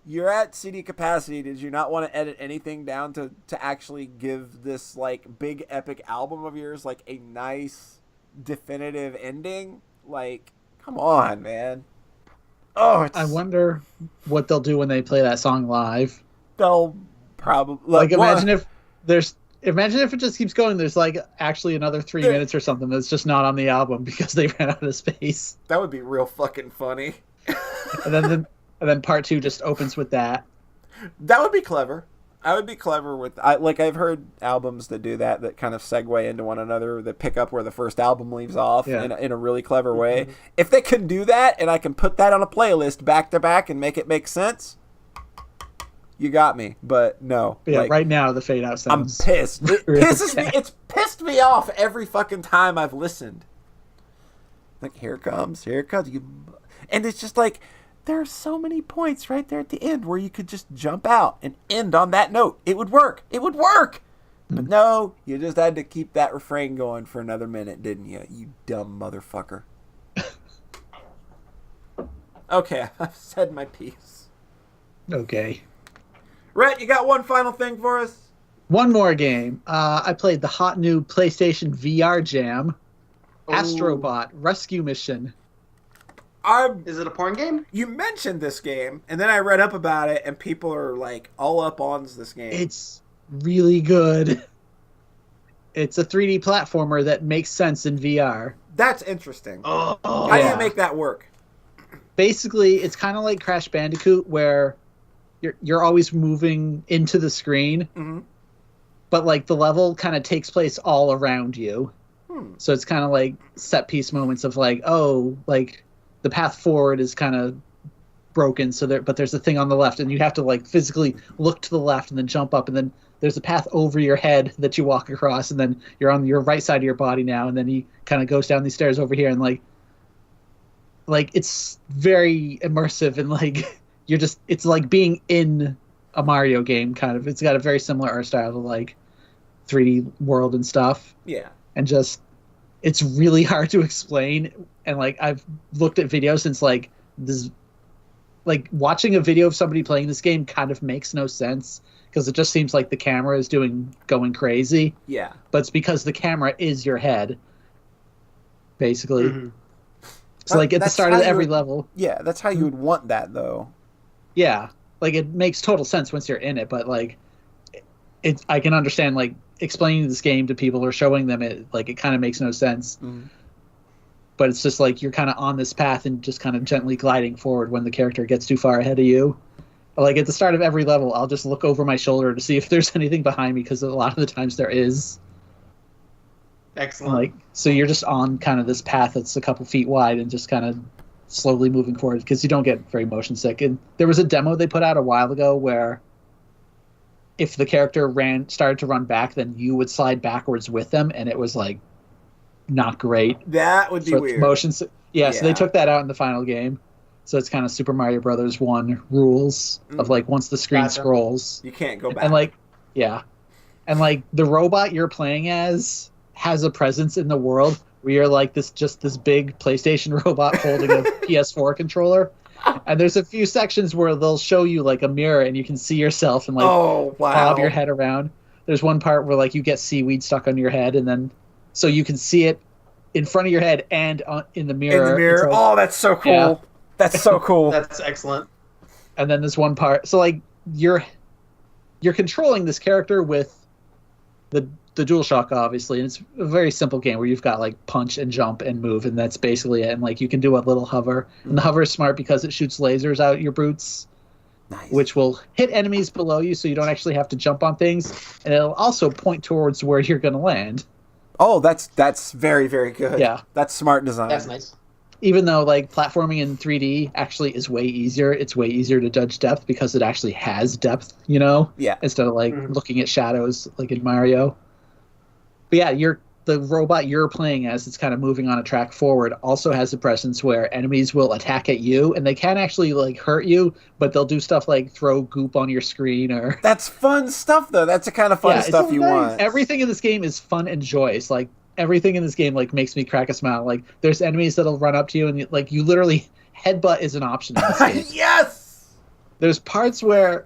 you're at CD capacity. Did you not want to edit anything down to actually give this, like, big epic album of yours, like, a nice definitive ending? Like, come on, man. I wonder what they'll do when they play that song live. They'll probably, like, imagine if it just keeps going. There's, like, actually another 3 minutes or something that's just not on the album because they ran out of space. That would be real fucking funny. And then part 2 just opens with that. That would be clever. I would be clever with... I've heard albums that do that kind of segue into one another, that pick up where the first album leaves off in a really clever way. If they can do that, and I can put that on a playlist back to back and make it make sense, you got me. But no. But yeah, right now the fade out sounds... I'm pissed. It pisses me. It's pissed me off every fucking time I've listened. Like, here it comes. And it's just like... There are so many points right there at the end where you could just jump out and end on that note. It would work. But no, you just had to keep that refrain going for another minute, didn't you? You dumb motherfucker. Okay, I've said my piece. Okay. Rhett, you got one final thing for us? One more game. I played the hot new PlayStation VR jam, Astrobot Rescue Mission. Is it a porn game? You mentioned this game, and then I read up about it, and people are, like, all up on this game. It's really good. It's a 3D platformer that makes sense in VR. That's interesting. How do you make that work? Basically, it's kind of like Crash Bandicoot, where you're always moving into the screen, but, like, the level kind of takes place all around you. So it's kind of like set piece moments of, like, the path forward is kind of broken, but there's a thing on the left, and you have to like physically look to the left and then jump up, and then there's a path over your head that you walk across, and then you're on your right side of your body now, and then he kind of goes down these stairs over here, and like it's very immersive, and like it's like being in a Mario game kind of. It's got a very similar art style to like 3D World and stuff. Yeah. And just it's really hard to explain, and like I've looked at videos since like this, like watching a video of somebody playing this game kind of makes no sense because it just seems like the camera is going crazy. Yeah. But it's because the camera is your head, basically. Mm-hmm. So like at the start of every level. Yeah, that's how you would want that though. Yeah, like it makes total sense once you're in it, but like I can understand like explaining this game to people or showing them it, like it kind of makes no sense. Mm-hmm. But it's just like you're kind of on this path and just kind of gently gliding forward when the character gets too far ahead of you. Like at the start of every level, I'll just look over my shoulder to see if there's anything behind me, because a lot of the times there is. Excellent. Like, so you're just on kind of this path that's a couple feet wide and just kind of slowly moving forward because you don't get very motion sick. And there was a demo they put out a while ago where if the character started to run back, then you would slide backwards with them, and it was like not great. That would be weird. Motion sick. Yeah, so they took that out in the final game. So it's kind of Super Mario Brothers 1 rules of like once the screen scrolls, you can't go back. And like, yeah, and like the robot you're playing as has a presence in the world where you're like this big PlayStation robot holding a PS4 controller. And there's a few sections where they'll show you like a mirror and you can see yourself and like bob your head around. There's one part where like you get seaweed stuck on your head, and then so you can see it in front of your head and in the mirror. In the mirror. Like, that's so cool. Yeah. That's so cool. That's excellent. And then this one part, so like you're controlling this character with the DualShock, obviously, and it's a very simple game where you've got like punch and jump and move, and that's basically it. And like you can do a little hover, and the hover is smart because it shoots lasers out your boots, nice. Which will hit enemies below you, so you don't actually have to jump on things, and it'll also point towards where you're going to land. Oh, that's very, very good. Yeah, that's smart design. That's nice. Even though like platforming in 3D actually is way easier, it's way easier to judge depth because it actually has depth, you know? Yeah. Instead of like looking at shadows like in Mario. But yeah, the robot you're playing as, it's kind of moving on a track forward, also has a presence where enemies will attack at you, and they can actually like hurt you, but they'll do stuff like throw goop on your screen or. That's fun stuff though. That's the kind of fun stuff you want. Everything in this game is fun and joyous. Like everything in this game like makes me crack a smile. Like there's enemies that'll run up to you and like you literally headbutt is an option in this game. Yes. There's parts where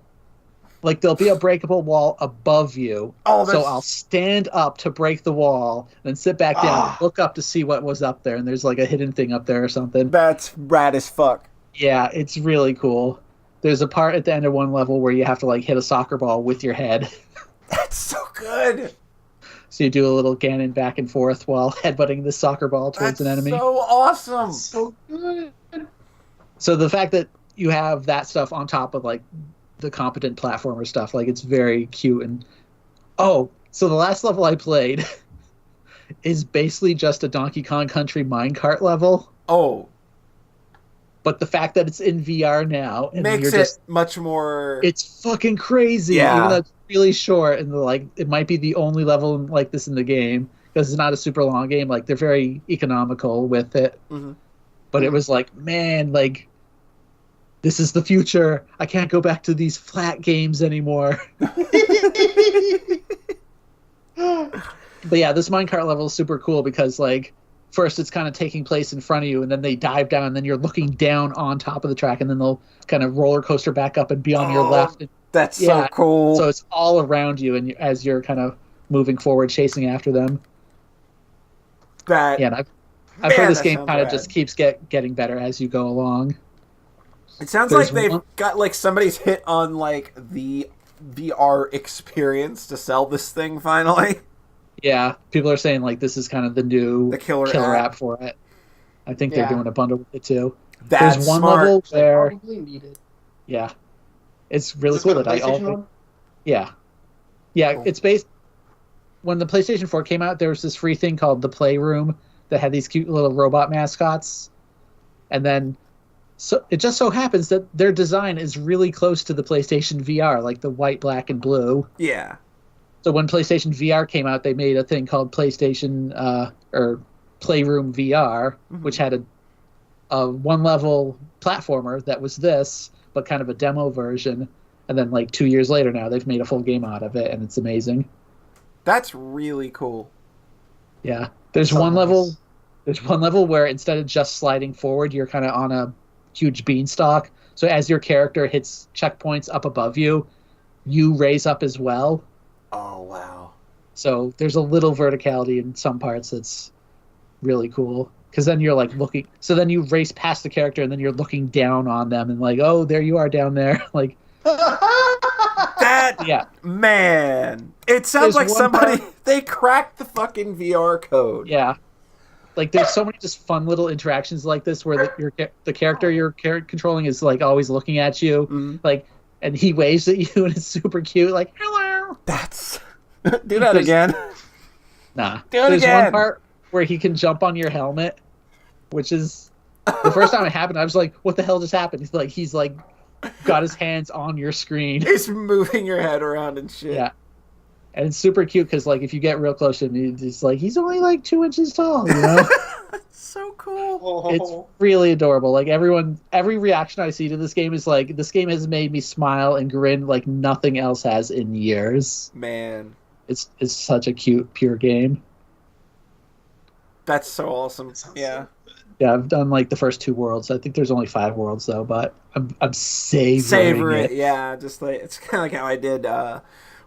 like there'll be a breakable wall above you. So I'll stand up to break the wall, then sit back down and look up to see what was up there, and there's like a hidden thing up there or something. That's rad as fuck. Yeah, it's really cool. There's a part at the end of one level where you have to like hit a soccer ball with your head. That's so good. So you do a little Ganon back and forth while headbutting the soccer ball towards an enemy. So awesome. That's so good. So the fact that you have that stuff on top of like the competent platformer stuff, like it's very cute. And so the last level I played is basically just a Donkey Kong Country minecart level. But the fact that it's in VR now and makes it much more. It's fucking crazy. Yeah. Even though it's really short and like it might be the only level like this in the game because it's not a super long game. Like they're very economical with it. Mm-hmm. But it was like, man, like this is the future. I can't go back to these flat games anymore. But yeah, this minecart level is super cool because like first it's kind of taking place in front of you, and then they dive down, and then you're looking down on top of the track, and then they'll kind of roller coaster back up and be on your left. And, that's so cool. So it's all around you, and as you're kind of moving forward, chasing after them. And I've heard this game kind of just keeps getting better as you go along. It sounds like they've got like somebody's hit on like the VR experience to sell this thing finally. Yeah, people are saying like this is kind of the new killer app for it. I think they're doing a bundle with it too. There's one level where probably need it. Yeah, it's really cool that one? Yeah, cool. It's based when the PlayStation 4 came out. There was this free thing called the Playroom that had these cute little robot mascots, and then So it just so happens that their design is really close to the PlayStation VR, like the white, black, and blue. Yeah. So when PlayStation VR came out, they made a thing called PlayStation or Playroom VR, which had a one-level platformer that was this, but kind of a demo version. And then like 2 years later now, they've made a full game out of it, and it's amazing. That's really cool. Yeah. There's one level where instead of just sliding forward, you're kind of on a huge beanstalk. So as your character hits checkpoints up above you, you raise up as well. Oh, wow. So there's a little verticality in some parts that's really cool. Because then you're like looking, so then you race past the character and then you're looking down on them and like, oh, there you are down there. Like, that, yeah. Man. It sounds like somebody, they cracked the fucking VR code. Yeah. Like there's so many just fun little interactions like this where the character you're controlling is like always looking at you, like, and he waves at you and it's super cute, like hello. That's do that again. Nah, do it there's again. one part where he can jump on your helmet, which is the first time it happened. I was like, what the hell just happened? He's like got his hands on your screen. He's moving your head around and shit. Yeah. And it's super cute because, like, if you get real close to him, it's like he's only like 2 inches tall. You know, that's so cool. It's really adorable. Like every reaction I see to this game is like, this game has made me smile and grin like nothing else has in years. Man, it's such a cute, pure game. That's so awesome. Yeah. Yeah, I've done like the first 2 worlds. I think there's only 5 worlds though, but I'm savoring it. Yeah, just like it's kind of like how I did.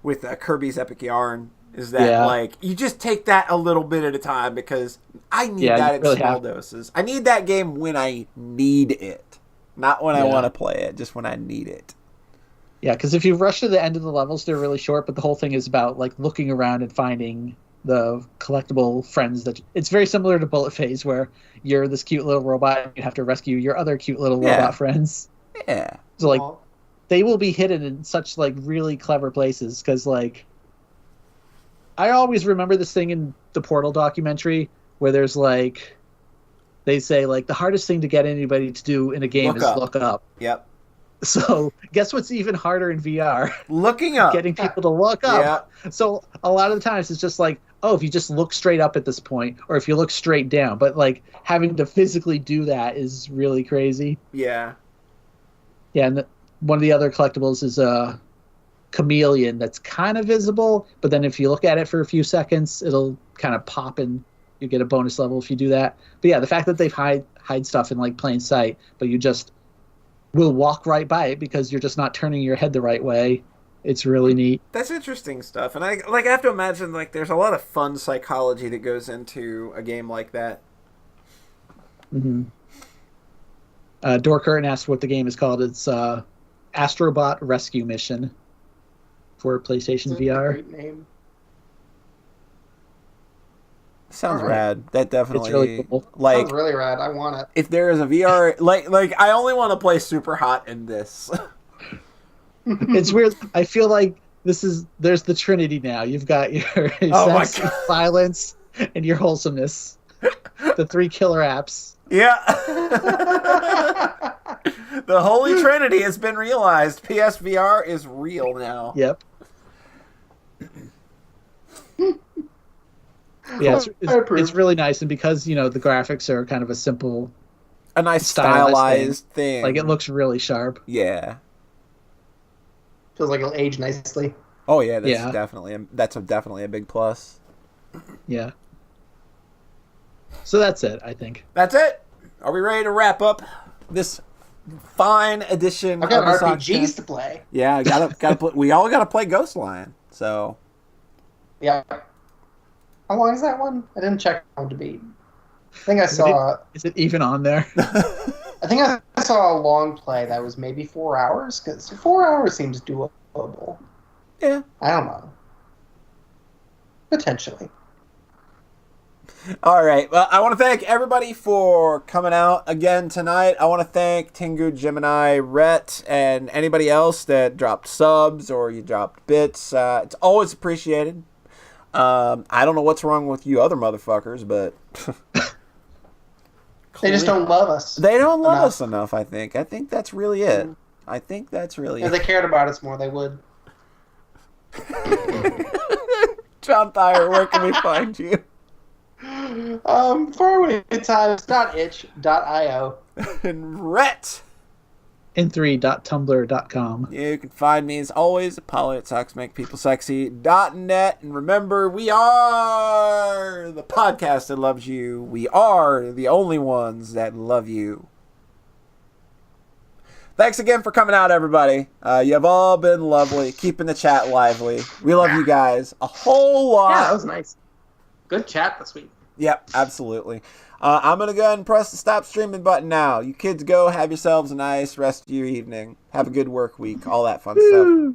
With Kirby's Epic Yarn, is that like you just take that a little bit at a time because I need that in really small doses. I need that game when I need it, not when I want to play it, just when I need it. Yeah, because if you rush to the end of the levels, they're really short, but the whole thing is about like looking around and finding the collectible friends that it's very similar to Bullet Phase where you're this cute little robot and you have to rescue your other cute little robot friends. Yeah. So like they will be hidden in such like really clever places because like I always remember this thing in the Portal documentary where there's like they say like the hardest thing to get anybody to do in a game is look up. Yep. So guess what's even harder in VR? Looking up. Getting people to look up. Yeah. So a lot of the times it's just like, oh, if you just look straight up at this point or if you look straight down, but like having to physically do that is really crazy. Yeah. Yeah, and one of the other collectibles is a chameleon that's kind of visible, but then if you look at it for a few seconds, it'll kind of pop and you get a bonus level if you do that. But yeah, the fact that they've hide stuff in like plain sight, but you just will walk right by it because you're just not turning your head the right way. It's really neat. That's interesting stuff. And I have to imagine like there's a lot of fun psychology that goes into a game like that. Mm-hmm. Door Curtain asked what the game is called. It's Astrobot Rescue Mission for PlayStation VR. Great name. Sounds rad. That definitely it's really cool. Like sounds really rad. I want it. If there is a VR like I only want to play Super Hot in this. It's weird. I feel like there's the Trinity now. You've got your sense of violence and your wholesomeness. The 3 killer apps. Yeah. The Holy Trinity has been realized. PSVR is real now. Yep. Yeah, it's really nice, and because, you know, the graphics are kind of a nice stylized thing. Like, it looks really sharp. Yeah. Feels like it'll age nicely. Oh, yeah, that's definitely a big plus. Yeah. So that's it, I think. That's it. Are we ready to wrap up this fine edition I've got of the RPGs Sockscast? to play. Yeah, gotta play, we all gotta play Ghost Lion. So yeah. How long is that one? I didn't check how to beat. I think I saw. Is it even on there? I think I saw a long play that was maybe 4 hours because 4 hours seems doable. Yeah. I don't know. Potentially. All right. Well, I want to thank everybody for coming out again tonight. I want to thank Tengu, Gemini, Rhett, and anybody else that dropped subs or you dropped bits. It's always appreciated. I don't know what's wrong with you other motherfuckers, but They just don't love us. They don't love us enough, I think. I think that's really it. If they cared about us more, they would. John Thayer, where can we find you? Farawaytimes.itch.io. And Rhett. in3.tumblr.com. You can find me as always at polyatsucksmakepeoplesexy.net. And remember, we are the podcast that loves you. We are the only ones that love you. Thanks again for coming out, everybody. You have all been lovely, keeping the chat lively. We love you guys a whole lot. Yeah, that was nice. Good chat this week. Yep, absolutely. I'm going to go ahead and press the stop streaming button now. You kids go have yourselves a nice rest of your evening. Have a good work week. All that fun stuff.